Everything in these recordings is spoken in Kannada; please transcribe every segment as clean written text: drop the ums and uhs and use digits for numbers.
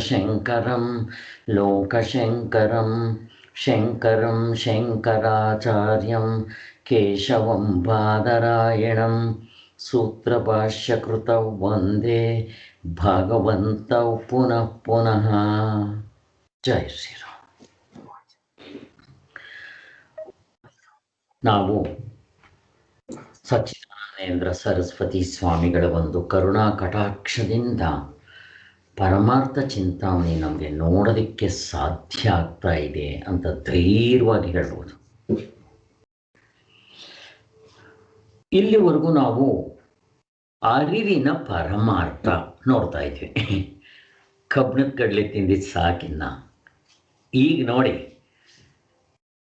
शङ्करं लोकशङ्करं शङ्करं शङ्कराचार्यं केशवं बादरायणं सूत्रभाष्यकृतौ वन्दे भगवन्तौ पुनः पुनः। जय ಶ್ರೀರಾಮ್. ನಾವು ಸಚ್ಚಿದಾನಂದೇಂದ್ರ ಸರಸ್ವತಿ ಸ್ವಾಮಿಗಳ ಒಂದು ಕರುಣಾ ಕಟಾಕ್ಷದಿಂದ ಪರಮಾರ್ಥ ಚಿಂತಾಮಣಿ ನಮಗೆ ನೋಡೋದಕ್ಕೆ ಸಾಧ್ಯ ಆಗ್ತಾ ಇದೆ ಅಂತ ಧೈರ್ಯವಾಗಿ ಹೇಳ್ಬೋದು. ಇಲ್ಲಿವರೆಗೂ ನಾವು ಅರಿವಿನ ಪರಮಾರ್ಥ ನೋಡ್ತಾ ಇದ್ವಿ. ಕಬ್ಬಿಣದ ಕಡಲೆ ತಿಂದಿದ್ದು ಸಾಕಿನ್ನ. ಈಗ ನೋಡಿ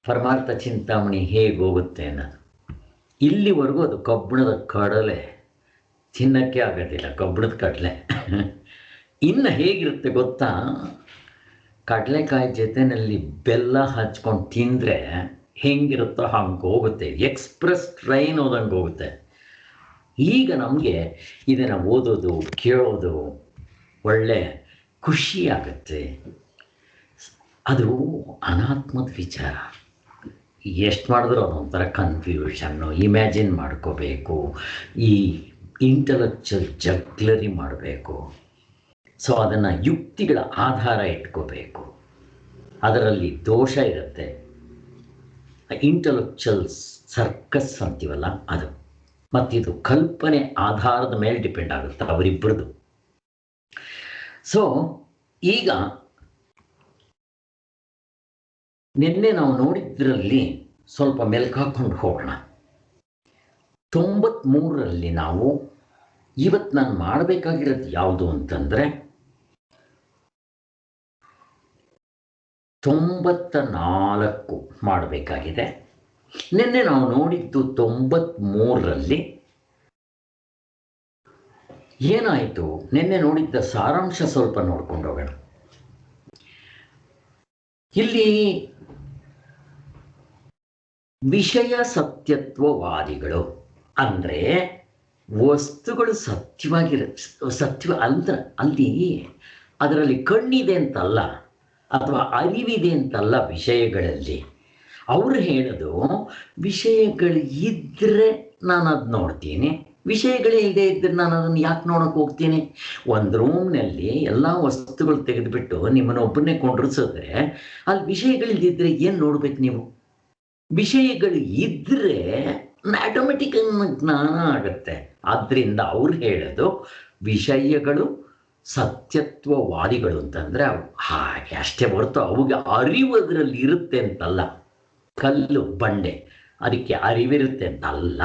ಪರಮಾರ್ಥ ಚಿಂತಾಮಣಿ ಹೇಗೆ ಹೋಗುತ್ತೆ ಅನ್ನೋದು. ಇಲ್ಲಿವರೆಗೂ ಅದು ಕಬ್ಬಿಣದ ಕಡಲೆ ತಿನ್ನಕ್ಕೆ ಆಗೋದಿಲ್ಲ, ಕಬ್ಬಿಣದ ಕಡಲೆ. ಇನ್ನು ಹೇಗಿರುತ್ತೆ ಗೊತ್ತಾ? ಕಡಲೆಕಾಯಿ ಜೊತೆಯಲ್ಲಿ ಬೆಲ್ಲ ಹಚ್ಕೊಂಡು ತಿಂದರೆ ಹೆಂಗಿರುತ್ತೋ ಹಂಗೆ ಹೋಗುತ್ತೆ. ಎಕ್ಸ್ಪ್ರೆಸ್ ಟ್ರೈನ್ ಹೋದಂಗೆ ಹೋಗುತ್ತೆ. ಈಗ ನಮಗೆ ಇದನ್ನು ಓದೋದು ಕೇಳೋದು ಒಳ್ಳೆ ಖುಷಿ ಆಗುತ್ತೆ. ಅದು ಅನಾತ್ಮದ ವಿಚಾರ. ಎಷ್ಟು ಮಾಡಿದ್ರೂ ಅದೊಂಥರ ಕನ್ಫ್ಯೂಷನ್ನು, ಇಮ್ಯಾಜಿನ್ ಮಾಡ್ಕೋಬೇಕು, ಈ ಇಂಟಲೆಕ್ಚುಯಲ್ ಜಗ್ಲರಿ ಮಾಡಬೇಕು. ಸೊ ಅದನ್ನು ಯುಕ್ತಿಗಳ ಆಧಾರ ಇಟ್ಕೋಬೇಕು. ಅದರಲ್ಲಿ ದೋಷ ಇರುತ್ತೆ. ಇಂಟಲೆಕ್ಚುಯಲ್ ಸರ್ಕಸ್ ಅಂತೀವಲ್ಲ ಅದು. ಮತ್ತಿದು ಕಲ್ಪನೆ ಆಧಾರದ ಮೇಲೆ ಡಿಪೆಂಡ್ ಆಗುತ್ತೆ ಅವರಿಬ್ಬರದು. ಸೊ ಈಗ ನಿನ್ನೆ ನಾವು ನೋಡಿದ್ರಲ್ಲಿ ಸ್ವಲ್ಪ ಮೆಲ್ಕಾಕೊಂಡು ಹೋಗೋಣ. 93ರಲ್ಲಿ ನಾವು ಇವತ್ತು ನಾನು ಮಾಡಬೇಕಾಗಿರೋದು ಯಾವುದು ಅಂತಂದರೆ 94 ಮಾಡಬೇಕಾಗಿದೆ. ನಿನ್ನೆ ನಾವು ನೋಡಿದ್ದು 93ರಲ್ಲಿ ಏನಾಯಿತು? ನಿನ್ನೆ ನೋಡಿದ್ದ ಸಾರಾಂಶ ಸ್ವಲ್ಪ ನೋಡ್ಕೊಂಡು ಹೋಗೋಣ. ಇಲ್ಲಿ ವಿಷಯ ಸತ್ಯತ್ವವಾದಿಗಳು ಅಂದರೆ ವಸ್ತುಗಳು ಸತ್ಯ ಅಂದ್ರೆ ಅಲ್ಲಿ ಅದರಲ್ಲಿ ಕಣ್ಣಿದೆ ಅಂತಲ್ಲ, ಅಥವಾ ಅರಿವಿದೆ ಅಂತಲ್ಲ ವಿಷಯಗಳಲ್ಲಿ. ಅವರು ಹೇಳೋದು ವಿಷಯಗಳು ಇದ್ದರೆ ನಾನು ಅದು ನೋಡ್ತೀನಿ, ವಿಷಯಗಳೇ ಇಲ್ಲದೆ ಇದ್ದರೆ ನಾನು ಅದನ್ನು ಯಾಕೆ ನೋಡೋಕೆ ಹೋಗ್ತೀನಿ? ಒಂದು ರೂಮ್ನಲ್ಲಿ ಎಲ್ಲ ವಸ್ತುಗಳು ತೆಗೆದುಬಿಟ್ಟು ನಿಮ್ಮನ್ನೊಬ್ಬನ್ನೇ ಕೊಂಡಿಸಿದ್ರೆ ಅಲ್ಲಿ ವಿಷಯಗಳಿದ್ದರೆ ಏನು ನೋಡ್ಬೇಕು ನೀವು? ವಿಷಯಗಳು ಇದ್ದರೆ ಆಟೋಮೆಟಿಕ್ ಜ್ಞಾನ ಆಗುತ್ತೆ. ಆದ್ದರಿಂದ ಅವ್ರು ಹೇಳೋದು ವಿಷಯಗಳು ಸತ್ಯತ್ವವಾದಿಗಳು ಅಂತಂದರೆ ಹಾಗೆ ಅಷ್ಟೇ ಹೊರತು ಅವುಗೆ ಅರಿವು ಅದರಲ್ಲಿ ಇರುತ್ತೆ ಅಂತಲ್ಲ. ಕಲ್ಲು ಬಂಡೆ ಅದಕ್ಕೆ ಅರಿವಿರುತ್ತೆ ಅಂತ ಅಲ್ಲ.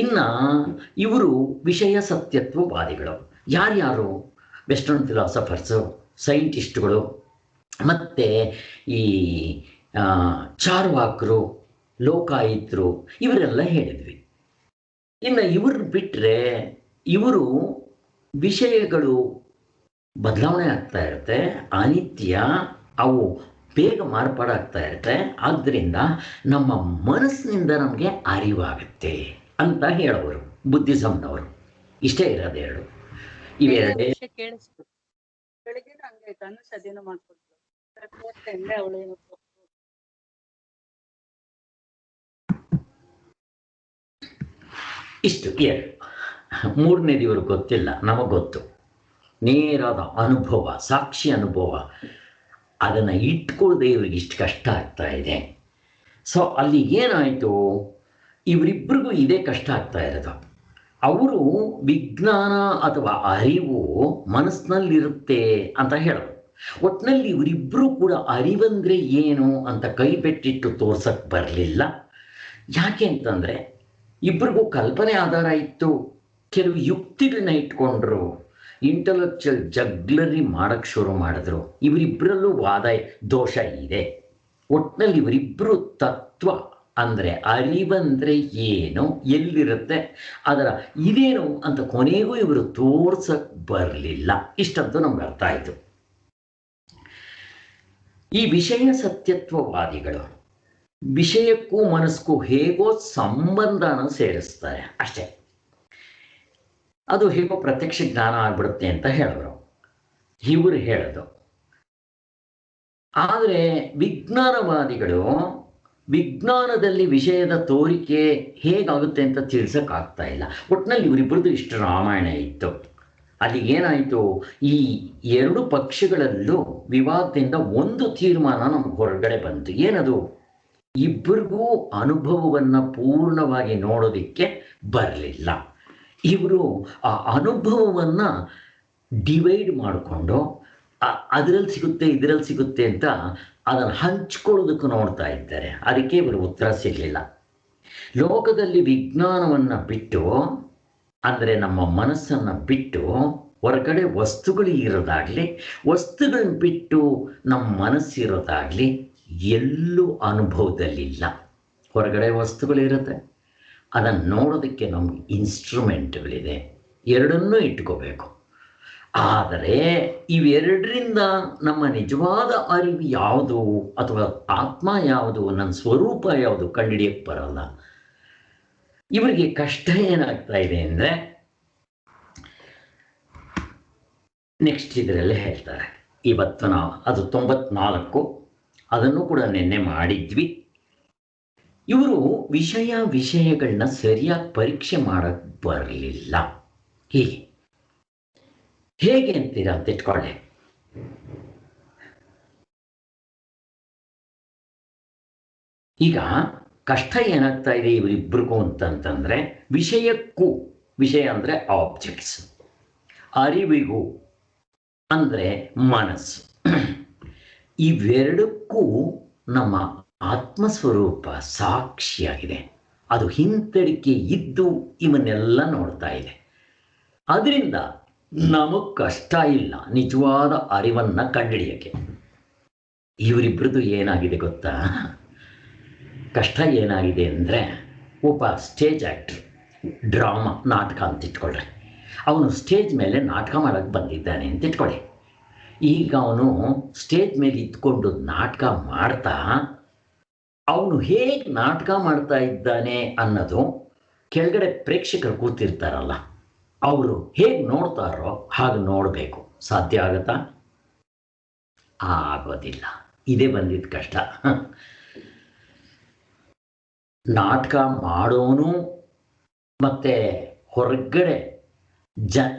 ಇನ್ನು ಇವರು ವಿಷಯ ಸತ್ಯತ್ವವಾದಿಗಳು ಯಾರ್ಯಾರು? ವೆಸ್ಟರ್ನ್ ಫಿಲಾಸಫರ್ಸು, ಸೈಂಟಿಸ್ಟ್ಗಳು, ಮತ್ತು ಈ ಚಾರ್ವಾಕರು, ಲೋಕಾಯುತರು, ಇವರೆಲ್ಲ ಹೇಳಿದ್ವಿ. ಇನ್ನು ಇವ್ರನ್ನ ಬಿಟ್ಟರೆ ಇವರು ವಿಷಯಗಳು ಬದಲಾವಣೆ ಆಗ್ತಾ ಇರುತ್ತೆ, ಅನಿತ್ಯ, ಅವು ಬೇಗ ಮಾರ್ಪಾಡಾಗ್ತಾ ಇರುತ್ತೆ. ಆದ್ದರಿಂದ ನಮ್ಮ ಮನಸ್ಸಿನಿಂದ ನಮಗೆ ಅರಿವಾಗುತ್ತೆ ಅಂತ ಹೇಳೋರು ಬುದ್ಧಿಸಮ್ನವರು. ಇಷ್ಟೇ ಇರೋದು ಎರಡು. ಇವೆರಡೇ ಇಷ್ಟು ಎರಡು. ಮೂರನೇದಿವರು ಗೊತ್ತಿಲ್ಲ, ನಮಗೆ ಗೊತ್ತು. ನೇರಾದ ಅನುಭವ, ಸಾಕ್ಷಿ ಅನುಭವ, ಅದನ್ನು ಇಟ್ಕೊಳ್ಳದೆ ಇವ್ರಿಗೆ ಇಷ್ಟು ಕಷ್ಟ ಆಗ್ತಾ ಇದೆ. ಸೊ ಅಲ್ಲಿ ಏನಾಯಿತು? ಇವರಿಬ್ಬರಿಗೂ ಇದೇ ಕಷ್ಟ ಆಗ್ತಾ ಇರೋದು. ಅವರು ವಿಜ್ಞಾನ ಅಥವಾ ಅರಿವು ಮನಸ್ಸಿನಲ್ಲಿರುತ್ತೆ ಅಂತ ಹೇಳೋದು. ಒಟ್ಟಿನಲ್ಲಿ ಇವರಿಬ್ಬರೂ ಕೂಡ ಅರಿವಂದರೆ ಏನು ಅಂತ ಕೈ ಬೆಟ್ಟಿಟ್ಟು ತೋರ್ಸಕ್ಕೆ ಬರಲಿಲ್ಲ. ಯಾಕೆ ಅಂತಂದರೆ ಇಬ್ಬರಿಗೂ ಕಲ್ಪನೆ ಆಧಾರ ಇತ್ತು, ಕೆಲವು ಯುಕ್ತಿಗಳನ್ನ ಇಟ್ಕೊಂಡ್ರು, ಇಂಟಲೆಕ್ಚುಯಲ್ ಜಗ್ಲರಿ ಮಾಡೋಕ್ಕೆ ಶುರು ಮಾಡಿದ್ರು. ಇವರಿಬ್ಬರಲ್ಲೂ ವಾದ ದೋಷ ಇದೆ. ಒಟ್ಟಿನಲ್ಲಿ ಇವರಿಬ್ಬರು ತತ್ವ ಅಂದರೆ ಅರಿವಂದರೆ ಏನು, ಎಲ್ಲಿರುತ್ತೆ, ಅದರ ಇದೇನು ಅಂತ ಕೊನೆಗೂ ಇವರು ತೋರ್ಸಕ್ಕೆ ಬರಲಿಲ್ಲ. ಇಷ್ಟಂತೂ ನಮ್ಗೆ ಅರ್ಥ ಆಯಿತು. ಈ ವಿಷಯ ಸತ್ಯತ್ವವಾದಿಗಳು ವಿಷಯಕ್ಕೂ ಮನಸ್ಸಿಗೂ ಹೇಗೋ ಸಂಬಂಧನ ಸೇರಿಸ್ತಾರೆ ಅಷ್ಟೇ. ಅದು ಹೇಗೋ ಪ್ರತ್ಯಕ್ಷ ಜ್ಞಾನ ಆಗ್ಬಿಡುತ್ತೆ ಅಂತ ಹೇಳಿದ್ರು. ಇವರು ಹೇಳೋದು. ಆದರೆ ವಿಜ್ಞಾನವಾದಿಗಳು ವಿಜ್ಞಾನದಲ್ಲಿ ವಿಷಯದ ತೋರಿಕೆ ಹೇಗಾಗುತ್ತೆ ಅಂತ ತಿಳಿಸೋಕ್ಕಾಗ್ತಾ ಇಲ್ಲ. ಒಟ್ಟಿನಲ್ಲಿ ಇವರಿಬ್ಬರದು ಇಷ್ಟು ರಾಮಾಯಣ ಇತ್ತು. ಅಲ್ಲಿಗೆ ಏನಾಯಿತು, ಈ ಎರಡು ಪಕ್ಷಗಳಲ್ಲೂ ವಿವಾದದಿಂದ ಒಂದು ತೀರ್ಮಾನ ನಮ್ಗೆ ಹೊರಗಡೆ ಬಂತು. ಏನದು? ಇಬ್ಬರಿಗೂ ಅನುಭವವನ್ನು ಪೂರ್ಣವಾಗಿ ನೋಡೋದಕ್ಕೆ ಬರಲಿಲ್ಲ. ಇವರು ಆ ಅನುಭವವನ್ನು ಡಿವೈಡ್ ಮಾಡಿಕೊಂಡು ಅದರಲ್ಲಿ ಸಿಗುತ್ತೆ ಇದರಲ್ಲಿ ಸಿಗುತ್ತೆ ಅಂತ ಅದನ್ನು ಹಂಚ್ಕೊಳ್ಳೋದಕ್ಕೆ ನೋಡ್ತಾ ಇದ್ದಾರೆ. ಅದಕ್ಕೆ ಇವರು ಉತ್ತರ ಸಿಗಲಿಲ್ಲ. ಲೋಕದಲ್ಲಿ ವಿಜ್ಞಾನವನ್ನು ಬಿಟ್ಟು, ಅಂದರೆ ನಮ್ಮ ಮನಸ್ಸನ್ನು ಬಿಟ್ಟು ಹೊರಗಡೆ ವಸ್ತುಗಳು ಇರೋದಾಗಲಿ, ವಸ್ತುಗಳನ್ನ ಬಿಟ್ಟು ನಮ್ಮ ಮನಸ್ಸಿರೋದಾಗಲಿ ಎಲ್ಲೂ ಅನುಭವದಲ್ಲಿಲ್ಲ. ಹೊರಗಡೆ ವಸ್ತುಗಳಿರುತ್ತೆ, ಅದನ್ನು ನೋಡೋದಕ್ಕೆ ನಮ್ಗೆ ಇನ್ಸ್ಟ್ರೂಮೆಂಟ್ಗಳಿದೆ, ಎರಡನ್ನೂ ಇಟ್ಕೋಬೇಕು. ಆದರೆ ಇವೆರಡರಿಂದ ನಮ್ಮ ನಿಜವಾದ ಅರಿವು ಯಾವುದು ಅಥವಾ ಆತ್ಮ ಯಾವುದು, ನನ್ನ ಸ್ವರೂಪ ಯಾವುದು ಕಂಡುಹಿಡಿಯಕ್ಕೆ ಬರಲ್ಲ. ಇವರಿಗೆ ಕಷ್ಟ ಏನಾಗ್ತಾ ಇದೆ ಅಂದರೆ, ನೆಕ್ಸ್ಟ್ ಇದರಲ್ಲೇ ಹೇಳ್ತಾರೆ. ಇವತ್ತು ನಾವು ಅದು 94, ಅದನ್ನು ಕೂಡ ನಿನ್ನೆ ಮಾಡಿದ್ವಿ. ಇವರು ವಿಷಯಗಳನ್ನ ಸರಿಯಾಗಿ ಪರೀಕ್ಷೆ ಮಾಡಕ್ಕೆ ಬರಲಿಲ್ಲ. ಹೇಗೆ ಅಂತೀರಾ ಅಂತ ಇಟ್ಕೊಳ್ಳಿ. ಈಗ ಕಷ್ಟ ಏನಾಗ್ತಾ ಇದೆ ಇವರಿಬ್ಬರಿಗೂ ಅಂತಂತಂದರೆ, ವಿಷಯಕ್ಕೂ, ವಿಷಯ ಅಂದರೆ ಆಬ್ಜೆಕ್ಟ್ಸ್, ಅರಿವಿಗೂ ಅಂದರೆ ಮನಸ್ಸು, ಇವೆರಡಕ್ಕೂ ನಮ್ಮ ಆತ್ಮಸ್ವರೂಪ ಸಾಕ್ಷಿಯಾಗಿದೆ. ಅದು ಹಿಂತಡಿಕೆ ಇದ್ದು ಇವನ್ನೆಲ್ಲ ನೋಡ್ತಾ ಇದೆ. ಅದರಿಂದ ನಮಗೆ ಕಷ್ಟ ಇಲ್ಲ ನಿಜವಾದ ಅರಿವನ್ನು ಕಂಡುಹಿಡಿಯೋಕ್ಕೆ. ಇವರಿಬ್ಬರದು ಏನಾಗಿದೆ ಗೊತ್ತಾ? ಕಷ್ಟ ಏನಾಗಿದೆ ಅಂದರೆ, ಒಬ್ಬ ಸ್ಟೇಜ್ ಆ್ಯಕ್ಟ್ರ್, ಡ್ರಾಮಾ ನಾಟಕ ಅಂತ ಇಟ್ಕೊಳ್ಳ್ರಿ. ಅವನು ಸ್ಟೇಜ್ ಮೇಲೆ ನಾಟಕ ಮಾಡೋಕ್ಕೆ ಬಂದಿದ್ದಾನೆ ಅಂತ ಇಟ್ಕೊಳ್ಳಿ. ಈಗ ಅವನು ಸ್ಟೇಜ್ ಮೇಲೆ ಇದ್ಕೊಂಡು ನಾಟಕ ಮಾಡ್ತಾ ಅವನು ಹೇಗೆ ನಾಟಕ ಮಾಡ್ತಾ ಇದ್ದಾನೆ ಅನ್ನೋದು ಕೆಳಗಡೆ ಪ್ರೇಕ್ಷಕರು ಕೂತಿರ್ತಾರಲ್ಲ, ಅವರು ಹೇಗೆ ನೋಡ್ತಾರೋ ಹಾಗೆ ನೋಡಬೇಕು. ಸಾಧ್ಯ ಆಗುತ್ತಾ? ಆಗೋದಿಲ್ಲ. ಇದೇ ಬಂದಿದ್ದ ಕಷ್ಟ. ನಾಟಕ ಮಾಡೋನು ಮತ್ತು ಹೊರಗಡೆ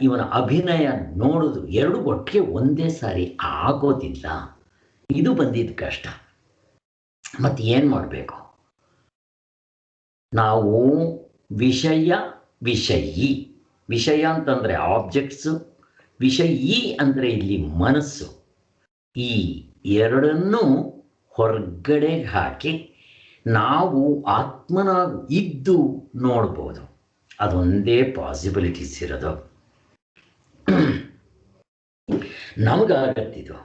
ಇವನ ಅಭಿನಯ ನೋಡೋದು ಎರಡು ಒಟ್ಟಿಗೆ ಒಂದೇ ಸಾರಿ ಆಗೋದಿಲ್ಲ. ಇದು ಬಂದಿದ್ದ ಕಷ್ಟ. ಮತ್ತು ಏನು ಮಾಡಬೇಕು? ನಾವು ವಿಷಯ ಅಂತಂದರೆ ಆಬ್ಜೆಕ್ಟ್ಸು, ವಿಷಯಿ ಅಂದರೆ ಇಲ್ಲಿ ಮನಸ್ಸು, ಈ ಎರಡನ್ನೂ ಹೊರಗಡೆ ಹಾಕಿ ನಾವು ಆತ್ಮನಾಗಿ ಇದ್ದು ನೋಡ್ಬೋದು. ಅದೊಂದೇ ಪಾಸಿಬಿಲಿಟೀಸ್ ಇರೋದು. ನಮಗಾಗತ್ತಿದು,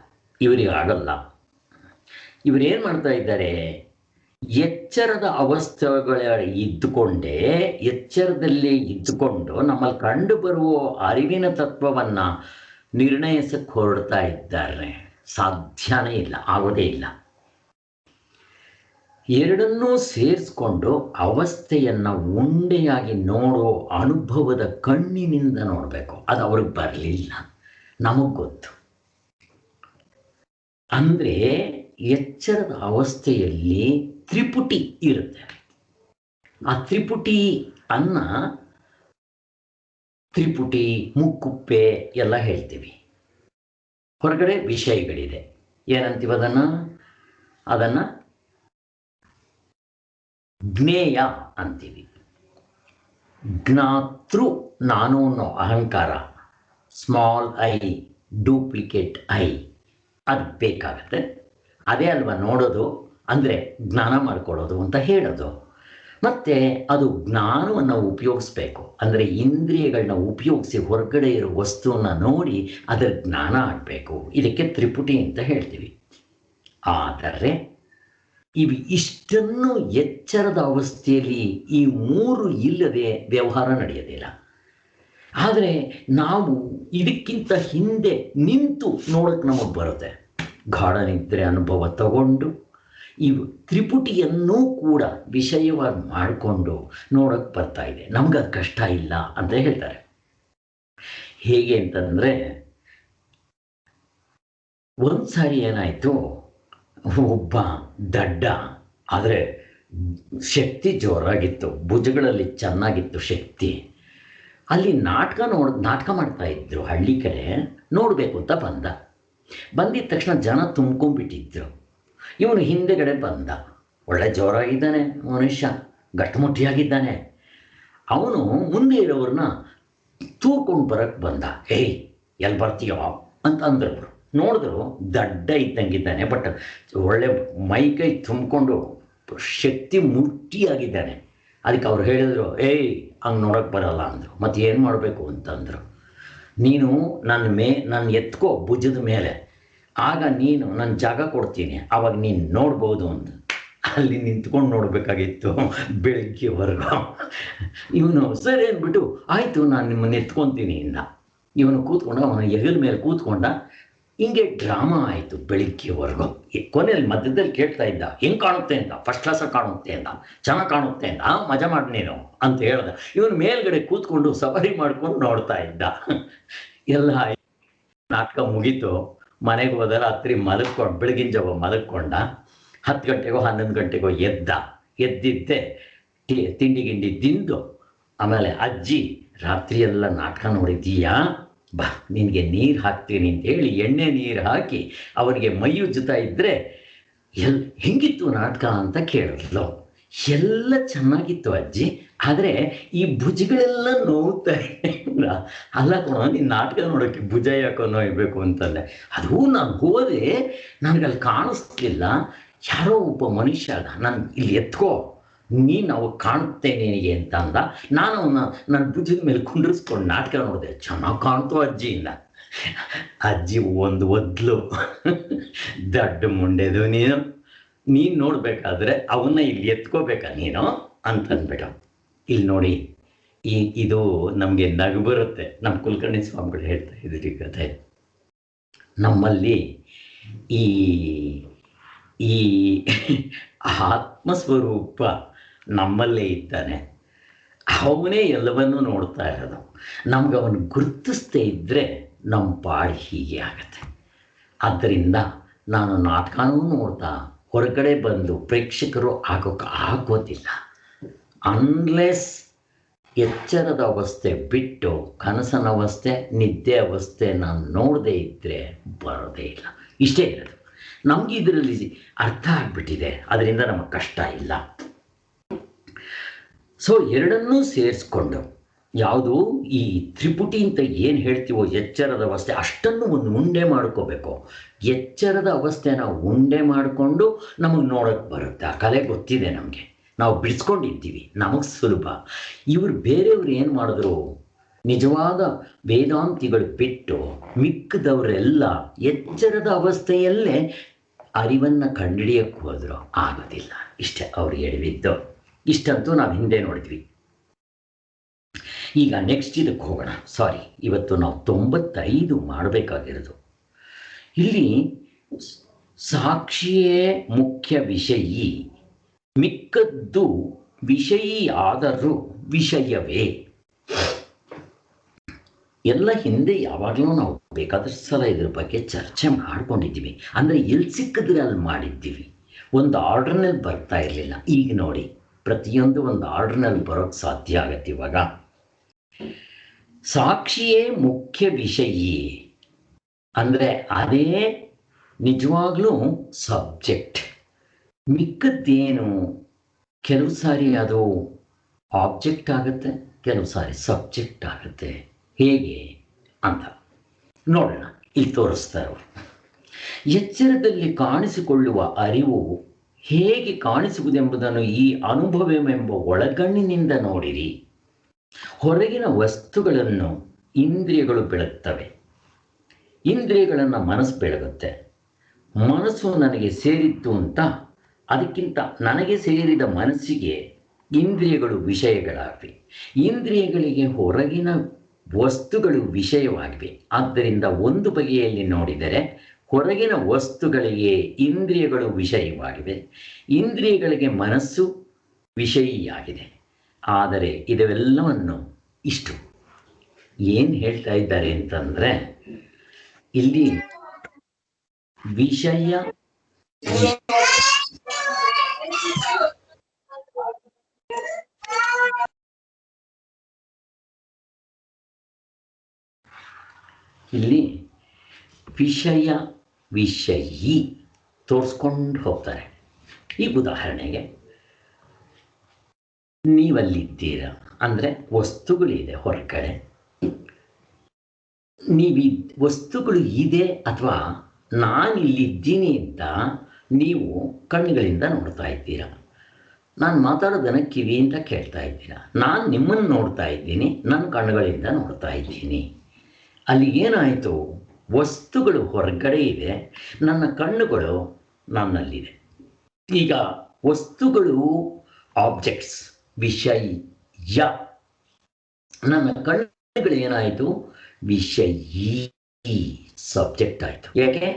ಇವರಿಗಾಗಲ್ಲ. ಇವರೇನು ಮಾಡ್ತಾ ಇದ್ದಾರೆ? ಎಚ್ಚರದ ಅವಸ್ಥೆಗಳ ಇದ್ದುಕೊಂಡೇ, ಎಚ್ಚರದಲ್ಲಿ ಇದ್ದುಕೊಂಡು ನಮ್ಮಲ್ಲಿ ಕಂಡು ಬರುವ ಅರಿವಿನ ತತ್ವವನ್ನು ನಿರ್ಣಯಿಸಕ್ಕೆ ಹೊರಡ್ತಾ ಇದ್ದಾರೆ. ಸಾಧ್ಯನೇ ಇಲ್ಲ, ಆಗೋದೇ ಇಲ್ಲ. ಎರಡನ್ನೂ ಸೇರಿಸ್ಕೊಂಡು ಅವಸ್ಥೆಯನ್ನು ಉಂಡೆಯಾಗಿ ನೋಡೋ ಅನುಭವದ ಕಣ್ಣಿನಿಂದ ನೋಡಬೇಕು. ಅದು ಅವ್ರಿಗೆ ಬರಲಿಲ್ಲ, ನಮಗೆ ಗೊತ್ತು. ಅಂದರೆ ಎಚ್ಚರದ ಅವಸ್ಥೆಯಲ್ಲಿ ತ್ರಿಪುಟಿ ಇರುತ್ತೆ. ಆ ತ್ರಿಪುಟಿ ಮುಕ್ಕುಪ್ಪೆ ಎಲ್ಲ ಹೇಳ್ತೀವಿ. ಹೊರಗಡೆ ವಿಷಯಗಳಿದೆ, ಏನಂತೀವಿ ಅದನ್ನು ಜ್ಞೇಯ ಅಂತೀವಿ. ಜ್ಞಾತೃ ನಾನು ಅನ್ನೋ ಅಹಂಕಾರ, ಸ್ಮಾಲ್ ಐ, ಡೂಪ್ಲಿಕೇಟ್ ಐ, ಅದು ಬೇಕಾಗತ್ತೆ. ಅದೇ ಅಲ್ವಾ ನೋಡೋದು ಅಂದರೆ ಜ್ಞಾನ ಮಾಡ್ಕೊಳ್ಳೋದು ಅಂತ ಹೇಳೋದು. ಮತ್ತು ಅದು ಜ್ಞಾನವನ್ನು ಉಪಯೋಗಿಸ್ಬೇಕು. ಅಂದರೆ ಇಂದ್ರಿಯಗಳನ್ನ ಉಪಯೋಗಿಸಿ ಹೊರಗಡೆ ಇರೋ ವಸ್ತುವನ್ನು ನೋಡಿ ಅದರ ಜ್ಞಾನ ಆಗಬೇಕು. ಇದಕ್ಕೆ ತ್ರಿಪುಟಿ ಅಂತ ಹೇಳ್ತೀವಿ. ಆದರೆ ಇಷ್ಟನ್ನು ಎಚ್ಚರದ ಅವಸ್ಥೆಯಲ್ಲಿ ಈ ಮೂರು ಇಲ್ಲದೆ ವ್ಯವಹಾರ ನಡೆಯೋದಿಲ್ಲ. ಆದರೆ ನಾವು ಇದಕ್ಕಿಂತ ಹಿಂದೆ ನಿಂತು ನೋಡೋಕ್ಕೆ ನಮಗೆ ಬರುತ್ತೆ. ಗಾಢ ನಿದ್ರೆ ಅನುಭವ ತಗೊಂಡು ಇವು ತ್ರಿಪುಟಿಯನ್ನೂ ಕೂಡ ವಿಷಯವಾಗಿ ಮಾಡಿಕೊಂಡು ನೋಡೋಕ್ಕೆ ಬರ್ತಾ ಇದೆ. ನಮ್ಗದು ಕಷ್ಟ ಇಲ್ಲ ಅಂತ ಹೇಳ್ತಾರೆ. ಹೇಗೆ ಅಂತಂದರೆ, ಒಂದು ಸಾರಿ ಏನಾಯಿತು, ಒಬ್ಬ ದಡ್ಡ, ಆದರೆ ಶಕ್ತಿ ಜೋರಾಗಿತ್ತು, ಭುಜಗಳಲ್ಲಿ ಚೆನ್ನಾಗಿತ್ತು ಶಕ್ತಿ. ಅಲ್ಲಿ ನಾಟಕ ಮಾಡ್ತಾ ಇದ್ರು ಹಳ್ಳಿ ಕಡೆ, ನೋಡಬೇಕು ಅಂತ ಬಂದಿದ್ದ ತಕ್ಷಣ ಜನ ತುಂಬ್ಕೊಂಡ್ಬಿಟ್ಟಿದ್ರು. ಇವನು ಹಿಂದೆಗಡೆ ಬಂದ, ಒಳ್ಳೆ ಜೋರಾಗಿದ್ದಾನೆ ಮನುಷ್ಯ, ಗಟ್ಟುಮುಟ್ಟಿಯಾಗಿದ್ದಾನೆ. ಅವನು ಮುಂದೆ ಇರೋವ್ರನ್ನ ತೂಕೊಂಡು ಬರಕ್ಕೆ ಬಂದ. ಏಯ್, ಎಲ್ಲಿ ಬರ್ತೀಯೋ ಅಂತ ಅಂದ್ರು. ನೋಡಿದ್ರು ದಡ್ಡ ಇದ್ದಂಗಿದ್ದಾನೆ, ಬಟ್ ಒಳ್ಳೆ ಮೈಕೈ ತುಂಬಿಕೊಂಡು ಶಕ್ತಿ ಮುಟ್ಟಿಯಾಗಿದ್ದಾನೆ. ಅದಕ್ಕೆ ಅವ್ರು ಹೇಳಿದ್ರು, ಏಯ್ ಹಂಗೆ ನೋಡೋಕ್ಕೆ ಬರಲ್ಲ ಅಂದರು. ಮತ್ತು ಏನು ಮಾಡಬೇಕು ಅಂತಂದರು. ನೀನು ನನ್ನ ಎತ್ಕೋ ಭುಜದ ಮೇಲೆ, ಆಗ ನೀನು ನನ್ನ ಜಾಗ ಕೊಡ್ತೀನಿ, ಆವಾಗ ನೀನು ನೋಡ್ಬೋದು ಅಂತ. ಅಲ್ಲಿ ನಿಂತ್ಕೊಂಡು ನೋಡಬೇಕಾಗಿತ್ತು ಬೆಳಗ್ಗೆವರೆಗೂ. ಇವನು ಸರಿ ಅಂದ್ಬಿಟ್ಟು, ಆಯಿತು ನಾನು ನಿಮ್ಮನ್ನು ಎತ್ಕೊತೀನಿ ಇಂದ. ಇವನು ಕೂತ್ಕೊಂಡ, ಅವನ ಹೆಗಲ ಮೇಲೆ ಕೂತ್ಕೊಂಡ. ಹಿಂಗೆ ಡ್ರಾಮಾ ಆಯಿತು ಬೆಳಿಗ್ಗೆವರೆಗೂ. ಕೊನೆಯಲ್ಲಿ ಮಧ್ಯದಲ್ಲಿ ಕೇಳ್ತಾ ಇದ್ದ, ಹೆಂಗೆ ಕಾಣುತ್ತೆ ಅಂತ, ಫಸ್ಟ್ ಕ್ಲಾಸಾಗಿ ಕಾಣುತ್ತೆ ಅಂತ, ಚೆನ್ನಾಗಿ ಕಾಣುತ್ತೆ ಅಂತ, ಮಜಾ ಮಾಡಿ ನೀನು ಅಂತ ಹೇಳ್ದ. ಇವನು ಮೇಲ್ಗಡೆ ಕೂತ್ಕೊಂಡು ಸವಾರಿ ಮಾಡ್ಕೊಂಡು ನೋಡ್ತಾ ಇದ್ದ. ಎಲ್ಲ ನಾಟಕ ಮುಗೀತು. ಮನೆಗೆ ಹೋದ, ರಾತ್ರಿ ಬೆಳಗಿನ ಜಾವ ಮಲಗ್ಕೊಂಡ. 10 ಗಂಟೆಗೋ 11 ಗಂಟೆಗೋ ಎದ್ದಿದ್ದೆ ತಿಂಡಿ ಗಿಂಡಿ ತಿಂದು, ಆಮೇಲೆ ಅಜ್ಜಿ ರಾತ್ರಿ ಎಲ್ಲ ನಾಟಕ ನೋಡಿದ್ದೀಯಾ, ಬಾ ನಿನಗೆ ನೀರು ಹಾಕ್ತೀನಿ ಅಂತೇಳಿ ಎಣ್ಣೆ ನೀರು ಹಾಕಿ ಅವನಿಗೆ ಮೈ ಉಜ್ಜುತ್ತಾ ಇದ್ದರೆ, ಹೆಂಗಿತ್ತು ನಾಟಕ ಅಂತ ಕೇಳಿದ್ಲು. ಎಲ್ಲ ಚೆನ್ನಾಗಿತ್ತು ಅಜ್ಜಿ, ಆದರೆ ಈ ಭುಜಗಳೆಲ್ಲ ನೋವ್ತಾ ಇಲ್ಲ. ಅಲ್ಲ ಕಣೋ, ನೀನು ನಾಟಕ ನೋಡೋಕ್ಕೆ ಭುಜ ಯಾಕೋ ನೋಯ್ಬೇಕು ಅಂತಂದೆ. ಅದು ನಾನು ಹೋದೆ, ನನಗಲ್ಲಿ ಕಾಣಿಸ್ಲಿಲ್ಲ. ಯಾರೋ ಒಬ್ಬ ಮನುಷ್ಯ ನಾನು ಇಲ್ಲಿ ಎತ್ಕೋ, ನೀನು ಅವಾಗ ಕಾಣುತ್ತೆ ನಿನಗೆ ಅಂತ ಅಂದ. ನಾನು ಅವನ್ನ ನನ್ನ ಭುಜದ ಮೇಲೆ ಕುಂಡ್ರಿಸ್ಕೊಂಡು ನಾಟಕ ನೋಡಿದೆ. ಚೆನ್ನಾಗಿ ಕಾಣ್ತು ಅಜ್ಜಿಯಿಂದ. ಅಜ್ಜಿ ಒಂದು ಒದ್ಲು, ದಡ್ಡ ಮುಂಡೆದು ನೀನು ನೋಡಬೇಕಾದ್ರೆ ಅವನ್ನ ಇಲ್ಲಿ ಎತ್ಕೋಬೇಕಾ ನೀನು ಅಂತಂದ್ಬಿಟ್ಟು. ಇಲ್ಲಿ ನೋಡಿ, ಇದು ನಮಗೆ ನಗು ಬರುತ್ತೆ. ನಮ್ಮ ಕುಲಕರ್ಣಿ ಸ್ವಾಮಿಗಳು ಹೇಳ್ತಾ ಇದ್ರಿ ಕಥೆ. ನಮ್ಮಲ್ಲಿ ಈ ಈ ಆತ್ಮಸ್ವರೂಪ ನಮ್ಮಲ್ಲೇ ಇದ್ದಾನೆ, ಅವನೇ ಎಲ್ಲವನ್ನೂ ನೋಡ್ತಾ ಇರೋದು. ನಮ್ಗೆ ಅವನು ಗುರುತಿಸ್ತೇ ಇದ್ದರೆ ನಮ್ಮ ಪಾಡು ಹೀಗೆ ಆಗತ್ತೆ. ಆದ್ದರಿಂದ ನಾನು ನಾಟಕನೂ ನೋಡ್ತಾ ಹೊರಗಡೆ ಬಂದು ಪ್ರೇಕ್ಷಕರು ಆಗೋದಿಲ್ಲ. ಅನ್ಲೆಸ್ ಎಚ್ಚರದ ಅವಸ್ಥೆ ಬಿಟ್ಟು ಕನಸಿನ ಅವಸ್ಥೆ, ನಿದ್ದೆ ಅವಸ್ಥೆ ನಾನು ನೋಡದೇ ಇದ್ದರೆ ಬರೋದೇ ಇಲ್ಲ. ಇಷ್ಟೇ ಇರೋದು. ನಮಗೆ ಇದರಲ್ಲಿ ಅರ್ಥ ಆಗಿಬಿಟ್ಟಿದೆ, ಅದರಿಂದ ನಮಗೆ ಕಷ್ಟ ಇಲ್ಲ. ಸೊ ಎರಡನ್ನೂ ಸೇರಿಸ್ಕೊಂಡು, ಯಾವುದು ಈ ತ್ರಿಪುಟಿ ಅಂತ ಏನು ಹೇಳ್ತೀವೋ, ಎಚ್ಚರದ ಅವಸ್ಥೆ ಅಷ್ಟನ್ನು ಒಂದು ಉಂಡೆ ಮಾಡ್ಕೋಬೇಕು. ಎಚ್ಚರದ ಅವಸ್ಥೆನ ಉಂಡೆ ಮಾಡಿಕೊಂಡು ನಮಗೆ ನೋಡೋಕ್ಕೆ ಬರುತ್ತೆ. ಆ ಕಲೆ ಗೊತ್ತಿದೆ ನಮಗೆ, ನಾವು ಬಿಡಿಸ್ಕೊಂಡಿದ್ದೀವಿ, ನಮಗೆ ಸುಲಭ. ಇವರು ಬೇರೆಯವರು ಏನು ಮಾಡಿದ್ರು, ನಿಜವಾದ ವೇದಾಂತಿಗಳು ಬಿಟ್ಟು ಮಿಕ್ಕದವರೆಲ್ಲ ಎಚ್ಚರದ ಅವಸ್ಥೆಯಲ್ಲೇ ಅರಿವನ್ನು ಕಂಡುಹಿಡಿಯಕ್ಕೆ ಹೋದರೂ ಆಗೋದಿಲ್ಲ. ಇಷ್ಟೇ ಅವ್ರು ಹೇಳಿದ್ದು. ಇಷ್ಟಂತೂ ನಾವು ಹಿಂದೆ ನೋಡಿದ್ವಿ. ಈಗ ನೆಕ್ಸ್ಟ್ ಇದಕ್ಕೆ ಹೋಗೋಣ. ಸಾರಿ, ಇವತ್ತು ನಾವು 95 ಮಾಡಬೇಕಾಗಿರೋದು. ಇಲ್ಲಿ ಸಾಕ್ಷಿಯೇ ಮುಖ್ಯ ವಿಷಯಿ, ಮಿಕ್ಕದ್ದು ವಿಷಯಿ ಆದರೂ ವಿಷಯವೇ. ಎಲ್ಲ ಹಿಂದೆ ಯಾವಾಗಲೂ ನಾವು ಬೇಕಾದಷ್ಟು ಸಲ ಇದ್ರ ಬಗ್ಗೆ ಚರ್ಚೆ ಮಾಡ್ಕೊಂಡಿದ್ದೀವಿ. ಅಂದರೆ ಎಲ್ಲಿ ಸಿಕ್ಕಿದ್ರೆ ಅಲ್ಲಿ ಮಾಡಿದ್ದೀವಿ. ಒಂದು ಆರ್ಡರ್ನಲ್ಲಿ ಬರ್ತಾ ಇರಲಿಲ್ಲ. ಈಗ ನೋಡಿ, ಪ್ರತಿಯೊಂದು ಒಂದು ಆರ್ಡರ್ನಲ್ಲಿ ಬರೋಕ್ಕೆ ಸಾಧ್ಯ ಆಗತ್ತೆ. ಇವಾಗ ಸಾಕ್ಷಿಯೇ ಮುಖ್ಯ ವಿಷಯಿ ಅಂದರೆ ಅದೇ ನಿಜವಾಗ್ಲೂ ಸಬ್ಜೆಕ್ಟ್. ಮಿಕ್ಕದ್ದೇನು ಕೆಲವು ಸಾರಿ ಅದು ಆಬ್ಜೆಕ್ಟ್ ಆಗುತ್ತೆ, ಕೆಲವು ಸಾರಿ ಸಬ್ಜೆಕ್ಟ್ ಆಗುತ್ತೆ. ಹೇಗೆ ಅಂತ ನೋಡೋಣ. ಇಲ್ಲಿ ತೋರಿಸ್ತಾರೆ ಅವರು. ಎಚ್ಚರದಲ್ಲಿ ಕಾಣಿಸಿಕೊಳ್ಳುವ ಅರಿವು ಹೇಗೆ ಕಾಣಿಸುವುದೆಂಬುದನ್ನು ಈ ಅನುಭವವೆಂಬ ಒಳಗಣ್ಣಿನಿಂದ ನೋಡಿರಿ. ಹೊರಗಿನ ವಸ್ತುಗಳನ್ನು ಇಂದ್ರಿಯಗಳು ಬೆಳಗ್ತವೆ, ಇಂದ್ರಿಯಗಳನ್ನು ಮನಸ್ಸು ಬೆಳಗುತ್ತೆ. ಮನಸ್ಸು ನನಗೆ ಸೇರಿತ್ತು ಅಂತ, ಅದಕ್ಕಿಂತ ನನಗೆ ಸೇರಿದ ಮನಸ್ಸಿಗೆ ಇಂದ್ರಿಯಗಳು ವಿಷಯಗಳಾಗಿವೆ, ಇಂದ್ರಿಯಗಳಿಗೆ ಹೊರಗಿನ ವಸ್ತುಗಳು ವಿಷಯವಾಗಿವೆ. ಆದ್ದರಿಂದ ಒಂದು ಬಗೆಯಲ್ಲಿ ನೋಡಿದರೆ ಹೊರಗಿನ ವಸ್ತುಗಳಿಗೆ ಇಂದ್ರಿಯಗಳು ವಿಷಯವಾಗಿವೆ, ಇಂದ್ರಿಯಗಳಿಗೆ ಮನಸ್ಸು ವಿಷಯಿಯಾಗಿದೆ. ಆದರೆ ಇದೆಲ್ಲವನ್ನು ಇಷ್ಟು ಏನು ಹೇಳ್ತಾ ಇದ್ದಾರೆ ಅಂತಂದರೆ, ಇಲ್ಲಿ ವಿಷಯ ಇಲ್ಲಿ ವಿಷಯ ವಿಷಯಿ ತೋರಿಸ್ಕೊಂಡು ಹೋಗ್ತಾರೆ. ಈ ಉದಾಹರಣೆಗೆ ನೀವಲ್ಲಿದ್ದೀರ ಅಂದರೆ ವಸ್ತುಗಳಿದೆ ಹೊರಗಡೆ, ವಸ್ತುಗಳು ಇದೆ ಅಥವಾ ನಾನಿಲ್ಲಿದ್ದೀನಿ ಅಂತ ನೀವು ಕಣ್ಣುಗಳಿಂದ ನೋಡ್ತಾ ಇದ್ದೀರಾ. ನಾನು ಮಾತಾಡೋದನ್ನು ಕಿವಿಯಿಂದ ಕೇಳ್ತಾ ಇದ್ದೀರಾ. ನಾನು ನಿಮ್ಮನ್ನು ನೋಡ್ತಾ ಇದ್ದೀನಿ, ನನ್ನ ಕಣ್ಣುಗಳಿಂದ ನೋಡ್ತಾ ಇದ್ದೀನಿ. ಅಲ್ಲಿ ಏನಾಯಿತು? ವಸ್ತುಗಳು ಹೊರಗಡೆ ಇದೆ, ನನ್ನ ಕಣ್ಣುಗಳು ನನ್ನಲ್ಲಿದೆ. ಈಗ ವಸ್ತುಗಳು ಆಬ್ಜೆಕ್ಟ್ಸ್, ವಿಷಯ. ನನ್ನ ಕಣ್ಣುಗಳು ಏನಾಯಿತು? ವಿಷಯಿ, ಸಬ್ಜೆಕ್ಟ್ ಆಯಿತು. ಯಾಕೆ?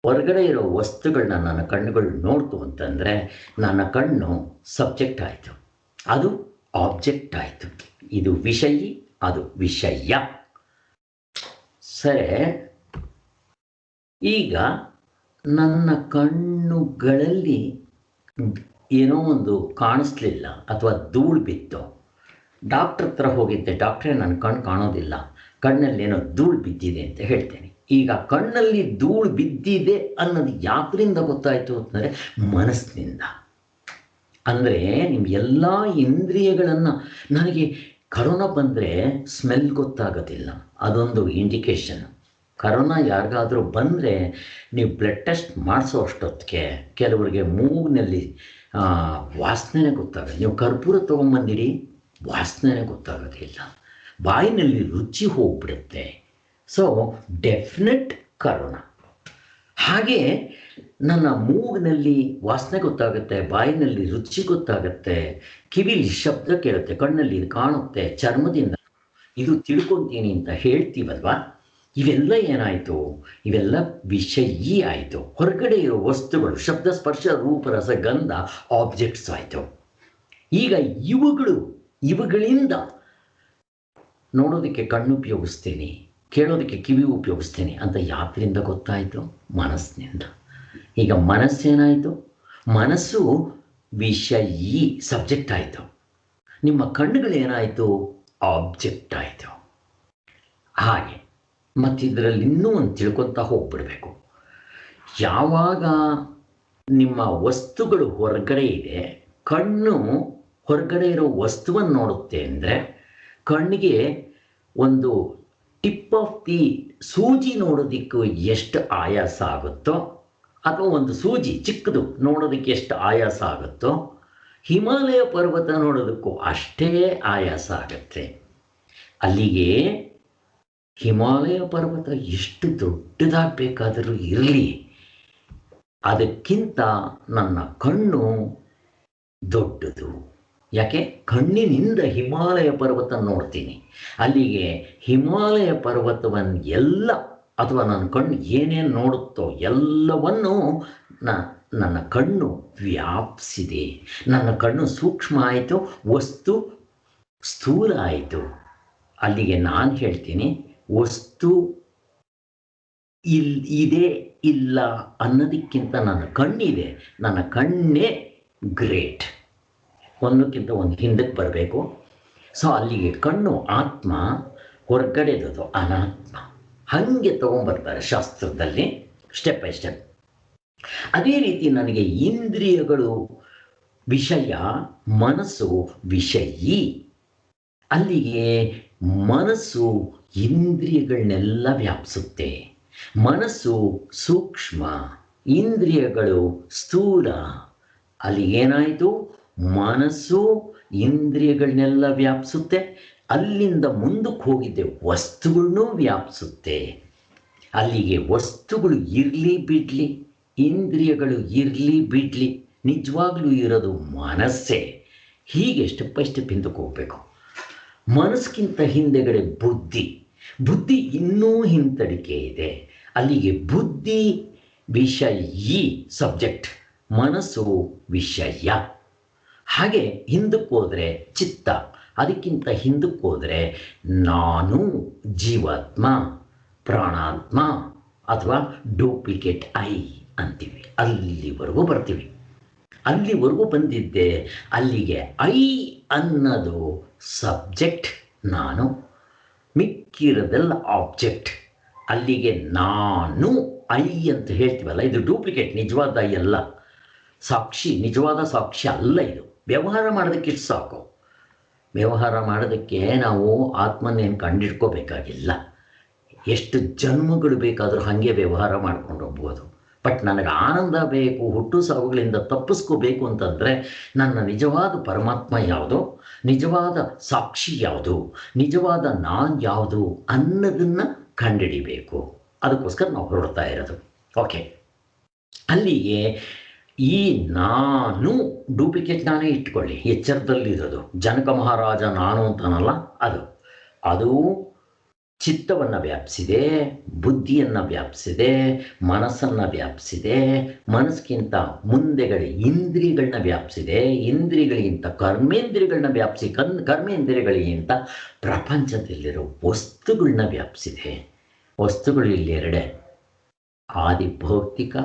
ಹೊರಗಡೆ ಇರೋ ವಸ್ತುಗಳನ್ನ ನನ್ನ ಕಣ್ಣುಗಳು ನೋಡ್ತು ಅಂತಂದರೆ ನನ್ನ ಕಣ್ಣು ಸಬ್ಜೆಕ್ಟ್ ಆಯಿತು, ಅದು ಆಬ್ಜೆಕ್ಟ್ ಆಯಿತು. ಇದು ವಿಷಯಿ, ಅದು ವಿಷಯ. ಸರಿ, ಈಗ ನನ್ನ ಕಣ್ಣುಗಳಲ್ಲಿ ಏನೋ ಒಂದು ಕಾಣಿಸ್ಲಿಲ್ಲ ಅಥವಾ ಧೂಳು ಬಿತ್ತು. ಡಾಕ್ಟ್ರ್ ಹತ್ರ ಹೋಗಿದ್ದೆ, ಡಾಕ್ಟ್ರೇ ನನ್ನ ಕಣ್ಣು ಕಾಣೋದಿಲ್ಲ, ಕಣ್ಣಲ್ಲಿ ಏನೋ ಧೂಳು ಬಿದ್ದಿದೆ ಅಂತ ಹೇಳ್ತೇನೆ. ಈಗ ಕಣ್ಣಲ್ಲಿ ಧೂಳು ಬಿದ್ದಿದೆ ಅನ್ನೋದು ಯಾವ್ದ್ರಿಂದ ಗೊತ್ತಾಯಿತು ಅಂತಂದರೆ ಮನಸ್ಸಿನಿಂದ. ಅಂದರೆ ನಿಮ್ಮ ಎಲ್ಲ ಇಂದ್ರಿಯಗಳನ್ನು, ನನಗೆ ಕರೋನಾ ಬಂದರೆ ಸ್ಮೆಲ್ ಗೊತ್ತಾಗೋದಿಲ್ಲ, ಅದೊಂದು ಇಂಡಿಕೇಶನ್. ಕರೋನಾ ಯಾರಿಗಾದರೂ ಬಂದರೆ ನೀವು ಬ್ಲಡ್ ಟೆಸ್ಟ್ ಮಾಡಿಸೋ ಅಷ್ಟೊತ್ತಿಗೆ ಕೆಲವರಿಗೆ ಮೂಗಿನಲ್ಲಿ ವಾಸನೆ ಗೊತ್ತಾಗೋದು. ನೀವು ಕರ್ಪೂರ ತೊಗೊಂಬಂದಿರಿ, ವಾಸನೆ ಗೊತ್ತಾಗೋದಿಲ್ಲ, ಬಾಯಿನಲ್ಲಿ ರುಚಿ ಹೋಗ್ಬಿಡುತ್ತೆ. So definite corona. ಹಾಗೆ ನನ್ನ ಮೂಗಿನಲ್ಲಿ ವಾಸನೆ ಗೊತ್ತಾಗುತ್ತೆ, ಬಾಯಿನಲ್ಲಿ ರುಚಿ ಗೊತ್ತಾಗುತ್ತೆ, ಕಿವಿಲಿ ಶಬ್ದ ಕೇಳುತ್ತೆ, ಕಣ್ಣಲ್ಲಿ ಇದು ಕಾಣುತ್ತೆ, ಚರ್ಮದಿಂದ ಇದು ತಿಳ್ಕೊತೀನಿ ಅಂತ ಹೇಳ್ತೀವಲ್ವಾ. ಇವೆಲ್ಲ ಏನಾಯಿತು? ಇವೆಲ್ಲ ವಿಷಯಿ ಆಯಿತು. ಹೊರಗಡೆ ಇರೋ ವಸ್ತುಗಳು ಶಬ್ದ, ಸ್ಪರ್ಶ, ರೂಪ, ರಸ, ಗಂಧ ಆಬ್ಜೆಕ್ಟ್ಸ್ ಆಯಿತು. ಈಗ ಇವುಗಳಿಂದ ನೋಡೋದಕ್ಕೆ ಕಣ್ಣು ಉಪಯೋಗಿಸ್ತೀನಿ, ಕೇಳೋದಕ್ಕೆ ಕಿವಿ ಉಪಯೋಗಿಸ್ತೀನಿ ಅಂತ ಯಾತ್ರಿಂದ ಗೊತ್ತಾಯಿತು? ಮನಸ್ಸಿನಿಂದ. ಈಗ ಮನಸ್ಸೇನಾಯಿತು? ಮನಸ್ಸು ವಿಷಯಿ, ಸಬ್ಜೆಕ್ಟ್ ಆಯಿತು. ನಿಮ್ಮ ಕಣ್ಣುಗಳೇನಾಯಿತು? ಆಬ್ಜೆಕ್ಟ್ ಆಯಿತು. ಹಾಗೆ ಮತ್ತಿದರಲ್ಲಿ ಇನ್ನೂ ಒಂದು ತಿಳ್ಕೊತಾ ಹೋಗ್ಬಿಡ್ಬೇಕು. ಯಾವಾಗ ನಿಮ್ಮ ವಸ್ತುಗಳು ಹೊರಗಡೆ ಇದೆ, ಕಣ್ಣು ಹೊರಗಡೆ ಇರೋ ವಸ್ತುವನ್ನು ನೋಡುತ್ತೆ ಅಂದರೆ ಕಣ್ಣಿಗೆ ಒಂದು ಟಿಪ್ ಆಫ್ ದಿ ಸೂಜಿ ನೋಡೋದಕ್ಕೂ ಎಷ್ಟು ಆಯಾಸ ಆಗುತ್ತೋ, ಅಥವಾ ಒಂದು ಸೂಜಿ ಚಿಕ್ಕದು ನೋಡೋದಕ್ಕೆ ಎಷ್ಟು ಆಯಾಸ ಆಗುತ್ತೋ, ಹಿಮಾಲಯ ಪರ್ವತ ನೋಡೋದಕ್ಕೂ ಅಷ್ಟೇ ಆಯಾಸ ಆಗುತ್ತೆ. ಅಲ್ಲಿಗೆ ಹಿಮಾಲಯ ಪರ್ವತ ಎಷ್ಟು ದೊಡ್ಡದಾಗಬೇಕಾದರೂ ಇರಲಿ, ಅದಕ್ಕಿಂತ ನನ್ನ ಕಣ್ಣು ದೊಡ್ಡದು. ಯಾಕೆ? ಕಣ್ಣಿನಿಂದ ಹಿಮಾಲಯ ಪರ್ವತ ನೋಡ್ತೀನಿ. ಅಲ್ಲಿಗೆ ಹಿಮಾಲಯ ಪರ್ವತವನ್ನು ಎಲ್ಲ, ಅಥವಾ ನನ್ನ ಕಣ್ಣು ಏನೇನು ನೋಡುತ್ತೋ ಎಲ್ಲವನ್ನೂ ನನ್ನ ಕಣ್ಣು ವ್ಯಾಪಿಸಿದೆ. ನನ್ನ ಕಣ್ಣು ಸೂಕ್ಷ್ಮ ಆಯಿತು, ವಸ್ತು ಸ್ಥೂಲ ಆಯಿತು. ಅಲ್ಲಿಗೆ ನಾನು ಹೇಳ್ತೀನಿ, ವಸ್ತು ಇದೆ ಇಲ್ಲ ಅನ್ನೋದಕ್ಕಿಂತ ನನ್ನ ಕಣ್ಣಿದೆ, ನನ್ನ ಕಣ್ಣೇ ಗ್ರೇಟ್. ಒಂದಕ್ಕಿಂತ ಒಂದು ಹಿಂದಕ್ಕೆ ಬರಬೇಕು. ಸೊ ಅಲ್ಲಿಗೆ ಕಣ್ಣು ಆತ್ಮ, ಹೊರಗಡೆದು ಅನಾತ್ಮ. ಹಾಗೆ ತೊಗೊಂಬರ್ತಾರೆ ಶಾಸ್ತ್ರದಲ್ಲಿ, ಸ್ಟೆಪ್ ಬೈ ಸ್ಟೆಪ್. ಅದೇ ರೀತಿ ನನಗೆ ಇಂದ್ರಿಯಗಳು ವಿಷಯ, ಮನಸ್ಸು ವಿಷಯಿ. ಅಲ್ಲಿಗೆ ಮನಸ್ಸು ಇಂದ್ರಿಯಗಳನ್ನೆಲ್ಲ ವ್ಯಾಪಿಸುತ್ತೆ. ಮನಸ್ಸು ಸೂಕ್ಷ್ಮ, ಇಂದ್ರಿಯಗಳು ಸ್ಥೂಲ. ಅಲ್ಲಿ ಏನಾಯಿತು? ಮನಸ್ಸು ಇಂದ್ರಿಯಗಳನ್ನೆಲ್ಲ ವ್ಯಾಪಿಸುತ್ತೆ, ಅಲ್ಲಿಂದ ಮುಂದಕ್ಕೆ ಹೋಗಿದ್ದೆ ವಸ್ತುಗಳನ್ನೂ ವ್ಯಾಪಿಸುತ್ತೆ. ಅಲ್ಲಿಗೆ ವಸ್ತುಗಳು ಇರಲಿ ಬಿಡಲಿ, ಇಂದ್ರಿಯಗಳು ಇರಲಿ ಬಿಡಲಿ, ನಿಜವಾಗ್ಲೂ ಇರೋದು ಮನಸ್ಸೇ. ಹೀಗೆ ಸ್ಟೆಪ್ ಬೈ ಸ್ಟೆಪ್ ಹಿಂದಕ್ಕೆ ಹೋಗಬೇಕು. ಮನಸ್ಸಿಗಿಂತ ಹಿಂದೆಗಡೆ ಬುದ್ಧಿ ಇನ್ನೂ ಹಿಂತಡಿಕೆ ಇದೆ. ಅಲ್ಲಿಗೆ ಬುದ್ಧಿ ವಿಷಯಿ, ಸಬ್ಜೆಕ್ಟ್, ಮನಸ್ಸು ವಿಷಯ. ಹಾಗೆ ಹಿಂದಕ್ಕೆ ಹೋದರೆ ಚಿತ್ತ, ಅದಕ್ಕಿಂತ ಹಿಂದಕ್ಕೆ ಹೋದರೆ ನಾನು ಜೀವಾತ್ಮ, ಪ್ರಾಣಾತ್ಮ, ಅಥವಾ ಡೂಪ್ಲಿಕೇಟ್ ಐ ಅಂತೀವಿ. ಅಲ್ಲಿವರೆಗೂ ಬರ್ತೀವಿ. ಅಲ್ಲಿವರೆಗೂ ಬಂದಿದ್ದೆ. ಅಲ್ಲಿಗೆ ಐ ಅನ್ನೋದು ಸಬ್ಜೆಕ್ಟ್, ನಾನು, ಮಿಕ್ಕಿರೋದೆಲ್ಲ ಆಬ್ಜೆಕ್ಟ್. ಅಲ್ಲಿಗೆ ನಾನು ಐ ಅಂತ ಹೇಳ್ತೀವಲ್ಲ, ಇದು ಡೂಪ್ಲಿಕೇಟ್, ನಿಜವಾದ ಐ ಅಲ್ಲ. ಸಾಕ್ಷಿ, ನಿಜವಾದ ಸಾಕ್ಷಿ ಅಲ್ಲ ಇದು. ವ್ಯವಹಾರ ಮಾಡೋದಕ್ಕೆ ಇಷ್ಟು ಸಾಕು. ವ್ಯವಹಾರ ಮಾಡೋದಕ್ಕೆ ನಾವು ಆತ್ಮನೇನು ಕಂಡಿಡ್ಕೋಬೇಕಾಗಿಲ್ಲ. ಎಷ್ಟು ಜನ್ಮಗಳು ಬೇಕಾದರೂ ಹಾಗೆ ವ್ಯವಹಾರ ಮಾಡ್ಕೊಂಡು ಹೋಗ್ಬೋದು. ಬಟ್ ನನಗೆ ಆನಂದ ಬೇಕು, ಹುಟ್ಟು ಸಾವುಗಳಿಂದ ತಪ್ಪಿಸ್ಕೋಬೇಕು ಅಂತಂದರೆ ನನ್ನ ನಿಜವಾದ ಪರಮಾತ್ಮ ಯಾವುದು, ನಿಜವಾದ ಸಾಕ್ಷಿ ಯಾವುದು, ನಿಜವಾದ ನಾನು ಯಾವುದು ಅನ್ನೋದನ್ನು ಕಂಡುಹಿಡಿಬೇಕು. ಅದಕ್ಕೋಸ್ಕರ ನಾವು ಹೊರಡ್ತಾ ಇರೋದು. ಓಕೆ, ಅಲ್ಲಿಗೆ ಈ ನಾನು ಡೂಪ್ಲಿಕೇಟ್ ನಾನೇ ಇಟ್ಕೊಳ್ಳಿ, ಎಚ್ಚರದಲ್ಲಿರೋದು. ಜನಕ ಮಹಾರಾಜ ನಾನು ಅಂತಾನಲ್ಲ, ಅದು ಚಿತ್ತವನ್ನು ವ್ಯಾಪಿಸಿದೆ, ಬುದ್ಧಿಯನ್ನು ವ್ಯಾಪಿಸಿದೆ, ಮನಸ್ಸನ್ನು ವ್ಯಾಪಿಸಿದೆ, ಮನಸ್ಸಿಗಿಂತ ಮುಂದೆಗಡೆ ಇಂದ್ರಿಯಗಳನ್ನ ವ್ಯಾಪಿಸಿದೆ, ಇಂದ್ರಿಯಗಳಿಗಿಂತ ಕರ್ಮೇಂದ್ರಿಯಗಳನ್ನ ವ್ಯಾಪಿಸಿ, ಕರ್ಮೇಂದ್ರಿಯಗಳಿಗಿಂತ ಪ್ರಪಂಚದಲ್ಲಿರೋ ವಸ್ತುಗಳನ್ನ ವ್ಯಾಪಿಸಿದೆ. ವಸ್ತುಗಳು ಇಲ್ಲೆರಡೆ, ಆದಿ ಭೌತಿಕ,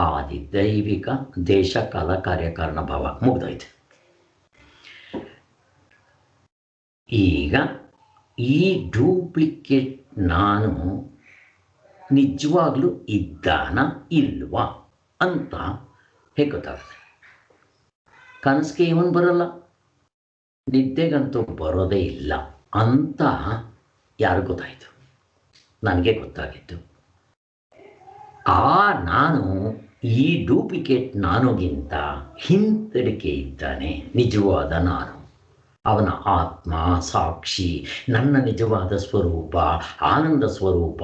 ಆದಿ ದೈವಿಕ, ದೇಶ ಕಾಲ ಕಾರ್ಯಕಾರಣ ಭಾವ. ಮುಗ್ದೋಯ್ತು. ಈಗ ಈ ಡೂಪ್ಲಿಕೇಟ್ ನಾನು ನಿಜವಾಗ್ಲೂ ಇದ್ದಾನ ಇಲ್ವಾ ಅಂತ ಹೇಗೆ ಗೊತ್ತಾಗುತ್ತೆ? ಕನಸಿಗೆ ಇವನು ಬರಲ್ಲ, ನಿದ್ದೆಗಂತೂ ಬರೋದೇ ಇಲ್ಲ ಅಂತ ಯಾರು ಗೊತ್ತಾಯಿತು? ನನಗೆ ಗೊತ್ತಾಗಿತ್ತು. ಆ ನಾನು ಈ ಡೂಪ್ಲಿಕೇಟ್ ನಾನುಗಿಂತ ಹಿಂತಡಿಕೆ ಇದ್ದಾನೆ ನಿಜವಾದ ನಾನು. ಅವನ ಆತ್ಮ, ಸಾಕ್ಷಿ, ನನ್ನ ನಿಜವಾದ ಸ್ವರೂಪ, ಆನಂದ ಸ್ವರೂಪ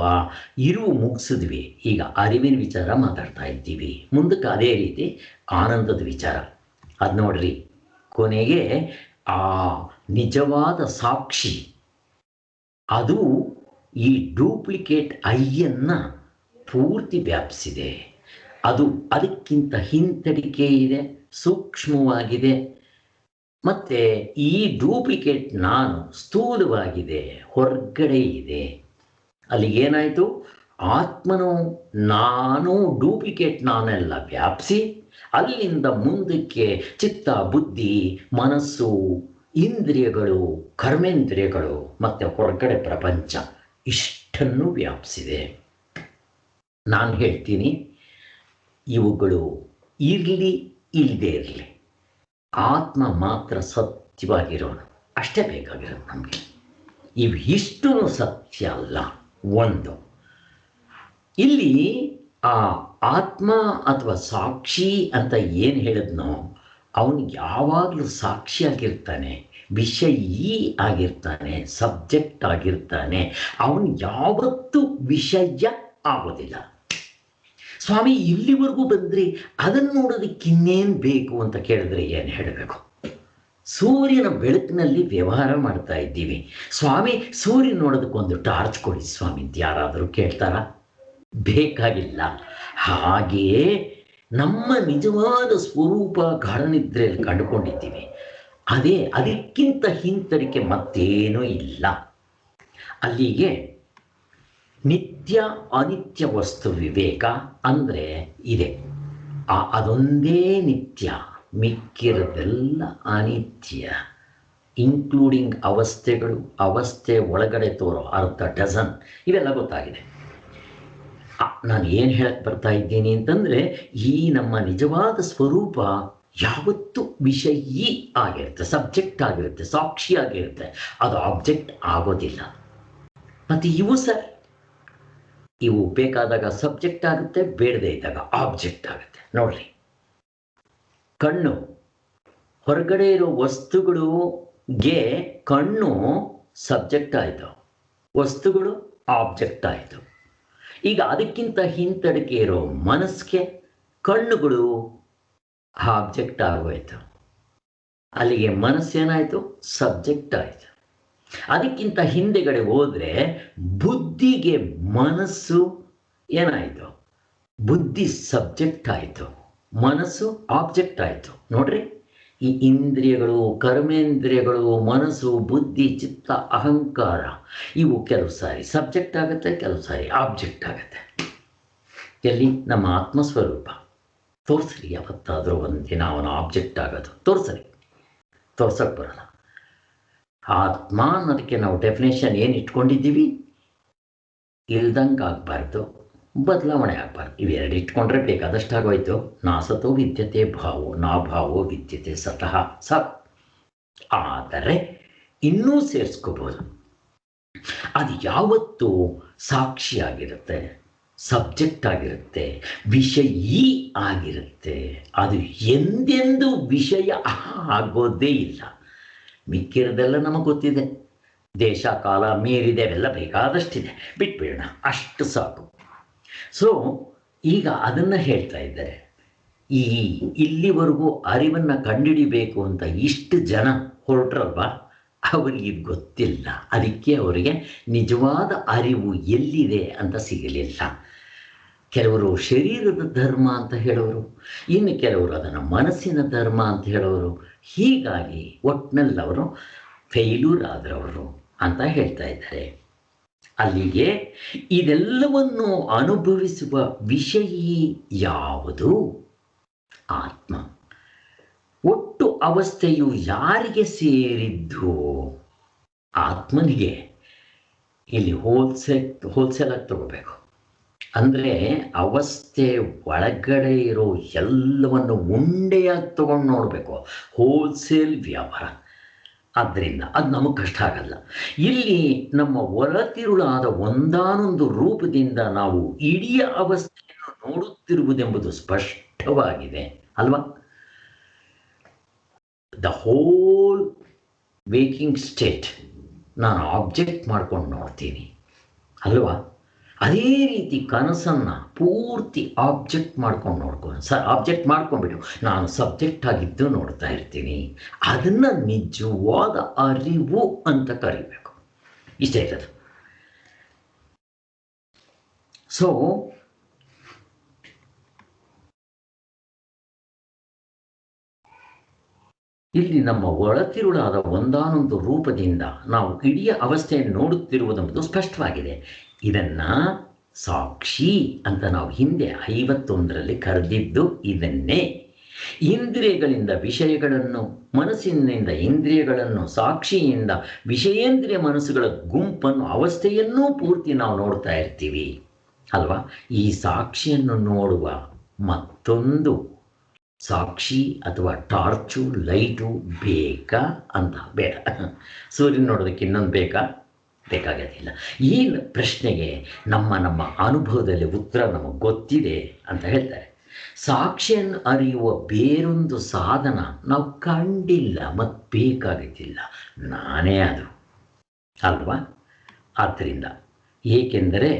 ಇರುವ ಮುಗಿಸಿದ್ವಿ. ಈಗ ಅರಿವಿನ ವಿಚಾರ ಮಾತಾಡ್ತಾ ಇದ್ದೀವಿ. ಮುಂದಕ್ಕೆ ಅದೇ ರೀತಿ ಆನಂದದ ವಿಚಾರ. ಅದು ನೋಡ್ರಿ, ಕೊನೆಗೆ ಆ ನಿಜವಾದ ಸಾಕ್ಷಿ ಅದು ಈ ಡೂಪ್ಲಿಕೇಟ್ ಐಯನ್ನು ಪೂರ್ತಿ ವ್ಯಾಪಿಸಿದೆ. ಅದು ಅದಕ್ಕಿಂತ ಹಿಂತಡಿಕೆ ಇದೆ, ಸೂಕ್ಷ್ಮವಾಗಿದೆ. ಮತ್ತು ಈ ಡೂಪ್ಲಿಕೇಟ್ ನಾನು ಸ್ಥೂಲವಾಗಿದೆ, ಹೊರಗಡೆ ಇದೆ. ಅಲ್ಲಿಗೇನಾಯಿತು? ಆತ್ಮನು ನಾನು ಡೂಪ್ಲಿಕೇಟ್ ನಾನೆಲ್ಲ ವ್ಯಾಪಿಸಿ ಅಲ್ಲಿಂದ ಮುಂದಕ್ಕೆ ಚಿತ್ತ, ಬುದ್ಧಿ, ಮನಸ್ಸು, ಇಂದ್ರಿಯಗಳು, ಕರ್ಮೇಂದ್ರಿಯಗಳು ಮತ್ತು ಹೊರಗಡೆ ಪ್ರಪಂಚ ಇಷ್ಟನ್ನು ವ್ಯಾಪಿಸಿದೆ. ನಾನು ಹೇಳ್ತೀನಿ, ಇವುಗಳು ಇರಲಿ ಇಲ್ಲದೆ ಇರಲಿ, ಆತ್ಮ ಮಾತ್ರ ಸತ್ಯವಾಗಿರೋನು, ಅಷ್ಟೇ ಬೇಕಾಗಿರೋದು ನಮಗೆ. ಇವು ಇಷ್ಟೂ ಸತ್ಯ ಅಲ್ಲ. ಒಂದು, ಇಲ್ಲಿ ಆ ಆತ್ಮ ಅಥವಾ ಸಾಕ್ಷಿ ಅಂತ ಏನು ಹೇಳಿದ್ನೋ ಅವನು ಯಾವಾಗಲೂ ಸಾಕ್ಷಿಯಾಗಿರ್ತಾನೆ, ವಿಷಯೀ ಆಗಿರ್ತಾನೆ, ಸಬ್ಜೆಕ್ಟ್ ಆಗಿರ್ತಾನೆ. ಅವನು ಯಾವತ್ತೂ ವಿಷಯ ಆಗೋದಿಲ್ಲ. ಸ್ವಾಮಿ ಇಲ್ಲಿವರೆಗೂ ಬಂದ್ರಿ, ಅದನ್ನು ನೋಡೋದಕ್ಕೆ ಇನ್ನೇನು ಬೇಕು ಅಂತ ಕೇಳಿದ್ರೆ ಏನು ಹೇಳಬೇಕು? ಸೂರ್ಯನ ಬೆಳಕಿನಲ್ಲಿ ವ್ಯವಹಾರ ಮಾಡ್ತಾ ಇದ್ದೀವಿ. ಸ್ವಾಮಿ ಸೂರ್ಯನ ನೋಡೋದಕ್ಕೊಂದು ಟಾರ್ಚ್ ಕೊಡಿ ಸ್ವಾಮಿ ಅಂತ ಯಾರಾದರೂ ಕೇಳ್ತಾರಾ? ಬೇಕಾಗಿಲ್ಲ. ಹಾಗೆಯೇ ನಮ್ಮ ನಿಜವಾದ ಸ್ವರೂಪ ಗಾಢನಿದ್ರೆಯಲ್ಲಿ ಕಂಡುಕೊಂಡಿದ್ದೀವಿ. ಅದಕ್ಕಿಂತ ಹಿಂತಡಿಕೆ ಮತ್ತೇನೂ ಇಲ್ಲ. ಅಲ್ಲಿಗೆ ನಿತ್ಯ ಅನಿತ್ಯ ವಸ್ತು ವಿವೇಕ ಅಂದರೆ ಇದೆ. ಅದೊಂದೇ ನಿತ್ಯ, ಮಿಕ್ಕಿರೋದೆಲ್ಲ ಅನಿತ್ಯ, ಇನ್ಕ್ಲೂಡಿಂಗ್ ಅವಸ್ಥೆಗಳು, ಅವಸ್ಥೆ ಒಳಗಡೆ ತೋರೋ ಅರ್ಧ ಡಜನ್, ಇವೆಲ್ಲ ಗೊತ್ತಾಗಿದೆ. ನಾನು ಏನು ಹೇಳಕ್ಕೆ ಬರ್ತಾ ಇದ್ದೀನಿ ಅಂತಂದರೆ, ಈ ನಮ್ಮ ನಿಜವಾದ ಸ್ವರೂಪ ಯಾವತ್ತೂ ವಿಷಯೀ ಆಗಿರುತ್ತೆ, ಸಬ್ಜೆಕ್ಟ್ ಆಗಿರುತ್ತೆ, ಸಾಕ್ಷಿ ಆಗಿರುತ್ತೆ. ಅದು ಆಬ್ಜೆಕ್ಟ್ ಆಗೋದಿಲ್ಲ. ಮತ್ತು ಇವು ಬೇಕಾದಾಗ ಸಬ್ಜೆಕ್ಟ್ ಆಗುತ್ತೆ, ಬೇಡದೇ ಇದ್ದಾಗ ಆಬ್ಜೆಕ್ಟ್ ಆಗುತ್ತೆ. ನೋಡ್ರಿ, ಕಣ್ಣು ಹೊರಗಡೆ ಇರೋ ವಸ್ತುಗಳಿಗೆ ಕಣ್ಣು ಸಬ್ಜೆಕ್ಟ್ ಆಯಿತು, ವಸ್ತುಗಳು ಆಬ್ಜೆಕ್ಟ್ ಆಯಿತು. ಈಗ ಅದಕ್ಕಿಂತ ಹಿಂತಡಿಕೆ ಇರೋ ಮನಸ್ಸಿಗೆ ಕಣ್ಣುಗಳು ಆಬ್ಜೆಕ್ಟ್ ಆಗೋಯ್ತು. ಅಲ್ಲಿಗೆ ಮನಸ್ಸೇನಾಯಿತು? ಸಬ್ಜೆಕ್ಟ್ ಆಯಿತು. ಅದಕ್ಕಿಂತ ಹಿಂದೆಗಡೆ ಹೋದರೆ ಬುದ್ಧಿಗೆ ಮನಸ್ಸು ಏನಾಯಿತು? ಬುದ್ಧಿ ಸಬ್ಜೆಕ್ಟ್ ಆಯಿತು, ಮನಸ್ಸು ಆಬ್ಜೆಕ್ಟ್ ಆಯಿತು. ನೋಡ್ರಿ, ಈ ಇಂದ್ರಿಯಗಳು, ಕರ್ಮೇಂದ್ರಿಯಗಳು, ಮನಸ್ಸು, ಬುದ್ಧಿ, ಚಿತ್ತ, ಅಹಂಕಾರ ಇವು ಕೆಲವು ಸಾರಿ ಸಬ್ಜೆಕ್ಟ್ ಆಗುತ್ತೆ, ಕೆಲವು ಸಾರಿ ಆಬ್ಜೆಕ್ಟ್ ಆಗುತ್ತೆ. ಎಲ್ಲಿ? ನಮ್ಮ ಆತ್ಮಸ್ವರೂಪ. ತೋರಿಸ್ರಿ, ಯಾವತ್ತಾದರೂ ಒಂದಿನ ಅವನ ಆಬ್ಜೆಕ್ಟ್ ಆಗೋದು ತೋರಿಸ್ರಿ. ತೋರ್ಸಕ್ಕೆ ಬರೋಲ್ಲ. ಆತ್ಮ ಅನ್ನೋದಕ್ಕೆ ನಾವು ಡೆಫಿನೇಷನ್ ಏನು ಇಟ್ಕೊಂಡಿದ್ದೀವಿ? ಇಲ್ದಂಗೆ ಆಗಬಾರ್ದು, ಬದಲಾವಣೆ ಆಗಬಾರ್ದು. ಇವೆರಡು ಇಟ್ಕೊಂಡ್ರೆ ಬೇಕಾದಷ್ಟಾಗೋಯ್ತು. ನಾಸತೋ ವಿದ್ಯತೆ ಭಾವೋ ನಾಭಾವೋ ವಿದ್ಯತೆ ಸತಃ ಸಾಕು. ಆದರೆ ಇನ್ನೂ ಸೇರಿಸ್ಕೋಬೋದು. ಅದು ಯಾವತ್ತೂ ಸಾಕ್ಷಿಯಾಗಿರುತ್ತೆ, ಸಬ್ಜೆಕ್ಟ್ ಆಗಿರುತ್ತೆ, ವಿಷಯೀ ಆಗಿರುತ್ತೆ. ಅದು ಎಂದೆಂದೂ ವಿಷಯ ಆಗೋದೇ ಇಲ್ಲ. ಮಿಕ್ಕಿರೋದೆಲ್ಲ ನಮಗೆ ಗೊತ್ತಿದೆ. ದೇಶ ಕಾಲ ಮೀರಿದೆ, ಅವೆಲ್ಲ ಬೇಕಾದಷ್ಟಿದೆ, ಬಿಟ್ಬಿಡೋಣ, ಅಷ್ಟು ಸಾಕು. ಸೊ ಈಗ ಅದನ್ನು ಹೇಳ್ತಾ ಇದ್ದಾರೆ. ಇಲ್ಲಿವರೆಗೂ ಅರಿವನ್ನು ಕಂಡುಹಿಡಿಬೇಕು ಅಂತ ಇಷ್ಟು ಜನ ಹೊರಟ್ರಲ್ವಾ, ಅವರಿಗೆ ಇದು ಗೊತ್ತಿಲ್ಲ. ಅದಕ್ಕೆ ಅವರಿಗೆ ನಿಜವಾದ ಅರಿವು ಎಲ್ಲಿದೆ ಅಂತ ಸಿಗಲಿಲ್ಲ. ಕೆಲವರು ಶರೀರದ ಧರ್ಮ ಅಂತ ಹೇಳೋರು, ಇನ್ನು ಕೆಲವರು ಅದನ್ನು ಮನಸ್ಸಿನ ಧರ್ಮ ಅಂತ ಹೇಳೋರು. ಹೀಗಾಗಿ ಒಟ್ಟಿನಲ್ಲಿ ಅವರು ಫೇಲ್ಯೂರ್ ಆದರವರು ಅಂತ ಹೇಳ್ತಾ ಇದ್ದಾರೆ. ಅಲ್ಲಿಗೆ ಇದೆಲ್ಲವನ್ನು ಅನುಭವಿಸುವ ವಿಷಯೀ ಯಾವುದು? ಆತ್ಮ. ಒಟ್ಟು ಅವಸ್ಥೆಯು ಯಾರಿಗೆ ಸೇರಿದ್ದು? ಆತ್ಮನಿಗೆ. ಇಲ್ಲಿ ಹೋಲ್ಸೇಲಾಗಿ ತಗೋಬೇಕು. ಅಂದರೆ ಅವಸ್ಥೆ ಒಳಗಡೆ ಇರೋ ಎಲ್ಲವನ್ನು ಉಂಡೆಯಾಗಿ ತಗೊಂಡು ನೋಡಬೇಕು. ಹೋಲ್ಸೇಲ್ ವ್ಯಾಪಾರ. ಆದ್ದರಿಂದ ಅದು ನಮಗೆ ಕಷ್ಟ ಆಗಲ್ಲ. ಇಲ್ಲಿ ನಮ್ಮ ಹೊರತಿರುಳಾದ ಒಂದಾನೊಂದು ರೂಪದಿಂದ ನಾವು ಇಡೀ ಅವಸ್ಥೆಯನ್ನು ನೋಡುತ್ತಿರುವುದೆಂಬುದು ಸ್ಪಷ್ಟವಾಗಿದೆ ಅಲ್ವಾ? ದ ಹೋಲ್ ವೇಕಿಂಗ್ ಸ್ಟೇಟ್ ನಾನು ಆಬ್ಜೆಕ್ಟ್ ಮಾಡ್ಕೊಂಡು ನೋಡ್ತೀನಿ ಅಲ್ವಾ? ಅದೇ ರೀತಿ ಕನಸನ್ನು ಪೂರ್ತಿ ಆಬ್ಜೆಕ್ಟ್ ಮಾಡ್ಕೊಂಡು ಆಬ್ಜೆಕ್ಟ್ ಮಾಡ್ಕೊಂಡ್ಬಿಟ್ಟು ನಾನು ಸಬ್ಜೆಕ್ಟ್ ಆಗಿದ್ದು ನೋಡ್ತಾ ಇರ್ತೀನಿ. ಅದನ್ನು ನಿಜವಾದ ಅರಿವು ಅಂತ ಕರಿಬೇಕು. ಇಷ್ಟೇ ಇರೋದು. ಸೊ ಇಲ್ಲಿ ನಮ್ಮ ಒಳತಿರುಳಾದ ಒಂದಾನೊಂದು ರೂಪದಿಂದ ನಾವು ಇಡೀ ಅವಸ್ಥೆಯನ್ನು ನೋಡುತ್ತಿರುವುದೆಂಬುದು ಸ್ಪಷ್ಟವಾಗಿದೆ. ಇದನ್ನು ಸಾಕ್ಷಿ ಅಂತ ನಾವು ಹಿಂದೆ 51ರಲ್ಲಿ ಕರೆದಿದ್ದು ಇದನ್ನೇ. ಇಂದ್ರಿಯಗಳಿಂದ ವಿಷಯಗಳನ್ನು, ಮನಸ್ಸಿನಿಂದ ಇಂದ್ರಿಯಗಳನ್ನು, ಸಾಕ್ಷಿಯಿಂದ ವಿಷಯೇಂದ್ರಿಯ ಮನಸ್ಸುಗಳ ಗುಂಪನ್ನು, ಅವಸ್ಥೆಯನ್ನೂ ಪೂರ್ತಿ ನಾವು ನೋಡ್ತಾ ಇರ್ತೀವಿ ಅಲ್ವಾ? ಈ ಸಾಕ್ಷಿಯನ್ನು ನೋಡುವ ಮತ್ತೊಂದು ಸಾಕ್ಷಿ ಅಥವಾ ಟಾರ್ಚು, ಲೈಟು ಬೇಕಾ ಅಂತ? ಬೇಡ. ಸೂರ್ಯನ ನೋಡೋದಕ್ಕೆ ಇನ್ನೊಂದು ಬೇಕಾ? ಬೇಕಾಗೋದಿಲ್ಲ. ಈ ಪ್ರಶ್ನೆಗೆ ನಮ್ಮ ಅನುಭವದಲ್ಲಿ ಉತ್ತರ ನಮಗೆ ಗೊತ್ತಿದೆ ಅಂತ ಹೇಳ್ತಾರೆ. ಸಾಕ್ಷಿಯನ್ನು ಅರಿಯುವ ಬೇರೊಂದು ಸಾಧನ ನಾವು ಕಂಡಿಲ್ಲ ಮತ್ತು ಬೇಕಾಗುತ್ತಿಲ್ಲ. ನಾನೇ ಅದು ಅಲ್ವಾ? ಆದ್ದರಿಂದ ಏಕೆಂದರೆ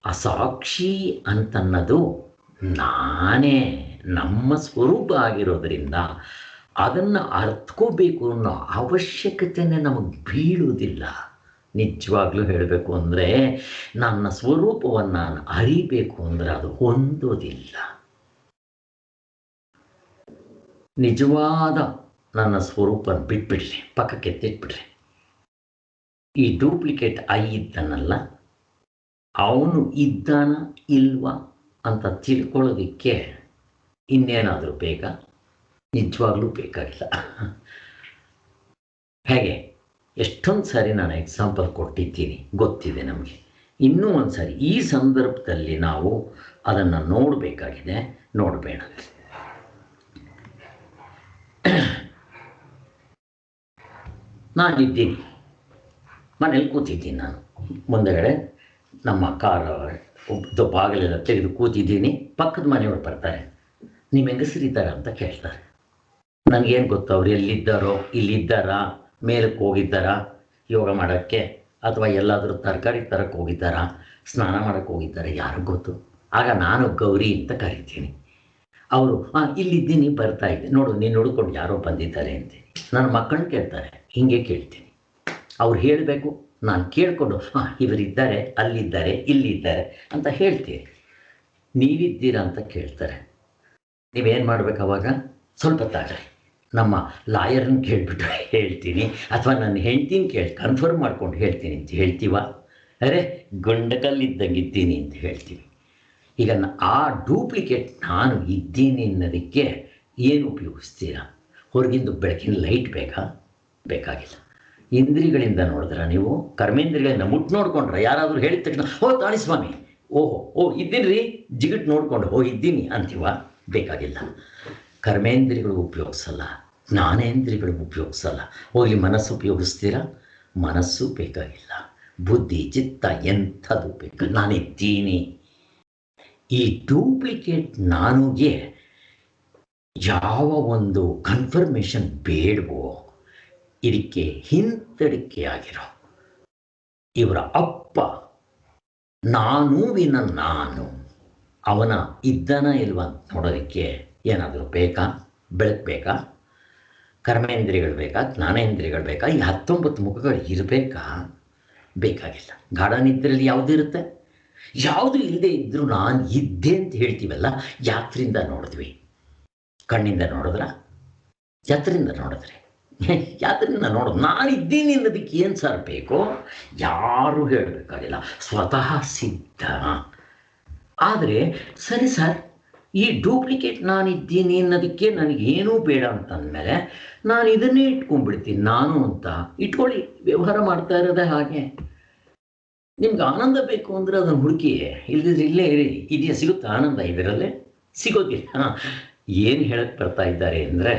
ಆ ಸಾಕ್ಷಿ ಅಂತನ್ನೋದು ನಾನೇ, ನಮ್ಮ ಸ್ವರೂಪ ಆಗಿರೋದರಿಂದ ಅದನ್ನು ಅರ್ಥಕೋಬೇಕು ಅನ್ನೋ ಅವಶ್ಯಕತೆನೇ ನಮಗೆ ಬೀಳುವುದಿಲ್ಲ. ನಿಜವಾಗ್ಲೂ ಹೇಳಬೇಕು ಅಂದರೆ ನನ್ನ ಸ್ವರೂಪವನ್ನು ನಾನು ಅರಿಬೇಕು ಅಂದರೆ ಅದು ಹೊಂದೋದಿಲ್ಲ. ನಿಜವಾದ ನನ್ನ ಸ್ವರೂಪನ ಬಿಟ್ಬಿಡ್ರಿ, ಪಕ್ಕಕ್ಕೆ ಎತ್ತಿಟ್ಬಿಡ್ರಿ. ಈ ಡೂಪ್ಲಿಕೇಟ್ ಇದ್ದಾನಲ್ಲ, ಅವನು ಇದ್ದಾನ ಇಲ್ವಾ ಅಂತ ತಿಳ್ಕೊಳ್ಳೋದಕ್ಕೆ ಇನ್ನೇನಾದರೂ ಬೇಕಾ? ನಿಜವಾಗ್ಲೂ ಬೇಕಾಗಿಲ್ಲ. ಹೇಗೆ ಎಷ್ಟೊಂದು ಸಾರಿ ನಾನು ಎಕ್ಸಾಂಪಲ್ ಕೊಟ್ಟಿದ್ದೀನಿ, ಗೊತ್ತಿದೆ ನಮಗೆ. ಇನ್ನೂ ಒಂದು ಸಾರಿ ಈ ಸಂದರ್ಭದಲ್ಲಿ ನಾವು ಅದನ್ನು ನೋಡಬೇಕಾಗಿದೆ, ನೋಡಬೇಡ. ನಾನಿದ್ದೀನಿ, ಮನೇಲಿ ಕೂತಿದ್ದೀನಿ. ನಾನು ಮುಂದಗಡೆ ನಮ್ಮ ಕಾರು ಬಾಗಿಲೆಲ್ಲ ತೆಗೆದು ಕೂತಿದ್ದೀನಿ. ಪಕ್ಕದ ಮನೆಯವರು ಬರ್ತಾರೆ, ನಿಮ್ಮ ಹೆಂಗಸರಿದ್ದಾರ ಅಂತ ಕೇಳ್ತಾರೆ. ನನಗೇನು ಗೊತ್ತು ಅವ್ರು ಎಲ್ಲಿದ್ದಾರೋ, ಇಲ್ಲಿದ್ದಾರಾ, ಮೇಲಕ್ಕೆ ಹೋಗಿದ್ದಾರಾ ಯೋಗ ಮಾಡೋಕ್ಕೆ, ಅಥವಾ ಎಲ್ಲಾದರೂ ತರಕಾರಿ ತರಕ್ಕೆ ಹೋಗಿದ್ದಾರಾ, ಸ್ನಾನ ಮಾಡೋಕ್ಕೆ ಹೋಗಿದ್ದಾರೆ, ಯಾರಿಗೂ ಗೊತ್ತು. ಆಗ ನಾನು ಗೌರಿ ಅಂತ ಕರಿತೀನಿ. ಅವರು ಇಲ್ಲಿದ್ದೀನಿ, ಬರ್ತಾ ಇದ್ದೆ, ನೋಡು ನೀನು ನೋಡ್ಕೊಂಡು ಯಾರೋ ಬಂದಿದ್ದಾರೆ ಅಂತ ನನ್ನ ಮಕ್ಕಳನ್ನ ಕೇಳ್ತಾರೆ. ಹೀಗೆ ಕೇಳ್ತೀನಿ. ಅವ್ರು ಹೇಳಬೇಕು, ನಾನು ಕೇಳಿಕೊಂಡು ಇವರಿದ್ದಾರೆ, ಅಲ್ಲಿದ್ದಾರೆ, ಇಲ್ಲಿದ್ದಾರೆ ಅಂತ ಹೇಳ್ತೀನಿ. ನೀವಿದ್ದೀರಾ ಅಂತ ಕೇಳ್ತಾರೆ. ನೀವೇನು ಮಾಡ್ಬೇಕು ಅವಾಗ? ಸ್ವಲ್ಪ ತಾಳ್ರಿ, ನಮ್ಮ ಲಾಯರ್ನ ಕೇಳಿಬಿಟ್ಟು ಹೇಳ್ತೀನಿ, ಅಥವಾ ನನ್ನ ಹೆಂಡ್ತಿನ ಕನ್ಫರ್ಮ್ ಮಾಡ್ಕೊಂಡು ಹೇಳ್ತೀನಿ ಅಂತ ಹೇಳ್ತೀವ? ಅರೆ ಗುಂಡಕಲ್ಲಿದ್ದಂಗೆ ಇದ್ದೀನಿ ಅಂತ ಹೇಳ್ತೀವಿ. ಈಗ ಆ ಡೂಪ್ಲಿಕೇಟ್ ನಾನು ಇದ್ದೀನಿ ಅನ್ನೋದಕ್ಕೆ ಏನು ಉಪಯೋಗಿಸ್ತೀರಾ? ಹೊರಗಿಂದು ಬೆಳಕಿನ ಲೈಟ್ ಬೇಕಾಗಿಲ್ಲ. ಇಂದ್ರಿಯಗಳಿಂದ ನೋಡಿದ್ರೆ ನೀವು ಕರ್ಮೇಂದ್ರಿಯಗಳಿಂದ ಮುಟ್ಟು ನೋಡ್ಕೊಂಡ್ರೆ ಯಾರಾದರೂ ಹೇಳಿದ ತಕ್ಷಣ ತಾಳಿ ಸ್ವಾಮಿ, ಇದ್ದೀನಿ ರೀ, ಜಿಗಿಟ್ ನೋಡಿಕೊಂಡು ಇದ್ದೀನಿ ಅಂತೀವ? ಬೇಕಾಗಿಲ್ಲ. ಕರ್ಮೇಂದ್ರಿಯಗಳು ಉಪಯೋಗಿಸಲ್ಲ, ಜ್ಞಾನೇಂದ್ರಿಯಗಳು ಉಪಯೋಗಿಸಲ್ಲ. ಹೋಗಿ ಮನಸ್ಸು ಉಪಯೋಗಿಸ್ತೀರಾ? ಮನಸ್ಸು ಬೇಕಾಗಿಲ್ಲ. ಬುದ್ಧಿ ಚಿತ್ತ ಎಂಥದ್ದು ಬೇಕು? ನಾನಿದ್ದೀನಿ. ಈ ಡೂಪ್ಲಿಕೇಟ್ ನಾನುಗೆ ಯಾವ ಒಂದು ಕನ್ಫರ್ಮೇಷನ್ ಬೇಡವೋ ಇದಕ್ಕೆ ಹಿಂತಡಿಕೆ ಆಗಿರೋ ಇವರ ಅಪ್ಪ ನಾನು ಅವನ ಇದ್ದನ ಇಲ್ವ ನೋಡೋದಕ್ಕೆ ಏನಾದರೂ ಬೆಳಕು ಬೇಕಾ? ಕರ್ಮೇಂದ್ರಿಯಗಳು ಬೇಕಾ? ಜ್ಞಾನೇಂದ್ರಿಯಗಳು ಬೇಕಾ? ಈ 19 ಮುಖಗಳು ಇರಬೇಕಾ? ಬೇಕಾಗಿಲ್ಲ. ಗಾಢ ನಿದ್ರೆಯಲ್ಲಿ ಯಾವುದಿರುತ್ತೆ? ಯಾವುದು ಇಲ್ಲದೆ ಇದ್ದರೂ ನಾನು ಇದ್ದೆ ಅಂತ ಹೇಳ್ತೀವಲ್ಲ, ಯಾತ್ರಿಂದ ನೋಡಿದ್ವಿ? ಕಣ್ಣಿಂದ ನೋಡಿದ್ರ? ಯಾತ್ರಿಂದ ನೋಡಿದ್ರಿ? ಯಾತ್ರಿಂದ ನೋಡೋದು. ನಾನಿದ್ದೀನಿ ಅನ್ನೋದಕ್ಕೆ ಏನು ಸರ್ ಬೇಕು? ಯಾರೂ ಹೇಳಬೇಕಾಗಿಲ್ಲ, ಸ್ವತಃ ಸಿದ್ಧ. ಆದರೆ ಸರಿ ಸರ್, ಈ ಡೂಪ್ಲಿಕೇಟ್ ನಾನಿದ್ದೀನಿ ಅನ್ನೋದಕ್ಕೆ ನನಗೇನೂ ಬೇಡ ಅಂತಂದಮೇಲೆ ನಾನು ಇದನ್ನೇ ಇಟ್ಕೊಂಡ್ಬಿಡ್ತೀನಿ ನಾನು ಅಂತ. ಇಟ್ಕೊಳ್ಳಿ, ವ್ಯವಹಾರ ಮಾಡ್ತಾ ಇರೋದೇ ಹಾಗೆ. ನಿಮ್ಗೆ ಆನಂದ ಬೇಕು ಅಂದರೆ ಅದನ್ನು ಹುಡುಕಿ, ಇಲ್ಲದಿದ್ರೆ ಇಲ್ಲೇ ಇರಿ. ಇದೆಯಾ? ಸಿಗುತ್ತಾ ಆನಂದ? ಇದರಲ್ಲೇ ಸಿಗೋದಿಲ್ಲ. ಏನು ಹೇಳಕ್ಕೆ ಬರ್ತಾ ಇದ್ದಾರೆ ಅಂದರೆ,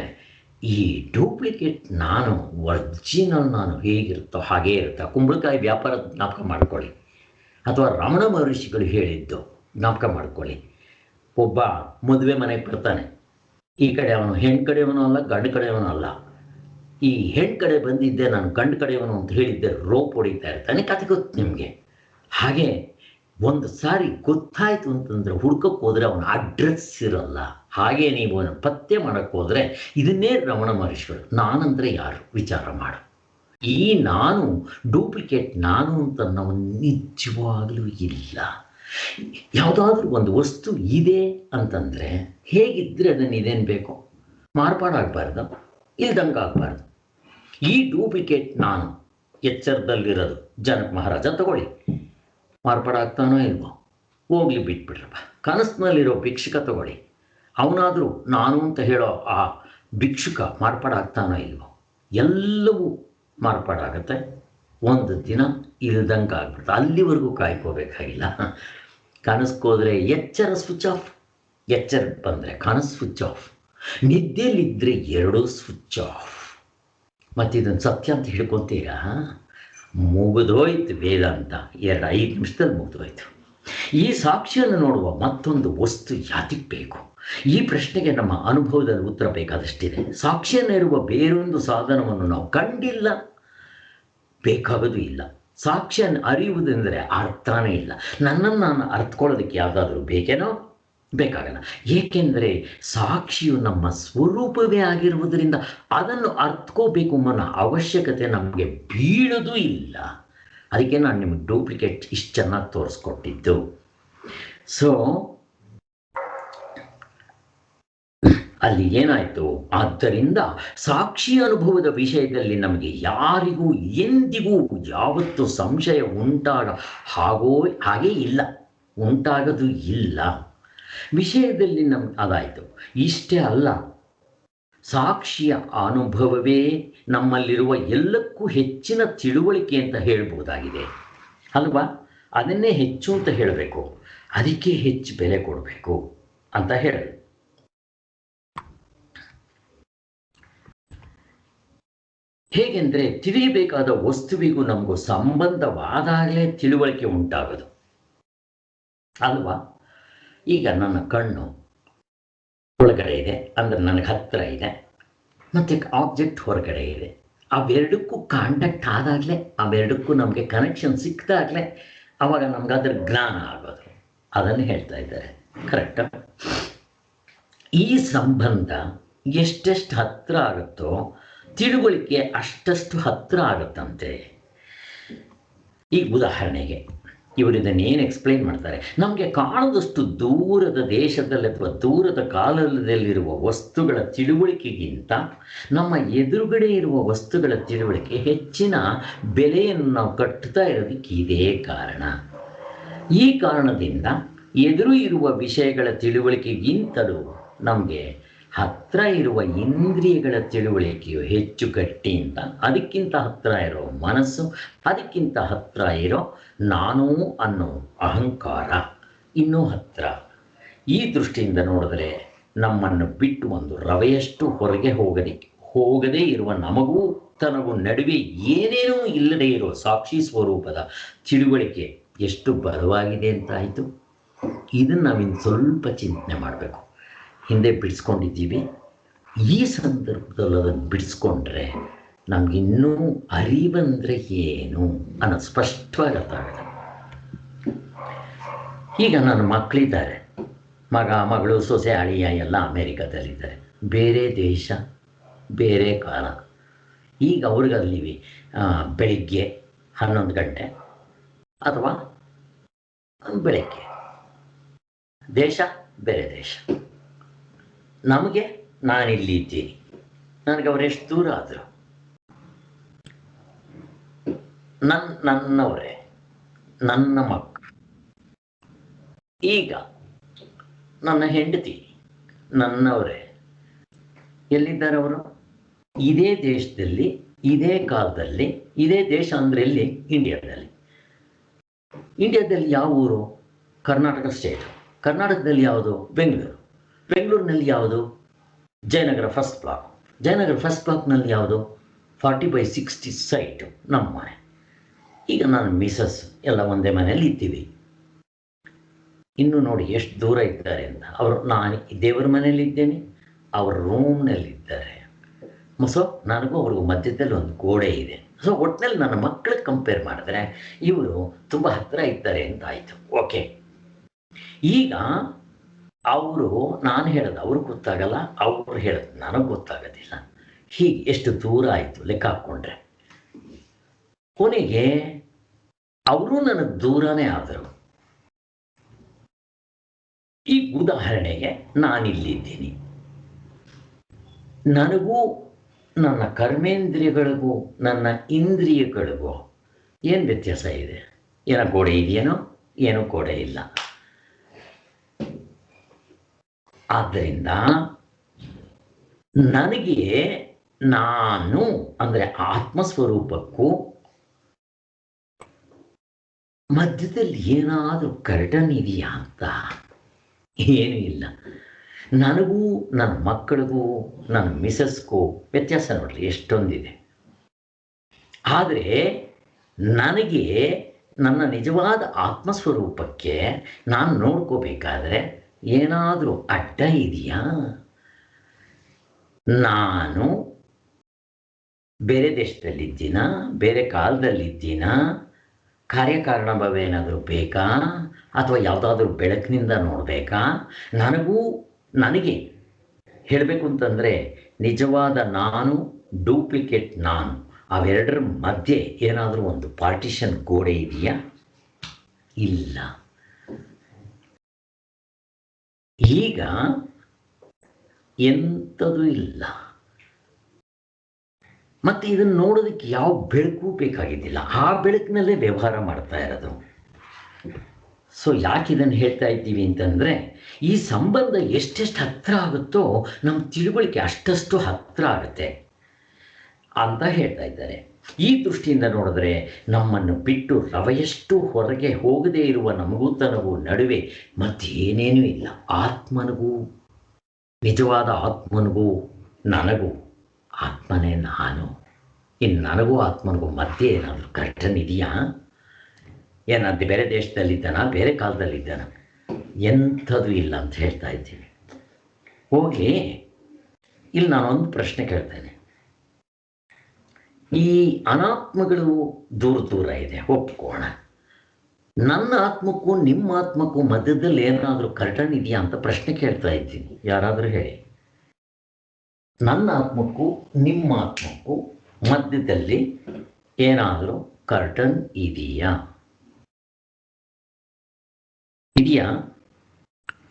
ಈ ಡೂಪ್ಲಿಕೇಟ್ ನಾನು, ಒರಿಜಿನಲ್ ನಾನು ಹೇಗಿರುತ್ತೋ ಹಾಗೇ ಇರುತ್ತೆ. ಕುಂಬಳಕಾಯಿ ವ್ಯಾಪಾರ ಜ್ಞಾಪಕ ಮಾಡ್ಕೊಳ್ಳಿ, ಅಥವಾ ರಮಣ ಮಹರ್ಷಿಗಳು ಹೇಳಿದ್ದು ಜ್ಞಾಪಕ ಮಾಡ್ಕೊಳ್ಳಿ. ಒಬ್ಬ ಮದುವೆ ಮನೆಗೆ ಬರ್ತಾನೆ. ಈ ಕಡೆ ಅವನು ಹೆಣ್ಣು ಕಡೆಯವನು ಅಲ್ಲ, ಗಂಡು ಕಡೆಯವನು ಅಲ್ಲ. ಈ ಹೆಣ್ಣು ಕಡೆ ಬಂದಿದ್ದೆ ನಾನು ಗಂಡು ಕಡೆಯವನು ಅಂತ ಹೇಳಿದ್ದೆ ರೋಪ್ ಹೊಡಿತಾ ಇರ್ತಾನೆ. ಕತೆ ಗೊತ್ತು ನಿಮಗೆ. ಹಾಗೆ ಒಂದು ಸಾರಿ ಗೊತ್ತಾಯಿತು ಅಂತಂದರೆ ಹುಡ್ಕಕ್ಕೆ ಹೋದರೆ ಅವನ ಅಡ್ರೆಸ್ ಇರಲ್ಲ. ಹಾಗೆ ನೀವು ಅವನ ಪತ್ತೆ ಮಾಡೋಕ್ಕೆ ಹೋದರೆ ಇದನ್ನೇ ರಮಣ ಮಹರ್ಷಿಗಳು ನಾನಂದರೆ ಯಾರು ವಿಚಾರ ಮಾಡು. ಈ ನಾನು ಡೂಪ್ಲಿಕೇಟ್ ನಾನು ಅಂತ ನಾವು ನಿಜವಾಗಲೂ ಇಲ್ಲ. ಯಾವುದಾದ್ರೂ ಒಂದು ವಸ್ತು ಇದೆ ಅಂತಂದರೆ ಹೇಗಿದ್ದರೆ ಅದನ್ನು ಇದೇನು ಬೇಕೋ ಮಾರ್ಪಾಡಾಗಬಾರ್ದು, ಇಲ್ದಂಗೆ ಆಗಬಾರ್ದು. ಈ ಡೂಪ್ಲಿಕೇಟ್ ನಾನು ಎಚ್ಚರದಲ್ಲಿರೋದು ಜನಕ ಮಹಾರಾಜ ತಗೊಳ್ಳಿ, ಮಾರ್ಪಾಡಾಗ್ತಾನೋ ಇಲ್ವೋ? ಹೋಗ್ಲಿ, ಬಿಟ್ಬಿಟ್ರಪ್ಪ. ಕನಸಿನಲ್ಲಿರೋ ಭಿಕ್ಷುಕ ತಗೊಳ್ಳಿ, ಅವನಾದರೂ ನಾನು ಅಂತ ಹೇಳೋ ಆ ಭಿಕ್ಷುಕ ಮಾರ್ಪಾಡಾಗ್ತಾನೋ ಇಲ್ವೋ? ಎಲ್ಲವೂ ಮಾರ್ಪಾಡಾಗತ್ತೆ. ಒಂದು ದಿನ ಇಲ್ದಂಗೆ ಆಗ್ಬಿಡ್ತು. ಅಲ್ಲಿವರೆಗೂ ಕಾಯ್ಕೋಬೇಕಾಗಿಲ್ಲ. ಕನಸ್ಕೋದ್ರೆ ಎಚ್ಚರ ಸ್ವಿಚ್ ಆಫ್, ಎಚ್ಚರಕ್ಕೆ ಬಂದರೆ ಕನಸು ಸ್ವಿಚ್ ಆಫ್, ನಿದ್ದೆಯಲ್ಲಿದ್ದರೆ ಎರಡೂ ಸ್ವಿಚ್ ಆಫ್. ಮತ್ತು ಇದನ್ನು ಸತ್ಯ ಅಂತ ಹಿಡ್ಕೊತೀರಾ? ಮುಗಿದೋಯ್ತು ವೇದಾಂತ. 5 ನಿಮಿಷದಲ್ಲಿ ಮುಗಿದೋಯ್ತು. ಈ ಸಾಕ್ಷಿಯನ್ನು ನೋಡುವ ಮತ್ತೊಂದು ವಸ್ತು ಯಾತಿಗೆ ಬೇಕು? ಈ ಪ್ರಶ್ನೆಗೆ ನಮ್ಮ ಅನುಭವದಲ್ಲಿ ಉತ್ತರ ಬೇಕಾದಷ್ಟಿದೆ. ಸಾಕ್ಷಿಯನ್ನು ಇರುವ ಬೇರೊಂದು ಸಾಧನವನ್ನು ನಾವು ಕಂಡಿಲ್ಲ, ಬೇಕಾಗೋದು ಇಲ್ಲ. ಸಾಕ್ಷಿಯನ್ನು ಅರಿಯುವುದೆಂದರೆ ಅರ್ಥನೇ ಇಲ್ಲ. ನನ್ನನ್ನು ನಾನು ಅರ್ಥಕೊಳ್ಳೋದಕ್ಕೆ ಯಾವುದಾದ್ರೂ ಬೇಕೇನೋ? ಬೇಕಾಗಲ್ಲ. ಏಕೆಂದರೆ ಸಾಕ್ಷಿಯು ನಮ್ಮ ಸ್ವರೂಪವೇ ಆಗಿರುವುದರಿಂದ ಅದನ್ನು ಅರ್ಥಕೋಬೇಕು ಅನ್ನೋ ಅವಶ್ಯಕತೆ ನಮಗೆ ಬೀಳೋದು ಇಲ್ಲ. ಅದಕ್ಕೆ ನಾನು ನಿಮಗೆ ಡೂಪ್ಲಿಕೇಟ್ ಇಷ್ಟು ಚೆನ್ನಾಗಿ ತೋರಿಸ್ಕೊಟ್ಟಿದ್ದು. ಸೊ ಅಲ್ಲಿ ಏನಾಯಿತು? ಆದ್ದರಿಂದ ಸಾಕ್ಷಿ ಅನುಭವದ ವಿಷಯದಲ್ಲಿ ನಮಗೆ ಯಾರಿಗೂ ಎಂದಿಗೂ ಯಾವತ್ತೂ ಸಂಶಯ ಹಾಗೇ ಇಲ್ಲ, ಉಂಟಾಗೋದು ಇಲ್ಲ. ವಿಷಯದಲ್ಲಿ ಅದಾಯಿತು. ಇಷ್ಟೇ ಅಲ್ಲ, ಸಾಕ್ಷಿಯ ಅನುಭವವೇ ನಮ್ಮಲ್ಲಿರುವ ಎಲ್ಲಕ್ಕೂ ಹೆಚ್ಚಿನ ತಿಳುವಳಿಕೆ ಅಂತ ಹೇಳ್ಬೋದಾಗಿದೆ ಅಲ್ವಾ? ಅದನ್ನೇ ಹೆಚ್ಚು ಅಂತ ಹೇಳಬೇಕು, ಅದಕ್ಕೆ ಹೆಚ್ಚು ಬೆಲೆ ಕೊಡಬೇಕು ಅಂತ ಹೇಳೋದು. ಹೇಗೆಂದರೆ ತಿಳಿಯಬೇಕಾದ ವಸ್ತುವಿಗೂ ನಮಗೂ ಸಂಬಂಧವಾದಾಗಲೇ ತಿಳುವಳಿಕೆ ಉಂಟಾಗೋದು ಅಲ್ವಾ? ಈಗ ನನ್ನ ಕಣ್ಣು ಒಳಗಡೆ ಇದೆ ಅಂದರೆ ನನಗೆ ಹತ್ತಿರ ಇದೆ, ಮತ್ತು ಆಬ್ಜೆಕ್ಟ್ ಹೊರಗಡೆ ಇದೆ. ಅವೆರಡಕ್ಕೂ ಕಾಂಟ್ಯಾಕ್ಟ್ ಆದಾಗಲೇ, ಅವೆರಡಕ್ಕೂ ನಮಗೆ ಕನೆಕ್ಷನ್ ಸಿಕ್ಕಿದಾಗಲೇ ಆವಾಗ ನಮ್ಗೆ ಅದರ ಜ್ಞಾನ ಆಗೋದು. ಅದನ್ನು ಹೇಳ್ತಾ ಇದ್ದಾರೆ. ಕರೆಕ್ಟಾ? ಈ ಸಂಬಂಧ ಎಷ್ಟೆಷ್ಟು ಹತ್ತಿರ ಆಗುತ್ತೋ ತಿಳುವಳಿಕೆ ಅಷ್ಟಷ್ಟು ಹತ್ತಿರ ಆಗುತ್ತಂತೆ. ಈಗ ಉದಾಹರಣೆಗೆ ಇವರು ಇದನ್ನು ಏನು ಎಕ್ಸ್ಪ್ಲೈನ್ ಮಾಡ್ತಾರೆ? ನಮಗೆ ಕಾಣದಷ್ಟು ದೂರದ ದೇಶದಲ್ಲಿ ಅಥವಾ ದೂರದ ಕಾಲದಲ್ಲಿರುವ ವಸ್ತುಗಳ ತಿಳುವಳಿಕೆಗಿಂತ ನಮ್ಮ ಎದುರುಗಡೆ ಇರುವ ವಸ್ತುಗಳ ತಿಳುವಳಿಕೆ ಹೆಚ್ಚಿನ ಬೆಲೆಯನ್ನು ನಾವು ಕಟ್ಟುತ್ತಾ ಇರೋದಕ್ಕೆ ಇದೇ ಕಾರಣ. ಈ ಕಾರಣದಿಂದ ಎದುರು ಇರುವ ವಿಷಯಗಳ ತಿಳುವಳಿಕೆಗಿಂತಲೂ ನಮಗೆ ಹತ್ತಿರ ಇರುವ ಇಂದ್ರಿಯಗಳ ತಿಳುವಳಿಕೆಯು ಹೆಚ್ಚು ಗಟ್ಟಿಯಿಂದ, ಅದಕ್ಕಿಂತ ಹತ್ತಿರ ಇರೋ ಮನಸ್ಸು, ಅದಕ್ಕಿಂತ ಹತ್ತಿರ ಇರೋ ನಾನು ಅನ್ನೋ ಅಹಂಕಾರ ಇನ್ನೂ ಹತ್ತಿರ. ಈ ದೃಷ್ಟಿಯಿಂದ ನೋಡಿದ್ರೆ ನಮ್ಮನ್ನು ಬಿಟ್ಟು ಒಂದು ರವೆಯಷ್ಟು ಹೊರಗೆ ಹೋಗದೇ ಇರುವ ನಮಗೂ ತನಗೂ ನಡುವೆ ಏನೇನೂ ಇಲ್ಲದೇ ಇರೋ ಸಾಕ್ಷಿ ಸ್ವರೂಪದ ತಿಳುವಳಿಕೆ ಎಷ್ಟು ಬಲವಾಗಿದೆ ಅಂತ ಆಯಿತು. ಇದನ್ನು ನಾವಿನ್ನು ಸ್ವಲ್ಪ ಚಿಂತನೆ ಮಾಡಬೇಕು. ಹಿಂದೆ ಬಿಡಿಸ್ಕೊಂಡಿದ್ದೀವಿ, ಈ ಸಂದರ್ಭದಲ್ಲಿ ಅದನ್ನು ಬಿಡಿಸ್ಕೊಂಡ್ರೆ ನಮಗಿನ್ನೂ ಅರಿವಂದರೆ ಏನು ಅನ್ನೋ ಸ್ಪಷ್ಟವಾಗಿ ಅರ್ಥ ಆಗುತ್ತೆ. ಈಗ ನನ್ನ ಮಕ್ಕಳಿದ್ದಾರೆ, ಮಗ ಮಗಳು ಸೊಸೆ ಅಳಿಯ ಎಲ್ಲ ಅಮೇರಿಕಾದಲ್ಲಿದ್ದಾರೆ, ಬೇರೆ ದೇಶ ಬೇರೆ ಕಾಲ. ಈಗ ಅವ್ರಿಗಲ್ಲಿ ಬೆಳಿಗ್ಗೆ 11 ಗಂಟೆ ಅಥವಾ ಬೆಳಗ್ಗೆ, ದೇಶ ಬೇರೆ ದೇಶ. ನಮಗೆ ನಾನಿಲ್ಲಿ ಇದ್ದೀನಿ, ನನಗೆ ಅವರೆಷ್ಟು ದೂರ ಆದರು ನನ್ನವರೇ, ನನ್ನ ಮಕ್ಕಳು. ಈಗ ನನ್ನ ಹೆಂಡತಿ ನನ್ನವರೇ ಎಲ್ಲಿದ್ದಾರೆ? ಅವರು ಇದೇ ದೇಶದಲ್ಲಿ, ಇದೇ ಕಾಲದಲ್ಲಿ. ಇದೇ ದೇಶ ಅಂದರೆ ಎಲ್ಲಿ? ಇಂಡಿಯಾದಲ್ಲಿ. ಇಂಡಿಯಾದಲ್ಲಿ ಯಾವ ಊರು? ಕರ್ನಾಟಕ ಸ್ಟೇಟ್. ಕರ್ನಾಟಕದಲ್ಲಿ ಯಾವುದು? ಬೆಂಗಳೂರು. ಬೆಂಗಳೂರಿನಲ್ಲಿ ಯಾವುದು? Jayanagar first block. Jayanagar first ಬ್ಲಾಕ್ನಲ್ಲಿ ಯಾವುದು? 40/60 ಸೈಟು, ನಮ್ಮ ಮನೆ. ಈಗ ನಾನು ಮಿಸಸ್ ಎಲ್ಲ ಒಂದೇ ಮನೆಯಲ್ಲಿ ಇದ್ದೀವಿ. ಇನ್ನು ನೋಡಿ ಎಷ್ಟು ದೂರ ಇದ್ದಾರೆ ಅಂತ. ನಾನು ದೇವರ ಮನೆಯಲ್ಲಿದ್ದೇನೆ, ಅವ್ರ ರೂಮ್ನಲ್ಲಿದ್ದಾರೆ. ಸೊ ನನಗೂ ಅವ್ರಿಗೂ ಮಧ್ಯದಲ್ಲಿ ಒಂದು ಗೋಡೆ ಇದೆ. ಸೊ ಒಟ್ಟಿನಲ್ಲಿ ನನ್ನ ಮಕ್ಕಳಿಗೆ ಕಂಪೇರ್ ಮಾಡಿದ್ರೆ ಇವರು ತುಂಬ ಹತ್ತಿರ ಇದ್ದಾರೆ ಅಂತ ಆಯಿತು. ಓಕೆ, ಈಗ ಅವರು, ನಾನು ಹೇಳೋದು ಅವ್ರಿಗೆ ಗೊತ್ತಾಗಲ್ಲ, ಅವ್ರು ಹೇಳೋದು ನನಗೆ ಗೊತ್ತಾಗೋದಿಲ್ಲ. ಹೀಗೆ ಎಷ್ಟು ದೂರ ಆಯಿತು ಲೆಕ್ಕ ಹಾಕ್ಕೊಂಡ್ರೆ. ಕೊನೆಗೆ ಅವರು ನನಗೆ ದೂರನೇ ಆದರು. ಈ ಉದಾಹರಣೆಗೆ ನಾನಿಲ್ಲಿದ್ದೀನಿ, ನನಗೂ ನನ್ನ ಕರ್ಮೇಂದ್ರಿಯಗಳಿಗೂ ನನ್ನ ಇಂದ್ರಿಯಗಳಿಗೂ ಏನು ವ್ಯತ್ಯಾಸ ಇದೆ? ಏನೋ ಗೋಡೆ ಇದೆಯೇನೋ, ಏನೋ ಗೋಡೆ ಇಲ್ಲ. ಆದ್ದರಿಂದ ನನಗೆ ನಾನು ಅಂದರೆ ಆತ್ಮಸ್ವರೂಪಕ್ಕೂ ಮಧ್ಯದಲ್ಲಿ ಏನಾದರೂ ಕರ್ಟನ್ ಇದೆಯಾ ಅಂತ ಏನೂ ಇಲ್ಲ. ನನಗೂ ನನ್ನ ಮಕ್ಕಳಿಗೂ ನನ್ನ ಮಿಸಸ್ಗೂ ವ್ಯತ್ಯಾಸ ನೋಡ್ರಿ ಎಷ್ಟೊಂದಿದೆ. ಆದರೆ ನನಗೆ ನನ್ನ ನಿಜವಾದ ಆತ್ಮಸ್ವರೂಪಕ್ಕೆ ನಾನು ನೋಡ್ಕೋಬೇಕಾದ್ರೆ ಏನಾದರೂ ಅಡ್ಡ ಇದೆಯಾ? ನಾನು ಬೇರೆ ದೇಶದಲ್ಲಿದ್ದೀನ, ಬೇರೆ ಕಾಲದಲ್ಲಿದ್ದೀನ, ಕಾರ್ಯಕಾರಣ ಭಾವ ಏನಾದರೂ ಬೇಕಾ, ಅಥವಾ ಯಾವುದಾದ್ರೂ ಬೆಳಕಿನಿಂದ ನೋಡಬೇಕಾ? ನನಗೆ ಹೇಳಬೇಕು ಅಂತಂದರೆ ನಿಜವಾದ ನಾನು, ಡೂಪ್ಲಿಕೇಟ್ ನಾನು, ಅವೆರಡರ ಮಧ್ಯೆ ಏನಾದರೂ ಒಂದು ಪಾರ್ಟಿಷನ್ ಗೋಡೆ ಇದೆಯಾ? ಇಲ್ಲ. ಈಗ ಎಂಥದೂ ಇಲ್ಲ. ಮತ್ತು ಇದನ್ನು ನೋಡೋದಕ್ಕೆ ಯಾವ ಬೆಳಕು ಬೇಕಾಗಿದ್ದಿಲ್ಲ, ಆ ಬೆಳಕಿನಲ್ಲೇ ವ್ಯವಹಾರ ಮಾಡ್ತಾ ಇರೋದು. ಸೊ ಯಾಕೆ ಇದನ್ನು ಹೇಳ್ತಾ ಇದ್ದೀವಿ ಅಂತಂದರೆ, ಈ ಸಂಬಂಧ ಎಷ್ಟೆಷ್ಟು ಹತ್ತಿರ ಆಗುತ್ತೋ ನಮ್ಮ ತಿಳುವಳಿಕೆ ಅಷ್ಟಷ್ಟು ಹತ್ತಿರ ಆಗುತ್ತೆ ಅಂತ ಹೇಳ್ತಾ ಇದ್ದಾರೆ. ಈ ದೃಷ್ಟಿಯಿಂದ ನೋಡಿದ್ರೆ ನಮ್ಮನ್ನು ಬಿಟ್ಟು ರವೆಯಷ್ಟು ಹೊರಗೆ ಹೋಗದೇ ಇರುವ ನಮಗೂ ತನಗೂ ನಡುವೆ ಮತ್ತೇನೇನೂ ಇಲ್ಲ. ಆತ್ಮನಿಗೂ, ನಿಜವಾದ ಆತ್ಮನಿಗೂ ನನಗೂ, ಆತ್ಮನೇ ನಾನು. ಇನ್ನು ನನಗೂ ಆತ್ಮನಿಗೂ ಮಧ್ಯೆ ಏನಾದರೂ ಕರ್ಟನ್ ಇದೆಯಾ? ಏನಾದ್ರು ಬೇರೆ ದೇಶದಲ್ಲಿದ್ದಾನ, ಬೇರೆ ಕಾಲದಲ್ಲಿದ್ದಾನ? ಎಂಥದ್ದು ಇಲ್ಲ ಅಂತ ಹೇಳ್ತಾ ಇದ್ದೀವಿ. ಹೋಗಿ ಇಲ್ಲಿ ನಾನೊಂದು ಪ್ರಶ್ನೆ ಕೇಳ್ತೇನೆ. ಈ ಅನಾತ್ಮಗಳು ದೂರ ದೂರ ಇದೆ, ಒಪ್ಕೋಣ. ನನ್ನ ಆತ್ಮಕ್ಕೂ ನಿಮ್ಮ ಆತ್ಮಕ್ಕೂ ಮಧ್ಯದಲ್ಲಿ ಏನಾದರೂ ಕರ್ಟನ್ ಇದೆಯಾ ಅಂತ ಪ್ರಶ್ನೆ ಕೇಳ್ತಾ ಇದ್ದೀನಿ. ಯಾರಾದರೂ ಹೇಳಿ, ನನ್ನ ಆತ್ಮಕ್ಕೂ ನಿಮ್ಮ ಆತ್ಮಕ್ಕೂ ಮಧ್ಯದಲ್ಲಿ ಏನಾದರೂ ಕರ್ಟನ್ ಇದೆಯಾ?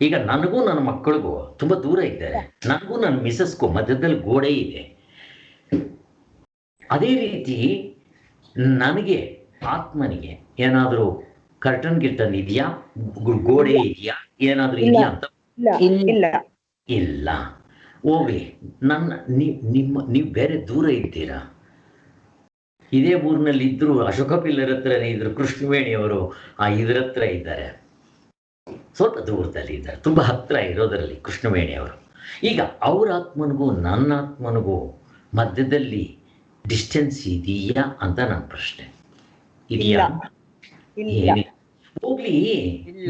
ಈಗ ನನಗೂ ನನ್ನ ಮಕ್ಕಳಿಗೂ ತುಂಬ ದೂರ ಇದ್ದಾರೆ, ನನಗೂ ನನ್ನ ಮಿಸಸ್ಗೂ ಮಧ್ಯದಲ್ಲಿ ಗೋಡೆ ಇದೆ. ಅದೇ ರೀತಿ ನನಗೆ, ಆತ್ಮನಿಗೆ ಏನಾದರೂ ಕರ್ಟನ್ ಗಿರ್ಟನ್ ಇದೆಯಾ, ಗೋಡೆ ಇದೆಯಾ, ಏನಾದ್ರೂ ಇದೆಯಾ ಅಂತ ಇಲ್ಲ. ಇಲ್ಲ. ಹೋಗ್ಲಿ, ನೀವು ಬೇರೆ ದೂರ ಇದ್ದೀರಾ. ಇದೇ ಊರಿನಲ್ಲಿ ಇದ್ರು, ಅಶೋಕ ಪಿಲ್ಲರ್ ಹತ್ರನೇ ಇದ್ರು, ಕೃಷ್ಣವೇಣಿಯವರು ಇದ್ರ ಹತ್ರ ಇದ್ದಾರೆ, ಸ್ವಲ್ಪ ದೂರದಲ್ಲಿ ಇದ್ದಾರೆ, ತುಂಬ ಹತ್ರ ಇರೋದರಲ್ಲಿ ಕೃಷ್ಣವೇಣಿಯವರು. ಈಗ ಅವ್ರ ಆತ್ಮನಿಗೂ ನನ್ನ ಆತ್ಮನಿಗೂ ಮಧ್ಯದಲ್ಲಿ ಡಿಸ್ಟೆನ್ಸ್ ಇದೆಯಾ ಅಂತ ನನ್ನ ಪ್ರಶ್ನೆ. ಇದೆಯಾ? ಹೋಗ್ಲಿ,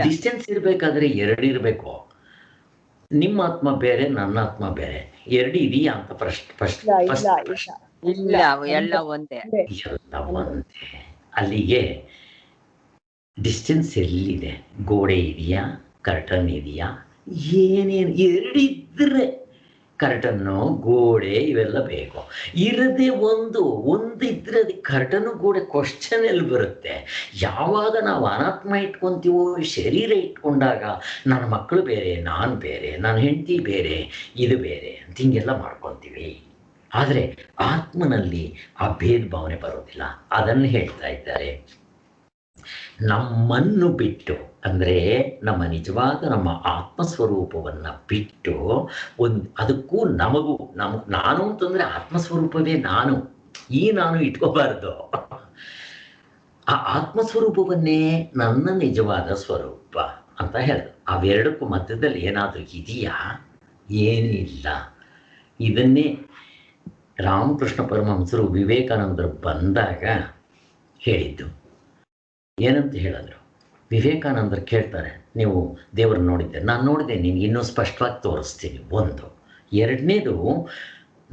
ಡಿಸ್ಟೆನ್ಸ್ ಇರಬೇಕಾದ್ರೆ ಎರಡು ಇರಬೇಕು. ನಿಮ್ಮ ಆತ್ಮ ಬೇರೆ, ನನ್ನ ಆತ್ಮ ಬೇರೆ, ಎರಡು ಇದೆಯಾ ಅಂತ ಎಲ್ಲ ಒಂದೇ. ಅಲ್ಲಿಗೆ ಡಿಸ್ಟೆನ್ಸ್ ಎಲ್ಲಿದೆ? ಗೋಡೆ ಇದೆಯಾ, ಕರ್ಟನ್ ಇದೆಯಾ, ಏನೇನು ಎರಡಿದ್ರೆ ಕರ್ಟನ್ನು ಗೋಡೆ ಇವೆಲ್ಲ ಬೇಕು. ಇರದೆ ಒಂದಿದ್ರೆ ಅದಕ್ಕೆ ಕರ್ಟನ್ನು ಗೋಡೆ ಕ್ವಶನ್ ಎಲ್ಲಿ ಬರುತ್ತೆ? ಯಾವಾಗ ನಾವು ಅನಾತ್ಮ ಇಟ್ಕೊಂತೀವೋ, ಶರೀರ ಇಟ್ಕೊಂಡಾಗ ನನ್ನ ಮಕ್ಕಳು ಬೇರೆ, ನಾನು ಬೇರೆ, ನನ್ನ ಹೆಂಡತಿ ಬೇರೆ, ಇದು ಬೇರೆ ಅಂತ ಹಿಂಗೆಲ್ಲ ಮಾಡ್ಕೊತೀವಿ. ಆದರೆ ಆತ್ಮನಲ್ಲಿ ಆ ಭೇದ ಭಾವನೆ ಬರೋದಿಲ್ಲ. ಅದನ್ನು ಹೇಳ್ತಾ ಇದ್ದಾರೆ. ನಮ್ಮನ್ನು ಬಿಟ್ಟು, ಅಂದರೆ ನಮ್ಮ ನಿಜವಾದ ನಮ್ಮ ಆತ್ಮಸ್ವರೂಪವನ್ನು ಬಿಟ್ಟು ಅದಕ್ಕೂ ನಮಗೂ ನಾನು ಅಂತಂದರೆ ಆತ್ಮಸ್ವರೂಪವೇ ನಾನು. ಈ ನಾನು ಇಟ್ಕೋಬಾರ್ದು. ಆ ಆತ್ಮಸ್ವರೂಪವನ್ನೇ ನನ್ನ ನಿಜವಾದ ಸ್ವರೂಪ ಅಂತ ಹೇಳಿದ್ರು. ಅವೆರಡಕ್ಕೂ ಮಧ್ಯದಲ್ಲಿ ಏನಾದರೂ ಇದೆಯಾ? ಏನಿಲ್ಲ. ಇದನ್ನೇ ರಾಮಕೃಷ್ಣ ಪರಮಹಂಸರು ವಿವೇಕಾನಂದರು ಬಂದಾಗ ಹೇಳಿದ್ದು. ಏನಂತ ಹೇಳಿದ್ರು? ವಿವೇಕಾನಂದರು ಕೇಳ್ತಾರೆ, ನೀವು ದೇವ್ರನ್ನ ನೋಡಿದ್ದೆ? ನಾನು ನೋಡಿದೆ, ನಿನ್ಗೆ ಇನ್ನೂ ಸ್ಪಷ್ಟವಾಗಿ ತೋರಿಸ್ತೀನಿ. ಒಂದು. ಎರಡನೇದು,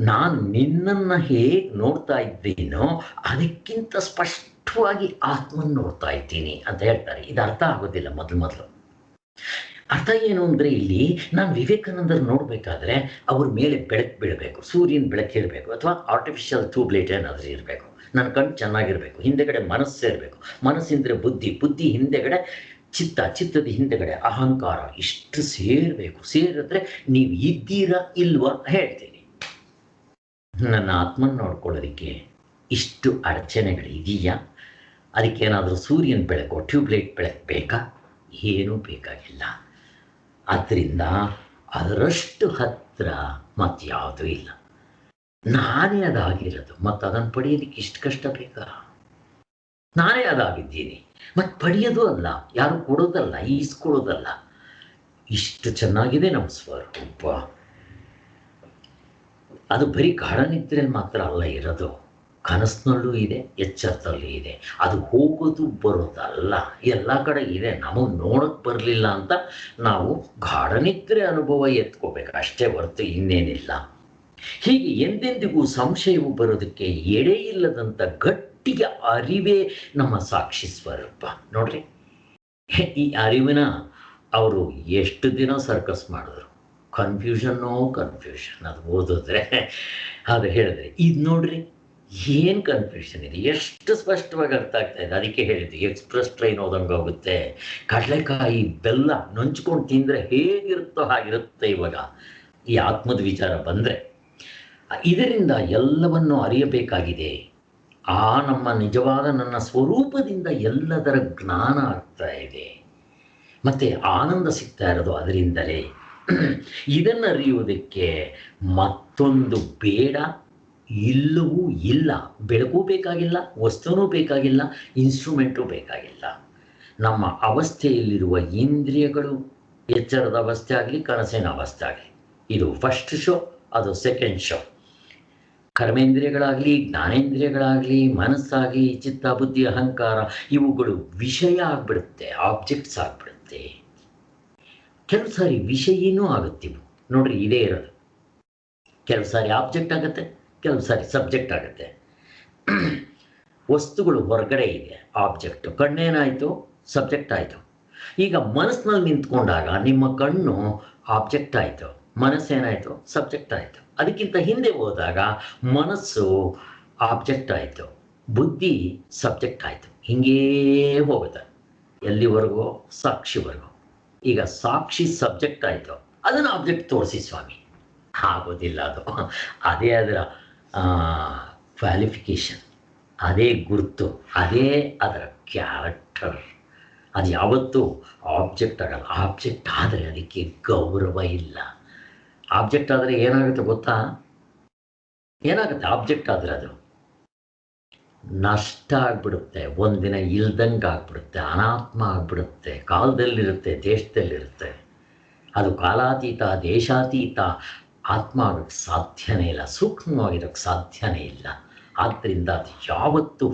ನಾನು ನಿನ್ನನ್ನು ಹೇಗೆ ನೋಡ್ತಾ ಇದ್ದೀನೋ ಅದಕ್ಕಿಂತ ಸ್ಪಷ್ಟವಾಗಿ ಆತ್ಮನ ನೋಡ್ತಾ ಇದ್ದೀನಿ ಅಂತ ಹೇಳ್ತಾರೆ. ಇದು ಅರ್ಥ ಆಗೋದಿಲ್ಲ ಮೊದಲು. ಅರ್ಥ ಏನು ಅಂದರೆ, ಇಲ್ಲಿ ನಾನು ವಿವೇಕಾನಂದರು ನೋಡಬೇಕಾದ್ರೆ ಅವ್ರ ಮೇಲೆ ಬೆಳಕು ಬೀಳಬೇಕು, ಸೂರ್ಯನ ಬೆಳಕು ಇರಬೇಕು, ಅಥವಾ ಆರ್ಟಿಫಿಷಿಯಲ್ ಟ್ಯೂಬ್ಲೈಟ್ ಏನಾದರೂ ಇರಬೇಕು. ನನ್ನ ಕಣ್ಣು ಚೆನ್ನಾಗಿರಬೇಕು, ಹಿಂದೆಗಡೆ ಮನಸ್ಸು ಇರಬೇಕು, ಮನಸ್ಸಿಂದರೆ ಬುದ್ಧಿ ಹಿಂದೆಗಡೆ ಚಿತ್ತದ ಹಿಂದೆಗಡೆ ಅಹಂಕಾರ, ಇಷ್ಟು ಸೇರಬೇಕು. ಸೇರಿದ್ರೆ ನೀವು ಇದ್ದೀರಾ ಇಲ್ವಾ ಹೇಳ್ತೀನಿ. ನನ್ನ ಆತ್ಮನ ನೋಡ್ಕೊಳ್ಳೋದಕ್ಕೆ ಇಷ್ಟು ಅಡಚಣೆಗಳಿದೆಯಾ? ಅದಕ್ಕೇನಾದರೂ ಸೂರ್ಯನ ಬೆಳಕು, ಟ್ಯೂಬ್ಲೈಟ್ ಬೆಳಕು ಬೇಕಾ? ಏನೂ ಬೇಕಾಗಿಲ್ಲ. ಆದ್ದರಿಂದ ಅದರಷ್ಟು ಹತ್ತಿರ ಮತ್ಯಾವುದೂ ಇಲ್ಲ. ನಾನೇ ಅದಾಗಿರೋದು, ಮತ್ತು ಅದನ್ನು ಪಡೆಯೋದಕ್ಕೆ ಇಷ್ಟು ಕಷ್ಟ ಬೇಕಾ? ನಾನೇ ಅದಾಗಿದ್ದೀನಿ, ಮತ್ತು ಪಡೆಯೋದು ಅಲ್ಲ, ಯಾರು ಕೊಡೋದಲ್ಲ, ಈಸ್ಕೊಳ್ಳೋದಲ್ಲ. ಇಷ್ಟು ಚೆನ್ನಾಗಿದೆ ನಮ್ಮ ಸ್ವರೂಪ. ಅದು ಬರೀ ಗಾಢ ನಿದ್ರೆಯಲ್ಲಿ ಮಾತ್ರ ಅಲ್ಲ ಇರೋದು, ಕನಸಿನಲ್ಲೂ ಇದೆ, ಎಚ್ಚರದಲ್ಲೂ ಇದೆ. ಅದು ಹೋಗೋದು ಬರೋದಲ್ಲ, ಎಲ್ಲ ಕಡೆ ಇದೆ. ನಮಗೆ ನೋಡೋಕ್ಕೆ ಬರಲಿಲ್ಲ ಅಂತ ನಾವು ಗಾಢ ನಿದ್ರೆ ಅನುಭವ ಎತ್ಕೋಬೇಕು ಅಷ್ಟೇ ಹೊರತು ಇನ್ನೇನಿಲ್ಲ. ಹೀಗೆ ಎಂದೆಂದಿಗೂ ಸಂಶಯವು ಬರೋದಕ್ಕೆ ಎಡೆ ಇಲ್ಲದಂಥ ಗಟ್ಟಿಗೆ ಅರಿವೇ ನಮ್ಮ ಸಾಕ್ಷಿ ಸ್ವರೂಪ. ನೋಡ್ರಿ, ಈ ಅರಿವಿನ ಅವರು ಎಷ್ಟು ದಿನ ಸರ್ಕಸ್ ಮಾಡಿದ್ರು. ಕನ್ಫ್ಯೂಷನ್ ಅದು ಓದಿದ್ರೆ, ಅದು ಹೇಳಿದ್ರೆ, ಇದು ನೋಡ್ರಿ ಏನು ಕನ್ಫ್ಯೂಷನ್ ಇದೆ, ಎಷ್ಟು ಸ್ಪಷ್ಟವಾಗಿ ಅರ್ಥ ಆಗ್ತಾ ಇದೆ. ಅದಕ್ಕೆ ಹೇಳಿದ್ದು, ಎಕ್ಸ್ಪ್ರೆಸ್ ಟ್ರೈನ್ ಹೋದಂಗೆ ಹೋಗುತ್ತೆ. ಕಡಲೆಕಾಯಿ ಬೆಲ್ಲ ನಂಚ್ಕೊಂಡು ತಿಂದರೆ ಹೇಗಿರುತ್ತೋ ಹಾಗಿರುತ್ತೆ. ಇವಾಗ ಈ ಆತ್ಮದ ವಿಚಾರ ಬಂದರೆ, ಇದರಿಂದ ಎಲ್ಲವನ್ನು ಅರಿಯಬೇಕಾಗಿದೆ. ಆ ನಮ್ಮ ನಿಜವಾದ ನನ್ನ ಸ್ವರೂಪದಿಂದ ಎಲ್ಲದರ ಜ್ಞಾನ ಆಗ್ತಾ ಇದೆ, ಮತ್ತು ಆನಂದ ಸಿಗ್ತಾ ಇರೋದು ಅದರಿಂದಲೇ. ಇದನ್ನು ಅರಿಯುವುದಕ್ಕೆ ಮತ್ತೊಂದು ಬೇಡ, ಇಲ್ಲವೂ ಇಲ್ಲ. ಬೆಳಕು ಬೇಕಾಗಿಲ್ಲ, ವಸ್ತುನೂ ಬೇಕಾಗಿಲ್ಲ, ಇನ್ಸ್ಟ್ರೂಮೆಂಟು ಬೇಕಾಗಿಲ್ಲ. ನಮ್ಮ ಅವಸ್ಥೆಯಲ್ಲಿರುವ ಇಂದ್ರಿಯಗಳು, ಎಚ್ಚರದ ಅವಸ್ಥೆ ಆಗಲಿ, ಕನಸಿನ ಅವಸ್ಥೆ ಆಗಲಿ, ಇದು ಫಸ್ಟ್ ಶೋ, ಅದು ಸೆಕೆಂಡ್ ಶೋ. ಕರ್ಮೇಂದ್ರಿಯಗಳಾಗಲಿ, ಜ್ಞಾನೇಂದ್ರಿಯಗಳಾಗಲಿ, ಮನಸ್ಸಾಗಲಿ, ಚಿತ್ತ, ಬುದ್ಧಿ, ಅಹಂಕಾರ, ಇವುಗಳು ವಿಷಯ ಆಗಿಬಿಡುತ್ತೆ, ಆಬ್ಜೆಕ್ಟ್ಸ್ ಆಗಿಬಿಡುತ್ತೆ. ಕೆಲವು ಸಾರಿ ವಿಷಯನೂ ಆಗುತ್ತಿವು. ನೋಡ್ರಿ, ಇದೇ ಇರೋದು. ಕೆಲವು ಸಾರಿ ಆಬ್ಜೆಕ್ಟ್ ಆಗುತ್ತೆ, ಕೆಲವು ಸಾರಿ ಸಬ್ಜೆಕ್ಟ್ ಆಗುತ್ತೆ. ವಸ್ತುಗಳು ಹೊರಗಡೆ ಇದೆ, ಆಬ್ಜೆಕ್ಟು. ಕಣ್ಣೇನಾಯಿತು? ಸಬ್ಜೆಕ್ಟ್ ಆಯಿತು. ಈಗ ಮನಸ್ಸಿನಲ್ಲಿ ನಿಂತ್ಕೊಂಡಾಗ ನಿಮ್ಮ ಕಣ್ಣು ಆಬ್ಜೆಕ್ಟ್ ಆಯಿತು, ಮನಸ್ಸೇನಾಯಿತು? ಸಬ್ಜೆಕ್ಟ್ ಆಯಿತು. ಅದಕ್ಕಿಂತ ಹಿಂದೆ ಹೋದಾಗ ಮನಸ್ಸು ಆಬ್ಜೆಕ್ಟ್ ಆಯಿತು, ಬುದ್ಧಿ ಸಬ್ಜೆಕ್ಟ್ ಆಯಿತು. ಹಿಂಗೇ ಹೋಗುತ್ತೆ ಎಲ್ಲಿವರೆಗೂ? ಸಾಕ್ಷಿವರೆಗೂ. ಈಗ ಸಾಕ್ಷಿ ಸಬ್ಜೆಕ್ಟ್ ಆಯಿತು, ಅದನ್ನು ಆಬ್ಜೆಕ್ಟ್ ತೋರಿಸಿ ಸ್ವಾಮಿ, ಆಗೋದಿಲ್ಲ. ಅದು ಅದೇ ಅದರ ಕ್ವಾಲಿಫಿಕೇಷನ್, ಅದೇ ಗುರುತು, ಅದೇ ಅದರ ಕ್ಯಾರೆಕ್ಟರ್. ಅದು ಯಾವತ್ತೂ ಆಬ್ಜೆಕ್ಟ್ ಆಗಲ್ಲ. ಆಬ್ಜೆಕ್ಟ್ ಆದರೆ ಅದಕ್ಕೆ ಗೌರವ ಇಲ್ಲ. ಆಬ್ಜೆಕ್ಟ್ ಆದರೆ ಏನಾಗುತ್ತೆ ಗೊತ್ತಾ? ಏನಾಗುತ್ತೆ ಆಬ್ಜೆಕ್ಟ್ ಆದರೆ? ಅದು ನಷ್ಟ ಆಗ್ಬಿಡುತ್ತೆ, ಒಂದಿನ ಇಲ್ದಂಗೆ ಆಗ್ಬಿಡುತ್ತೆ, ಅನಾತ್ಮ ಆಗ್ಬಿಡುತ್ತೆ. ಕಾಲದಲ್ಲಿರುತ್ತೆ, ದೇಶದಲ್ಲಿರುತ್ತೆ. ಅದು ಕಾಲಾತೀತ, ದೇಶಾತೀತ, ಆತ್ಮ ಆಗೋಕ್ಕೆ ಸಾಧ್ಯನೇ ಇಲ್ಲ, ಸೂಕ್ಷ್ಮವಾಗಿರೋಕ್ಕೆ ಸಾಧ್ಯನೇ ಇಲ್ಲ. ಆದ್ದರಿಂದ ಅದು ಯಾವತ್ತೂ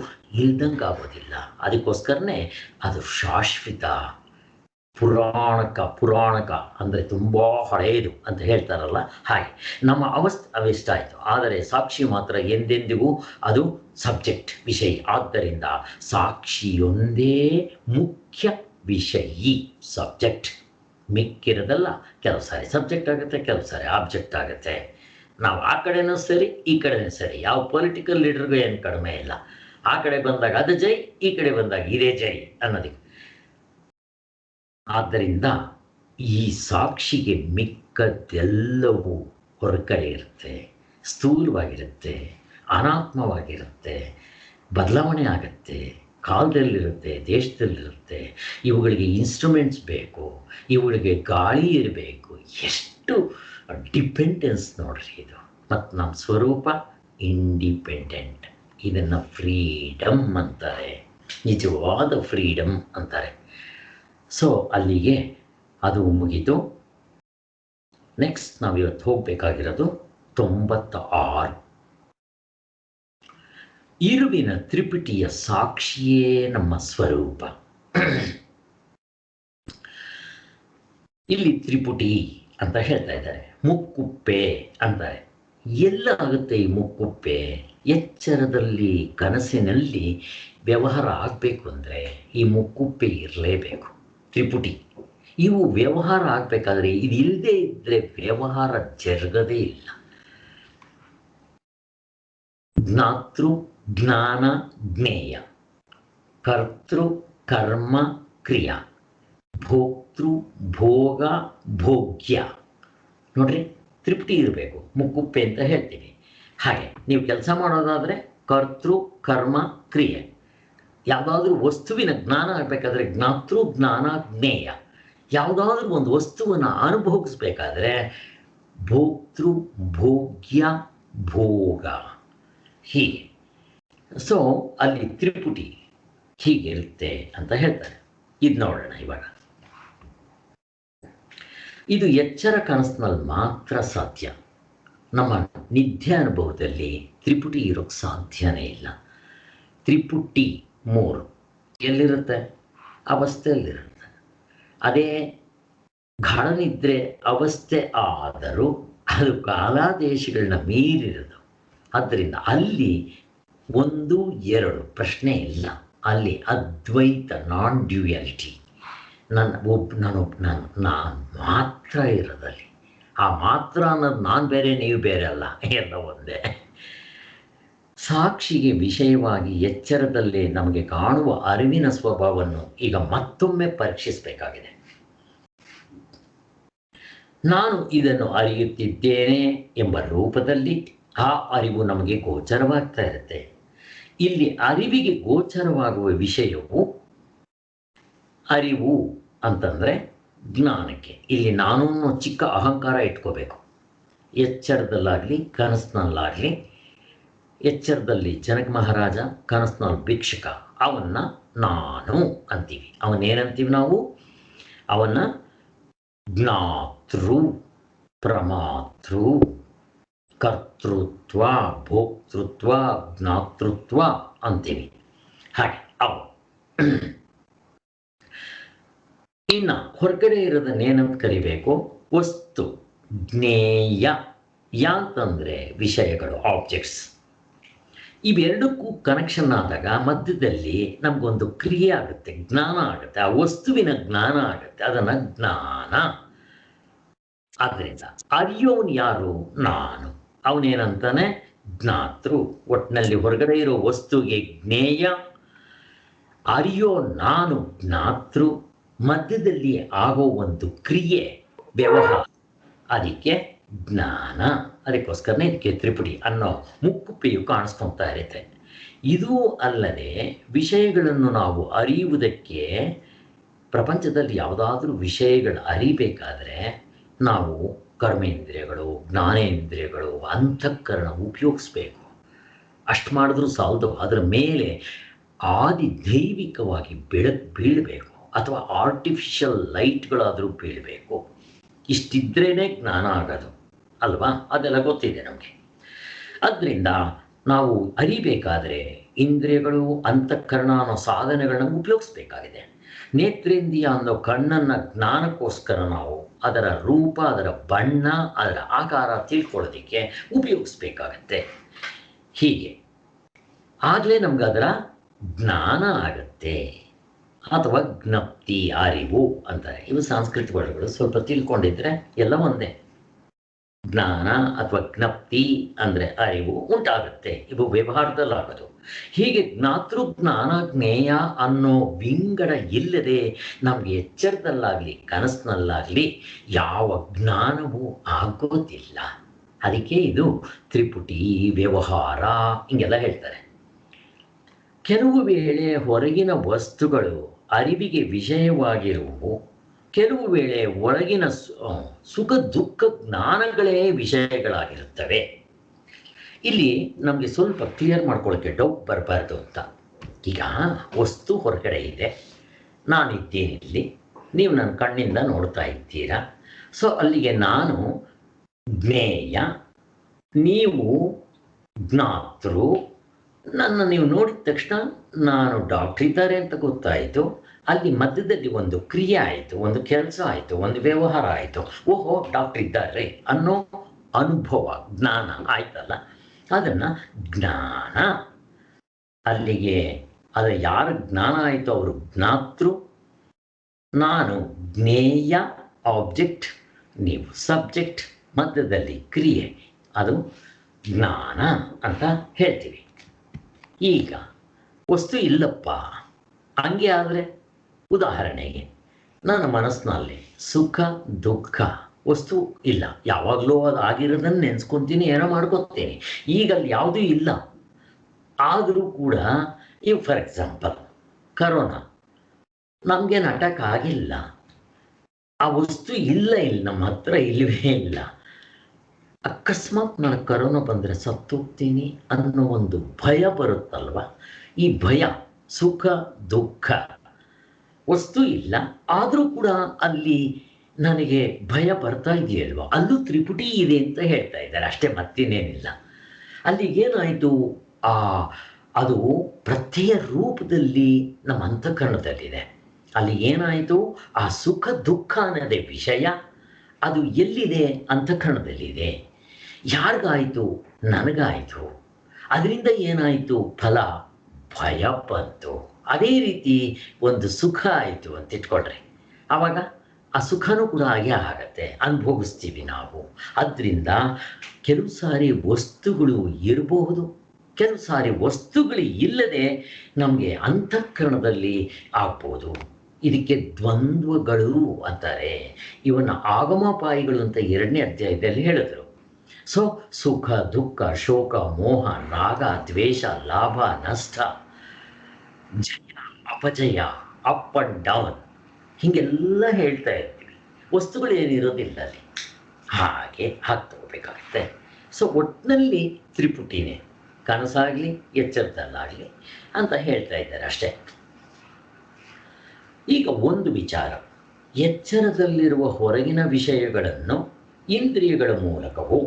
ಇಲ್ದಂಗೆ ಆಗೋದಿಲ್ಲ. ಅದಕ್ಕೋಸ್ಕರನೇ ಅದು ಶಾಶ್ವತ, ಪುರಾಣಕ ಅಂದರೆ ತುಂಬ ಹಳೆಯದು ಅಂತ ಹೇಳ್ತಾರಲ್ಲ, ಹಾಗೆ ನಮ್ಮ ಅವೆಷ್ಟಾಯಿತು. ಆದರೆ ಸಾಕ್ಷಿ ಮಾತ್ರ ಎಂದೆಂದಿಗೂ ಅದು ಸಬ್ಜೆಕ್ಟ್, ವಿಷಯ. ಆದ್ದರಿಂದ ಸಾಕ್ಷಿಯೊಂದೇ ಮುಖ್ಯ ವಿಷಯಿ, ಸಬ್ಜೆಕ್ಟ್. ಮಿಕ್ಕಿರೋದಲ್ಲ ಕೆಲವು ಸಾರಿ ಸಬ್ಜೆಕ್ಟ್ ಆಗುತ್ತೆ, ಕೆಲವು ಸಾರಿ ಆಬ್ಜೆಕ್ಟ್ ಆಗುತ್ತೆ. ನಾವು ಆ ಕಡೆನೂ ಸರಿ, ಈ ಕಡೆನೂ ಸರಿ. ಯಾವ ಪೊಲಿಟಿಕಲ್ ಲೀಡರ್ಗೂ ಏನು ಕಡಿಮೆ ಇಲ್ಲ. ಆ ಕಡೆ ಬಂದಾಗ ಅದು ಜೈ, ಈ ಕಡೆ ಬಂದಾಗ ಇದೇ ಜೈ ಅನ್ನೋದಕ್ಕೆ. ಆದ್ದರಿಂದ ಈ ಸಾಕ್ಷಿಗೆ ಮಿಕ್ಕದ್ದೆಲ್ಲವೂ ಹೊರಗಡೆ ಇರುತ್ತೆ, ಸ್ಥೂಲವಾಗಿರುತ್ತೆ, ಅನಾತ್ಮವಾಗಿರುತ್ತೆ, ಬದಲಾವಣೆ ಆಗುತ್ತೆ, ಕಾಲದಲ್ಲಿರುತ್ತೆ, ದೇಶದಲ್ಲಿರುತ್ತೆ. ಇವುಗಳಿಗೆ ಇನ್ಸ್ಟ್ರೂಮೆಂಟ್ಸ್ ಬೇಕು, ಇವುಗಳಿಗೆ ಗಾಳಿ ಇರಬೇಕು. ಎಷ್ಟು ಡಿಪೆಂಡೆನ್ಸ್ ನೋಡ್ರಿ ಇದು. ಮತ್ತು ನಮ್ಮ ಸ್ವರೂಪ ಇಂಡಿಪೆಂಡೆಂಟ್. ಇದನ್ನು ಫ್ರೀಡಮ್ ಅಂತಾರೆ, ನಿಜವಾದ ಫ್ರೀಡಮ್ ಅಂತಾರೆ. ಸೊ ಅಲ್ಲಿಗೆ ಅದು ಮುಗಿತು. ನೆಕ್ಸ್ಟ್ ನಾವು ಇವತ್ತು ಹೋಗಬೇಕಾಗಿರೋದು 96. ಇರುವಿನ ತ್ರಿಪುಟಿಯ ಸಾಕ್ಷಿಯೇ ನಮ್ಮ ಸ್ವರೂಪ. ಇಲ್ಲಿ ತ್ರಿಪುಟಿ ಅಂತ ಹೇಳ್ತಾ ಇದ್ದಾರೆ, ಮುಕ್ಕುಪ್ಪೆ ಅಂತಾರೆ. ಎಲ್ಲ ಆಗುತ್ತೆ ಈ ಮುಕ್ಕುಪ್ಪೆ? ಎಚ್ಚರದಲ್ಲಿ, ಕನಸಿನಲ್ಲಿ ವ್ಯವಹಾರ ಆಗಬೇಕು ಅಂದರೆ ಈ ಮುಕ್ಕುಪ್ಪೆ ಇರಲೇಬೇಕು, ತ್ರಿಪುಟಿ. ಇವು ವ್ಯವಹಾರ ಆಗಬೇಕಾದ್ರೆ ಇದು ಇಲ್ಲದೆ ಇದ್ದರೆ ವ್ಯವಹಾರ ಜರುಗದೇ ಇಲ್ಲ. ಜ್ಞಾತೃ ಜ್ಞಾನ ಜ್ಞೇಯ, ಕರ್ತೃ ಕರ್ಮ ಕ್ರಿಯಾ, ಭೋಕ್ತೃ ಭೋಗ ಭೋಗ್ಯ. ನೋಡ್ರಿ, ತ್ರಿಪುಟಿ ಇರಬೇಕು, ಮುಕ್ಕುಪ್ಪೆ ಅಂತ ಹೇಳ್ತೀವಿ. ಹಾಗೆ ನೀವು ಕೆಲಸ ಮಾಡೋದಾದರೆ ಕರ್ತೃ ಕರ್ಮ ಕ್ರಿಯೆ. ಯಾವುದಾದ್ರೂ ವಸ್ತುವಿನ ಜ್ಞಾನ ಆಗಬೇಕಾದ್ರೆ ಜ್ಞಾತೃ ಜ್ಞಾನ ಜ್ಞೇಯ. ಯಾವುದಾದ್ರೂ ಒಂದು ವಸ್ತುವನ್ನು ಅನುಭವಿಸ್ಬೇಕಾದ್ರೆ ಭೋಕ್ತೃ ಭೋಗ್ಯ ಭೋಗ. ಹೀಗೆ ಸೊ ಅಲ್ಲಿ ತ್ರಿಪುಟಿ ಹೀಗಿರುತ್ತೆ ಅಂತ ಹೇಳ್ತಾರೆ. ಇದು ನೋಡೋಣ ಇವಾಗ. ಇದು ಎಚ್ಚರ ಕನಸಿನಲ್ಲಿ ಮಾತ್ರ ಸಾಧ್ಯ. ನಮ್ಮ ನಿದ್ದೆ ಅನುಭವದಲ್ಲಿ ತ್ರಿಪುಟಿ ಇರೋಕ್ಕೆ ಸಾಧ್ಯನೇ ಇಲ್ಲ. ತ್ರಿಪುಟಿ 3 ಎಲ್ಲಿರುತ್ತೆ? ಅವಸ್ಥೆಯಲ್ಲಿರುತ್ತೆ. ಅದೇ ಗಾಢನಿದ್ರೆ ಅವಸ್ಥೆ ಆದರೂ ಅದು ಕಾಲಾದೇಶಗಳನ್ನ ಮೀರಿರೋದು. ಆದ್ದರಿಂದ ಅಲ್ಲಿ 1, 2 ಪ್ರಶ್ನೆ ಇಲ್ಲ. ಅಲ್ಲಿ ಅದ್ವೈತ, ನಾನ್ ಡ್ಯುಯಾಲಿಟಿ. ನಾನು ಮಾತ್ರ ಇರೋದಲ್ಲಿ. ಆ ಮಾತ್ರ ಅನ್ನೋದು ನಾನು ಬೇರೆ, ನೀವು ಬೇರೆ ಅಲ್ಲ, ಎಲ್ಲ ಒಂದೇ. ಸಾಕ್ಷಿಗೆ ವಿಷಯವಾಗಿ ಎಚ್ಚರದಲ್ಲಿ ನಮಗೆ ಕಾಣುವ ಅರಿವಿನ ಸ್ವಭಾವವನ್ನು ಈಗ ಮತ್ತೊಮ್ಮೆ ಪರೀಕ್ಷಿಸಬೇಕಾಗಿದೆ. ನಾನು ಇದನ್ನು ಅರಿಯುತ್ತಿದ್ದೇನೆ ಎಂಬ ರೂಪದಲ್ಲಿ ಆ ಅರಿವು ನಮಗೆ ಗೋಚರವಾಗ್ತಾ ಇರುತ್ತೆ. ಇಲ್ಲಿ ಅರಿವಿಗೆ ಗೋಚರವಾಗುವ ವಿಷಯವು ಅರಿವು ಅಂತಂದರೆ ಜ್ಞಾನಕ್ಕೆ. ಇಲ್ಲಿ ನಾನು ಚಿಕ್ಕ ಅಹಂಕಾರ ಇಟ್ಕೋಬೇಕು. ಎಚ್ಚರದಲ್ಲಾಗಲಿ ಕನಸಿನಲ್ಲಾಗಲಿ, ಎಚ್ಚರದಲ್ಲಿ ಜನಕ ಮಹಾರಾಜ, ಕನಸಿನಲ್ಲಿ ಭಿಕ್ಷುಕ, ಅವನ್ನ ನಾನು ಅಂತೀವಿ. ಅವನೇನಂತೀವಿ ನಾವು? ಅವನ್ನ ಜ್ಞಾತೃ, ಪ್ರಮಾತೃ, ಕರ್ತೃತ್ವ, ಭೋಕ್ತೃತ್ವ, ಜ್ಞಾತೃತ್ವ ಅಂತೀವಿ. ಹಾಗೆ ಅವು. ಇನ್ನು ಹೊರಗಡೆ ಇರೋದನ್ನೇನಂತ ಕರಿಬೇಕು? ವಸ್ತು, ಜ್ಞೇಯ. ಯಾಕಂದರೆ ವಿಷಯಗಳು, ಆಬ್ಜೆಕ್ಟ್ಸ್. ಇವೆರಡಕ್ಕೂ ಕನೆಕ್ಷನ್ ಆದಾಗ ಮಧ್ಯದಲ್ಲಿ ನಮಗೊಂದು ಕ್ರಿಯೆ ಆಗುತ್ತೆ, ಜ್ಞಾನ ಆಗುತ್ತೆ. ಆ ವಸ್ತುವಿನ ಜ್ಞಾನ ಆಗುತ್ತೆ, ಅದನ್ನು ಜ್ಞಾನ. ಆದ್ದರಿಂದ ಅರಿಯೋನು ಯಾರು? ನಾನು. ಅವನೇನಂತಾನೆ? ಜ್ಞಾತೃ. ಒಟ್ಟಿನಲ್ಲಿ ಹೊರಗಡೆ ಇರೋ ವಸ್ತುಗೆ ಜ್ಞೇಯ, ಅರಿಯೋ ನಾನು ಜ್ಞಾತೃ. ಮಧ್ಯದಲ್ಲಿ ಆಗೋ ಒಂದು ಕ್ರಿಯೆ, ವ್ಯವಹಾರ, ಅದಕ್ಕೆ ಜ್ಞಾನ. ಅದಕ್ಕೋಸ್ಕರನೇ ಇದಕ್ಕೆ ತ್ರಿಪುಟಿ ಅನ್ನೋ ಮುಕ್ಕುಪ್ಪೆಯು ಕಾಣಿಸ್ಕೊತಾ ಇರುತ್ತೆ. ಇದೂ ಅಲ್ಲದೆ ವಿಷಯಗಳನ್ನು ನಾವು ಅರಿಯುವುದಕ್ಕೆ ಪ್ರಪಂಚದಲ್ಲಿ ಯಾವುದಾದ್ರೂ ವಿಷಯಗಳು ಅರಿಬೇಕಾದ್ರೆ ನಾವು ಕರ್ಮೇಂದ್ರಿಯಗಳು, ಜ್ಞಾನೇಂದ್ರಿಯಗಳು, ಅಂತಃಕರಣ ಉಪಯೋಗಿಸ್ಬೇಕು. ಅಷ್ಟು ಮಾಡಿದ್ರೂ ಸಾಲದು. ಅದರ ಮೇಲೆ ಆದಿ ದೈವಿಕವಾಗಿ ಬೆಳಕು ಬೀಳಬೇಕು, ಅಥವಾ ಆರ್ಟಿಫಿಷಿಯಲ್ ಲೈಟ್ಗಳಾದರೂ ಬೀಳಬೇಕು. ಇಷ್ಟಿದ್ರೇ ಜ್ಞಾನ ಆಗೋದು ಅಲ್ವಾ? ಅದೆಲ್ಲ ಗೊತ್ತಿದೆ ನಮಗೆ. ಅದರಿಂದ ನಾವು ಅರಿಬೇಕಾದ್ರೆ ಇಂದ್ರಿಯಗಳು, ಅಂತಃಕರಣ ಅನ್ನೋ ಸಾಧನೆಗಳನ್ನ ಉಪಯೋಗಿಸ್ಬೇಕಾಗಿದೆ. ನೇತ್ರೇಂದ್ರಿಯ ಅನ್ನೋ ಕಣ್ಣನ್ನು ಜ್ಞಾನಕ್ಕೋಸ್ಕರ ನಾವು ಅದರ ರೂಪ, ಅದರ ಬಣ್ಣ, ಅದರ ಆಕಾರ ತಿಳ್ಕೊಳ್ಳೋದಕ್ಕೆ ಉಪಯೋಗಿಸ್ಬೇಕಾಗತ್ತೆ. ಹೀಗೆ ಆಗಲೇ ನಮ್ಗೆ ಅದರ ಜ್ಞಾನ ಆಗತ್ತೆ, ಅಥವಾ ಜ್ಞಪ್ತಿ, ಅರಿವು ಅಂತಾರೆ. ಇವು ಸಂಸ್ಕೃತ ಪದಗಳು. ಸ್ವಲ್ಪ ತಿಳ್ಕೊಂಡಿದ್ರೆ ಎಲ್ಲ ಒಂದೇ. ಜ್ಞಾನ ಅಥವಾ ಜ್ಞಪ್ತಿ ಅಂದರೆ ಅರಿವು ಉಂಟಾಗುತ್ತೆ. ಇವು ವ್ಯವಹಾರದಲ್ಲಾಗೋದು. ಹೀಗೆ ಜ್ಞಾತೃ ಜ್ಞಾನ ಜ್ಞೇಯ ಅನ್ನೋ ವಿಂಗಡ ಇಲ್ಲದೆ ನಮಗೆ ಎಚ್ಚರದಲ್ಲಾಗಲಿ ಕನಸಿನಲ್ಲಾಗಲಿ ಯಾವ ಜ್ಞಾನವೂ ಆಗೋದಿಲ್ಲ. ಅದಕ್ಕೆ ಇದು ತ್ರಿಪುಟಿ, ವ್ಯವಹಾರ ಹಿಂಗೆಲ್ಲ ಹೇಳ್ತಾರೆ. ಕೆಲವು ವೇಳೆ ಹೊರಗಿನ ವಸ್ತುಗಳು ಅರಿವಿಗೆ ವಿಷಯವಾಗಿರುವು, ಕೆಲವು ವೇಳೆ ಒಳಗಿನ ಸುಖ ದುಃಖ ಜ್ಞಾನಗಳೇ ವಿಷಯಗಳಾಗಿರುತ್ತವೆ. ಇಲ್ಲಿ ನಮಗೆ ಸ್ವಲ್ಪ ಕ್ಲಿಯರ್ ಮಾಡ್ಕೊಳ್ಳೋಕ್ಕೆ ಡೌಟ್ ಬರಬಾರ್ದು ಅಂತ. ಈಗ ವಸ್ತು ಹೊರಗಡೆ ಇದೆ, ನಾನಿದ್ದೇನೆ ಇಲ್ಲಿ, ನೀವು ನನ್ನ ಕಣ್ಣಿಂದ ನೋಡ್ತಾ ಇದ್ದೀರಾ. ಸೊ ಅಲ್ಲಿಗೆ ನಾನು ಜ್ಞೇಯ, ನೀವು ಜ್ಞಾತೃ. ನನ್ನ ನೀವು ನೋಡಿದ ತಕ್ಷಣ ನಾನು ಡಾಕ್ಟ್ರ್ ಇದ್ದಾರೆ ಅಂತ ಗೊತ್ತಾಯಿತು. ಅಲ್ಲಿ ಮಧ್ಯದಲ್ಲಿ ಒಂದು ಕ್ರಿಯೆ ಆಯಿತು, ಒಂದು ಕೆಲಸ ಆಯಿತು, ಒಂದು ವ್ಯವಹಾರ ಆಯಿತು. ಓಹೋ, ಡಾಕ್ಟ್ರ್ ಇದ್ದಾರೆ ಅನ್ನೋ ಅನುಭವ, ಜ್ಞಾನ ಆಯ್ತಲ್ಲ, ಅದನ್ನು ಜ್ಞಾನ. ಅಲ್ಲಿಗೆ ಅದು ಯಾರ ಜ್ಞಾನ ಆಯಿತು ಅವರು ಜ್ಞಾತೃ, ನಾನು ಜ್ಞೇಯ ಆಬ್ಜೆಕ್ಟ್, ನೀವು ಸಬ್ಜೆಕ್ಟ್, ಮಧ್ಯದಲ್ಲಿ ಕ್ರಿಯೆ, ಅದು ಜ್ಞಾನ ಅಂತ ಹೇಳ್ತೀವಿ. ಈಗ ವಸ್ತು ಇಲ್ಲಪ್ಪ ಹಂಗೆ ಆದರೆ, ಉದಾಹರಣೆಗೆ ನನ್ನ ಮನಸ್ಸಿನಲ್ಲಿ ಸುಖ ದುಃಖ ವಸ್ತು ಇಲ್ಲ, ಯಾವಾಗಲೂ ಅದು ಆಗಿರೋದನ್ನು ನೆನೆಸ್ಕೊತೀನಿ, ಏನೋ ಮಾಡ್ಕೊತೀನಿ. ಈಗ ಅಲ್ಲಿ ಯಾವುದೂ ಇಲ್ಲ. ಆದರೂ ಕೂಡ ಈಗ ಫಾರ್ ಎಕ್ಸಾಂಪಲ್ ಕರೋನಾ, ನಮಗೇನು ಅಟ್ಯಾಕ್ ಆಗಿಲ್ಲ, ಆ ವಸ್ತು ಇಲ್ಲ, ಇಲ್ಲಿ ನಮ್ಮ ಹತ್ರ ಇಲ್ಲವೇ ಇಲ್ಲ. ಅಕಸ್ಮಾತ್ ನನಗೆ ಕರೋನಾ ಬಂದರೆ ಸತ್ತೋಗ್ತೀನಿ ಅನ್ನೋ ಒಂದು ಭಯ ಬರುತ್ತಲ್ವ. ಈ ಭಯ, ಸುಖ ದುಃಖ, ವಸ್ತು ಇಲ್ಲ ಆದರೂ ಕೂಡ ಅಲ್ಲಿ ನನಗೆ ಭಯ ಬರ್ತಾ ಇದೆಯಲ್ವ, ಅಲ್ಲೂ ತ್ರಿಪುಟಿ ಇದೆ ಅಂತ ಹೇಳ್ತಾ ಇದ್ದಾರೆ ಅಷ್ಟೇ, ಮತ್ತೇನೇನಿಲ್ಲ. ಅಲ್ಲಿಗೇನಾಯಿತು, ಅದು ಪ್ರತ್ಯಯ ರೂಪದಲ್ಲಿ ನಮ್ಮ ಅಂತಃಕರಣದಲ್ಲಿದೆ. ಅಲ್ಲಿ ಏನಾಯಿತು, ಆ ಸುಖ ದುಃಖ ಅನ್ನೋದೇ ವಿಷಯ, ಅದು ಎಲ್ಲಿದೆ, ಅಂತಃಕರಣದಲ್ಲಿದೆ. ಯಾರಿಗಾಯಿತು, ನನಗಾಯಿತು. ಅದರಿಂದ ಏನಾಯಿತು, ಫಲ ಭಯ ಬಂತು. ಅದೇ ರೀತಿ ಒಂದು ಸುಖ ಆಯಿತು ಅಂತ ಇಟ್ಕೊಳ್ರಿ, ಆವಾಗ ಆ ಸುಖನೂ ಕೂಡ ಹಾಗೆ ಆಗತ್ತೆ, ಅನುಭವಿಸ್ತೀವಿ ನಾವು. ಅದರಿಂದ ಕೆಲವು ಸಾರಿ ವಸ್ತುಗಳು ಇರಬಹುದು, ಕೆಲವು ಸಾರಿ ವಸ್ತುಗಳು ಇಲ್ಲದೆ ನಮಗೆ ಅಂತಃಕರಣದಲ್ಲಿ ಆಗ್ಬೋದು. ಇದಕ್ಕೆ ದ್ವಂದ್ವಗಳು ಅಂತಾರೆ. ಇವನ್ನ ಆಗಮೋಪಾಯಿಗಳು ಅಂತ 2ನೇ ಅಧ್ಯಾಯದಲ್ಲಿ ಹೇಳಿದ್ರು. ಸೊ ಸುಖ ದುಃಖ, ಶೋಕ ಮೋಹ, ರಾಗ ದ್ವೇಷ, ಲಾಭ ನಷ್ಟ, ಜಯ ಅಪಜಯ, ಅಪ್ ಅಂಡ್ ಡೌನ್, ಹೀಗೆಲ್ಲ ಹೇಳ್ತಾ ಇರ್ತೀವಿ. ವಸ್ತುಗಳು ಏನಿರೋದಿಲ್ಲ ಅಲ್ಲಿ, ಹಾಗೆ ತಗೋಬೇಕಾಗುತ್ತೆ. ಸೊ ಒಟ್ಟಿನಲ್ಲಿ ತ್ರಿಪುಟಿನೇ, ಕನಸಾಗಲಿ ಎಚ್ಚರದಲ್ಲಾಗಲಿ ಅಂತ ಹೇಳ್ತಾ ಇದ್ದಾರೆ ಅಷ್ಟೇ. ಈಗ ಒಂದು ವಿಚಾರ, ಎಚ್ಚರದಲ್ಲಿರುವ ಹೊರಗಿನ ವಿಷಯಗಳನ್ನು ಇಂದ್ರಿಯಗಳ ಮೂಲಕವೂ,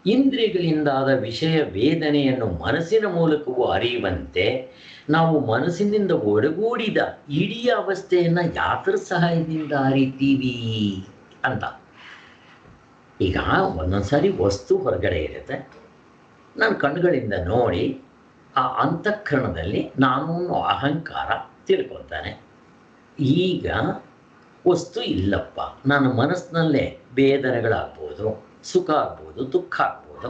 ಇಂದ್ರಿಯಗಳಿಂದಾದ ವಿಷಯ ವೇದನೆಯನ್ನು ಮನಸ್ಸಿನ ಮೂಲಕವೂ ಅರಿಯುವಂತೆ ನಾವು ಮನಸ್ಸಿನಿಂದ ಒಡಗೂಡಿದ ಇಡೀ ಅವಸ್ಥೆಯನ್ನು ಯಾತರ ಸಹಾಯದಿಂದ ಅರಿತೀವಿ ಅಂತ. ಈಗ ಒಂದೊಂದ್ಸಾರಿ ವಸ್ತು ಹೊರಗಡೆ ಇರುತ್ತೆ, ನಾನು ಕಣ್ಣುಗಳಿಂದ ನೋಡಿ ಆ ಅಂತಃಕರಣದಲ್ಲಿ ನಾನು ಅಹಂಕಾರ ತಿಳ್ಕೊತಾನೆ. ಈಗ ವಸ್ತು ಇಲ್ಲಪ್ಪ, ನಾನು ಮನಸ್ಸಿನಲ್ಲೇ ವೇದನೆಗಳಾಗ್ಬೋದು, ಸುಖ ಆಗ್ಬೋದು, ದುಃಖ ಆಗ್ಬೋದು,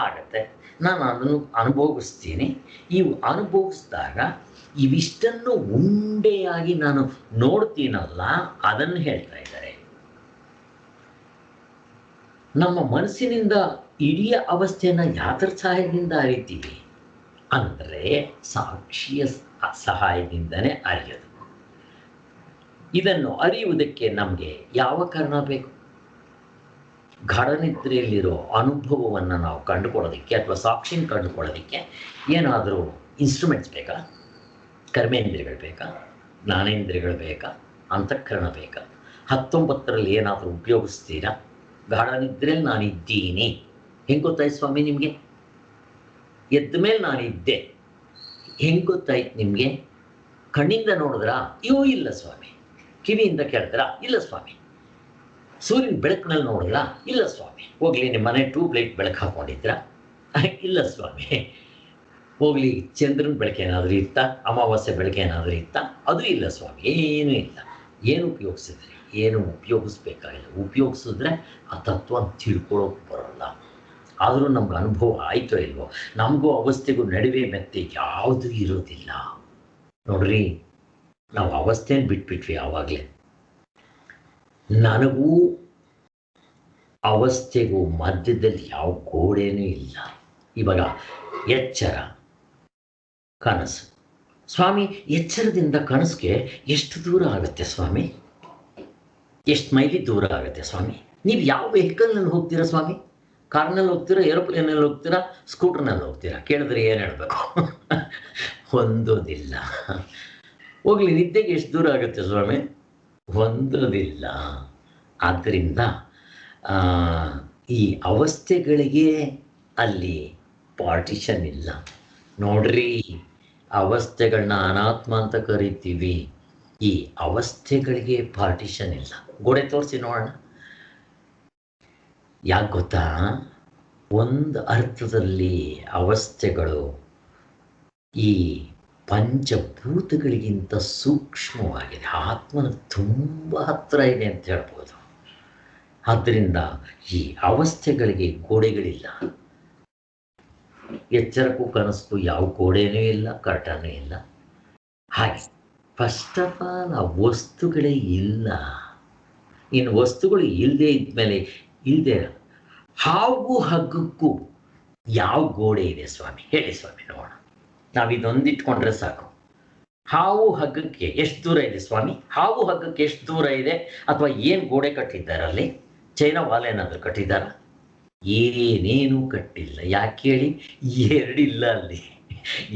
ಆಗತ್ತೆ. ನಾನು ಅದನ್ನು ಅನುಭವಿಸ್ತೀನಿ. ಇವು ಅನುಭವಿಸಿದಾಗ ಇವಿಷ್ಟನ್ನು ಉಂಡೆಯಾಗಿ ನಾನು ನೋಡ್ತೀನಲ್ಲ, ಅದನ್ನು ಹೇಳ್ತಾ ಇದ್ದಾರೆ. ನಮ್ಮ ಮನಸ್ಸಿನಿಂದ ಇಡೀ ಅವಸ್ಥೆಯನ್ನು ಯಾತರ ಸಹಾಯದಿಂದ ಅರಿತೀವಿ ಅಂದರೆ ಸಾಕ್ಷಿಯ ಸಹಾಯದಿಂದನೇ ಅರಿಯೋದು. ಇದನ್ನು ಅರಿಯುವುದಕ್ಕೆ ನಮಗೆ ಯಾವ ಕಾರಣ ಬೇಕು? ಗಾಢನಿದ್ರೆಯಲ್ಲಿರೋ ಅನುಭವವನ್ನು ನಾವು ಕಂಡುಕೊಳ್ಳೋದಕ್ಕೆ ಅಥವಾ ಸಾಕ್ಷಿನ ಕಂಡುಕೊಳ್ಳೋದಕ್ಕೆ ಏನಾದರೂ ಇನ್ಸ್ಟ್ರೂಮೆಂಟ್ಸ್ ಬೇಕಾ? ಕರ್ಮೇಂದ್ರಿಯಗಳು ಬೇಕಾ? ಜ್ಞಾನೇಂದ್ರಿಯಗಳು ಬೇಕಾ? ಅಂತಃಕರಣ ಬೇಕಾ? 19ರಲ್ಲಿ ಏನಾದರೂ ಉಪಯೋಗಿಸ್ತೀರಾ? ಗಾಢನಿದ್ರೆಯಲ್ಲಿ ನಾನಿದ್ದೀನಿ ಹೆಂಗೆ ಗೊತ್ತಾಯ್ತು ಸ್ವಾಮಿ ನಿಮಗೆ? ಎದ್ದ ಮೇಲೆ ನಾನಿದ್ದೆ ಹೆಂಗೆ ಗೊತ್ತಾಯ್ತು ನಿಮಗೆ? ಕಣ್ಣಿಂದ ನೋಡಿದ್ರಾ? ಅಯ್ಯೋ ಇಲ್ಲ ಸ್ವಾಮಿ. ಕಿವಿಯಿಂದ ಕೇಳಿದ್ರಾ? ಇಲ್ಲ ಸ್ವಾಮಿ. ಸೂರ್ಯನ ಬೆಳಕಿನಲ್ಲಿ ನೋಡಿದ್ರಾ? ಇಲ್ಲ ಸ್ವಾಮಿ. ಹೋಗ್ಲಿ ನಿಮ್ಮ ಮನೆ ಟ್ಯೂಬ್ಲೈಟ್ ಬೆಳಕು ಹಾಕ್ಕೊಂಡಿದ್ರಾ? ಇಲ್ಲ ಸ್ವಾಮಿ. ಹೋಗ್ಲಿ ಚಂದ್ರನ ಬೆಳಕೇನಾದರೂ ಇತ್ತಾ? ಅಮಾವಾಸ್ಯೆ ಬೆಳಕೇನಾದರೂ ಇತ್ತಾ? ಅದು ಇಲ್ಲ ಸ್ವಾಮಿ. ಏನೂ ಇಲ್ಲ. ಏನು ಉಪಯೋಗಿಸಿದ್ರಿ? ಏನು ಉಪಯೋಗಿಸ್ಬೇಕಾಗಿಲ್ಲ. ಉಪಯೋಗಿಸಿದ್ರೆ ಆ ತತ್ವ ತಿಳ್ಕೊಳ್ಳೋಕೆ ಬರೋಲ್ಲ. ಆದರೂ ನಮ್ಗೆ ಅನುಭವ ಆಯಿತೋ ಇಲ್ವೋ, ನಮಗೂ ಅವಸ್ಥೆಗೂ ನಡುವೆ ಮತ್ತೆ ಯಾವುದೂ ಇರೋದಿಲ್ಲ ನೋಡ್ರಿ. ನಾವು ಅವಸ್ಥೆಯನ್ನು ಬಿಟ್ಬಿಟ್ವಿ ಆವಾಗಲೇ. ನನಗೂ ಅವಸ್ಥೆಗೂ ಮಧ್ಯದಲ್ಲಿ ಯಾವ ಗೋಡೆನೂ ಇಲ್ಲ. ಇವಾಗ ಎಚ್ಚರ, ಕನಸು. ಸ್ವಾಮಿ, ಎಚ್ಚರದಿಂದ ಕನಸಿಗೆ ಎಷ್ಟು ದೂರ ಆಗುತ್ತೆ ಸ್ವಾಮಿ? ಎಷ್ಟು ಮೈಲಿ ದೂರ ಆಗುತ್ತೆ ಸ್ವಾಮಿ? ನೀವು ಯಾವ ವೆಹಿಕಲ್ನಲ್ಲಿ ಹೋಗ್ತೀರಾ ಸ್ವಾಮಿ? ಕಾರ್ನಲ್ಲಿ ಹೋಗ್ತೀರಾ? ಏರೋಪ್ಲೇನಲ್ಲಿ ಹೋಗ್ತೀರಾ? ಸ್ಕೂಟರ್ನಲ್ಲಿ ಹೋಗ್ತೀರಾ? ಕೇಳಿದ್ರೆ ಏನು ಹೇಳಬೇಕು? ಹೊಂದೋದಿಲ್ಲ. ಹೋಗ್ಲಿ, ನಿದ್ದೆಗೆ ಎಷ್ಟು ದೂರ ಆಗುತ್ತೆ ಸ್ವಾಮಿ? ಹೊಂದೋದಿಲ್ಲ. ಆದ್ದರಿಂದ ಈ ಅವಸ್ಥೆಗಳಿಗೆ ಅಲ್ಲಿ ಪಾರ್ಟಿಷನ್ ಇಲ್ಲ ನೋಡ್ರಿ. ಅವಸ್ಥೆಗಳನ್ನ ಅನಾತ್ಮ ಅಂತ ಕರಿತೀವಿ. ಈ ಅವಸ್ಥೆಗಳಿಗೆ ಪಾರ್ಟಿಷನ್ ಇಲ್ಲ. ಗೋಡೆ ತೋರಿಸಿ ನೋಡೋಣ. ಯಾಕೆ ಗೊತ್ತಾ? ಒಂದು ಅರ್ಥದಲ್ಲಿ ಅವಸ್ಥೆಗಳು ಈ ಪಂಚಭೂತಗಳಿಗಿಂತ ಸೂಕ್ಷ್ಮವಾಗಿದೆ. ಆತ್ಮನ ತುಂಬ ಹತ್ತಿರ ಇದೆ ಅಂತ ಹೇಳ್ಬೋದು. ಆದ್ದರಿಂದ ಈ ಅವಸ್ಥೆಗಳಿಗೆ ಗೋಡೆಗಳಿಲ್ಲ. ಎಚ್ಚರಕ್ಕೂ ಕನಸಕ್ಕೂ ಯಾವ ಗೋಡೆನೂ ಇಲ್ಲ, ಕರ್ಟನೂ ಇಲ್ಲ. ಹಾಗೆ ಫಸ್ಟ್ ಆಫ್ ಆಲ್ ಆ ವಸ್ತುಗಳೇ ಇಲ್ಲ. ಇನ್ನು ವಸ್ತುಗಳು ಇಲ್ಲದೆ ಇದ್ಮೇಲೆ ಇಲ್ಲದೆ ಹಾವು ಹಗ್ಗಕ್ಕೂ ಯಾವ ಗೋಡೆ ಇದೆ ಸ್ವಾಮಿ? ಹೇಳಿ ಸ್ವಾಮಿ ನೋಡೋಣ. ನಾವು ಇದೊಂದಿಟ್ಕೊಂಡ್ರೆ ಸಾಕು. ಹಾವು ಹಗ್ಗಕ್ಕೆ ಎಷ್ಟು ದೂರ ಇದೆ ಸ್ವಾಮಿ? ಹಾವು ಹಗ್ಗಕ್ಕೆ ಎಷ್ಟು ದೂರ ಇದೆ? ಅಥವಾ ಏನು ಗೋಡೆ ಕಟ್ಟಿದ್ದಾರಲ್ಲಿ? ಚೈನಾ ವಾಲ್ ಏನಾದರೂ ಕಟ್ಟಿದ್ದಾರ? ಏನೇನೂ ಕಟ್ಟಿಲ್ಲ. ಯಾಕೆ ಹೇಳಿ? ಎರಡಿಲ್ಲ ಅಲ್ಲಿ.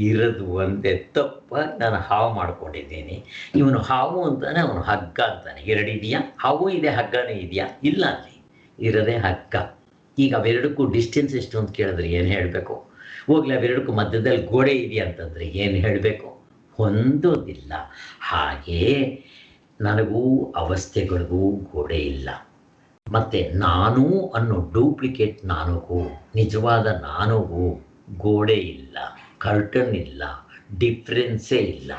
ಇರೋದು ಒಂದೇ. ತಪ್ಪಾಗಿ ನಾನು ಹಾವು ಮಾಡ್ಕೊಂಡಿದ್ದೀನಿ. ಇವನು ಹಾವು ಅಂತಾನೆ, ಅವನು ಹಗ್ಗ ಅಂತಾನೆ. ಎರಡಿದೆಯಾ? ಹಾವು ಇದೆ, ಹಗ್ಗನೇ ಇದೆಯಾ? ಇಲ್ಲ, ಅಲ್ಲಿ ಇರೋದೇ ಹಗ್ಗ. ಈಗ ಅವೆರಡಕ್ಕೂ ಡಿಸ್ಟೆನ್ಸ್ ಎಷ್ಟು ಅಂತ ಕೇಳಿದ್ರೆ ಏನು ಹೇಳಬೇಕು? ಹೋಗ್ಲಿ, ಅವೆರಡಕ್ಕೂ ಮಧ್ಯದಲ್ಲಿ ಗೋಡೆ ಇದೆಯಾ ಅಂತಂದರೆ ಏನು ಹೇಳಬೇಕು? ಹೊಂದೋದಿಲ್ಲ. ಹಾಗೆಯೇ ನನಗೂ ಅವಸ್ಥೆಗಳಿಗೂ ಗೋಡೆ ಇಲ್ಲ. ಮತ್ತು ನಾನು ಅನ್ನೋ ಡೂಪ್ಲಿಕೇಟ್ ನಾನುಗೂ ನಿಜವಾದ ನಾನುಗೂ ಗೋಡೆ ಇಲ್ಲ, ಕರ್ಟನ್ ಇಲ್ಲ, ಡಿಫ್ರೆನ್ಸೇ ಇಲ್ಲ.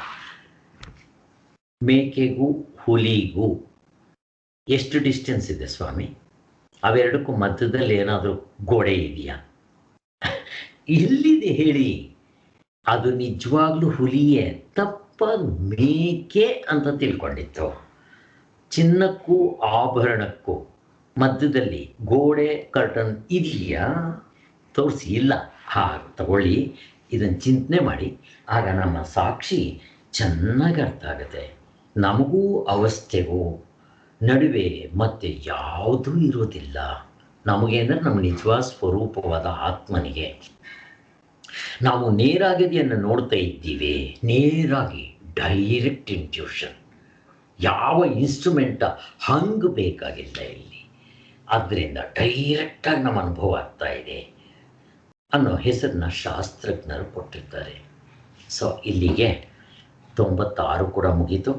ಮೇಕೆಗೂ ಹುಲಿಗೂ ಎಷ್ಟು ಡಿಸ್ಟೆನ್ಸ್ ಇದೆ ಸ್ವಾಮಿ? ಅವೆರಡಕ್ಕೂ ಮಧ್ಯದಲ್ಲಿ ಏನಾದರೂ ಗೋಡೆ ಇದೆಯಾ? ಎಲ್ಲಿದೆ ಹೇಳಿ? ಅದು ನಿಜವಾಗ್ಲೂ ಹುಲಿಯೇ. ತಪ್ಪಾಗಿ ಮೇಕೆ ಅಂತ ತಿಳ್ಕೊಂಡಿತ್ತು. ಚಿನ್ನಕ್ಕೂ ಆಭರಣಕ್ಕೂ ಮಧ್ಯದಲ್ಲಿ ಗೋಡೆ, ಕರ್ಟನ್ ಇದೆಯಾ? ತೋರಿಸಿ. ಇಲ್ಲ. ಹಾಗೆ ತಗೊಳ್ಳಿ, ಇದನ್ನು ಚಿಂತನೆ ಮಾಡಿ. ಆಗ ನಮ್ಮ ಸಾಕ್ಷಿ ಚೆನ್ನಾಗಿ ಅರ್ಥ ಆಗುತ್ತೆ. ನಮಗೂ ಅವಸ್ಥೆಗೂ ನಡುವೆ ಮತ್ತೆ ಯಾವುದೂ ಇರೋದಿಲ್ಲ. ನಮಗೆ ಅಂದರೆ ನಮ್ಮ ನಿಜವಾದ ಸ್ವರೂಪವಾದ ಆತ್ಮನಿಗೆ ನಾವು ನೇರಾಗದಿಯನ್ನು ನೋಡ್ತಾ ಇದ್ದೀವಿ. ನೇರಾಗಿ ಡೈರೆಕ್ಟ್ ಇಂಟ್ಯೂಷನ್. ಯಾವ ಇನ್ಸ್ಟ್ರೂಮೆಂಟ ಹಂಗೆ ಬೇಕಾಗಿಲ್ಲ ಇಲ್ಲಿ. ಆದ್ದರಿಂದ ಡೈರೆಕ್ಟಾಗಿ ನಮ್ಮ ಅನುಭವ ಆಗ್ತಾ ಇದೆ ಅನ್ನೋ ಹೆಸರನ್ನ ಶಾಸ್ತ್ರಜ್ಞರು ಕೊಟ್ಟಿರ್ತಾರೆ. ಸೊ ಇಲ್ಲಿಗೆ 96 ಕೂಡ ಮುಗೀತು.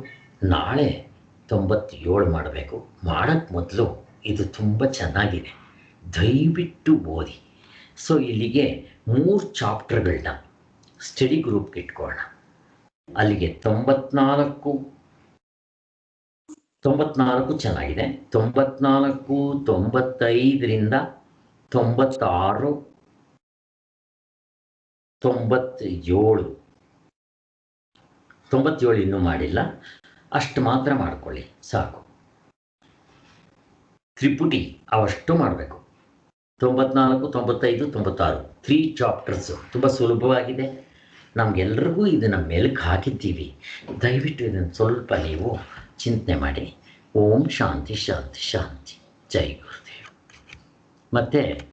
ನಾಳೆ 97 ಮಾಡಬೇಕು. ಮಾಡೋಕ್ಕೆ ಮೊದಲು ಇದು ತುಂಬ ಚೆನ್ನಾಗಿದೆ, ದಯವಿಟ್ಟು ಓದಿ. ಸೊ ಇಲ್ಲಿಗೆ 3 ಚಾಪ್ಟರ್ಗಳನ್ನ ಸ್ಟಡಿ ಗ್ರೂಪ್ಗೆ ಇಟ್ಕೊಳ್ಳೋಣ. ಅಲ್ಲಿಗೆ 94 ಚೆನ್ನಾಗಿದೆ. 94, 95ರಿಂದ 96, 97 ಇನ್ನೂ ಮಾಡಿಲ್ಲ. ಅಷ್ಟು ಮಾತ್ರ ಮಾಡ್ಕೊಳ್ಳಿ ಸಾಕು. ತ್ರಿಪುಟಿ ಅವಷ್ಟು ಮಾಡಬೇಕು. 94, 95, 96 3 ಚಾಪ್ಟರ್ಸು ತುಂಬ ಸುಲಭವಾಗಿದೆ. ನಮಗೆಲ್ರಿಗೂ ಇದನ್ನು ಮೆಲುಕು ಹಾಕಿದ್ದೀವಿ. ದಯವಿಟ್ಟು ಇದನ್ನು ಸ್ವಲ್ಪ ನೀವು ಚಿಂತನೆ ಮಾಡಿ. ಓಂ ಶಾಂತಿ ಶಾಂತಿ ಶಾಂತಿ. ಜೈ ಗುರುದೇವ್. ಮತ್ತು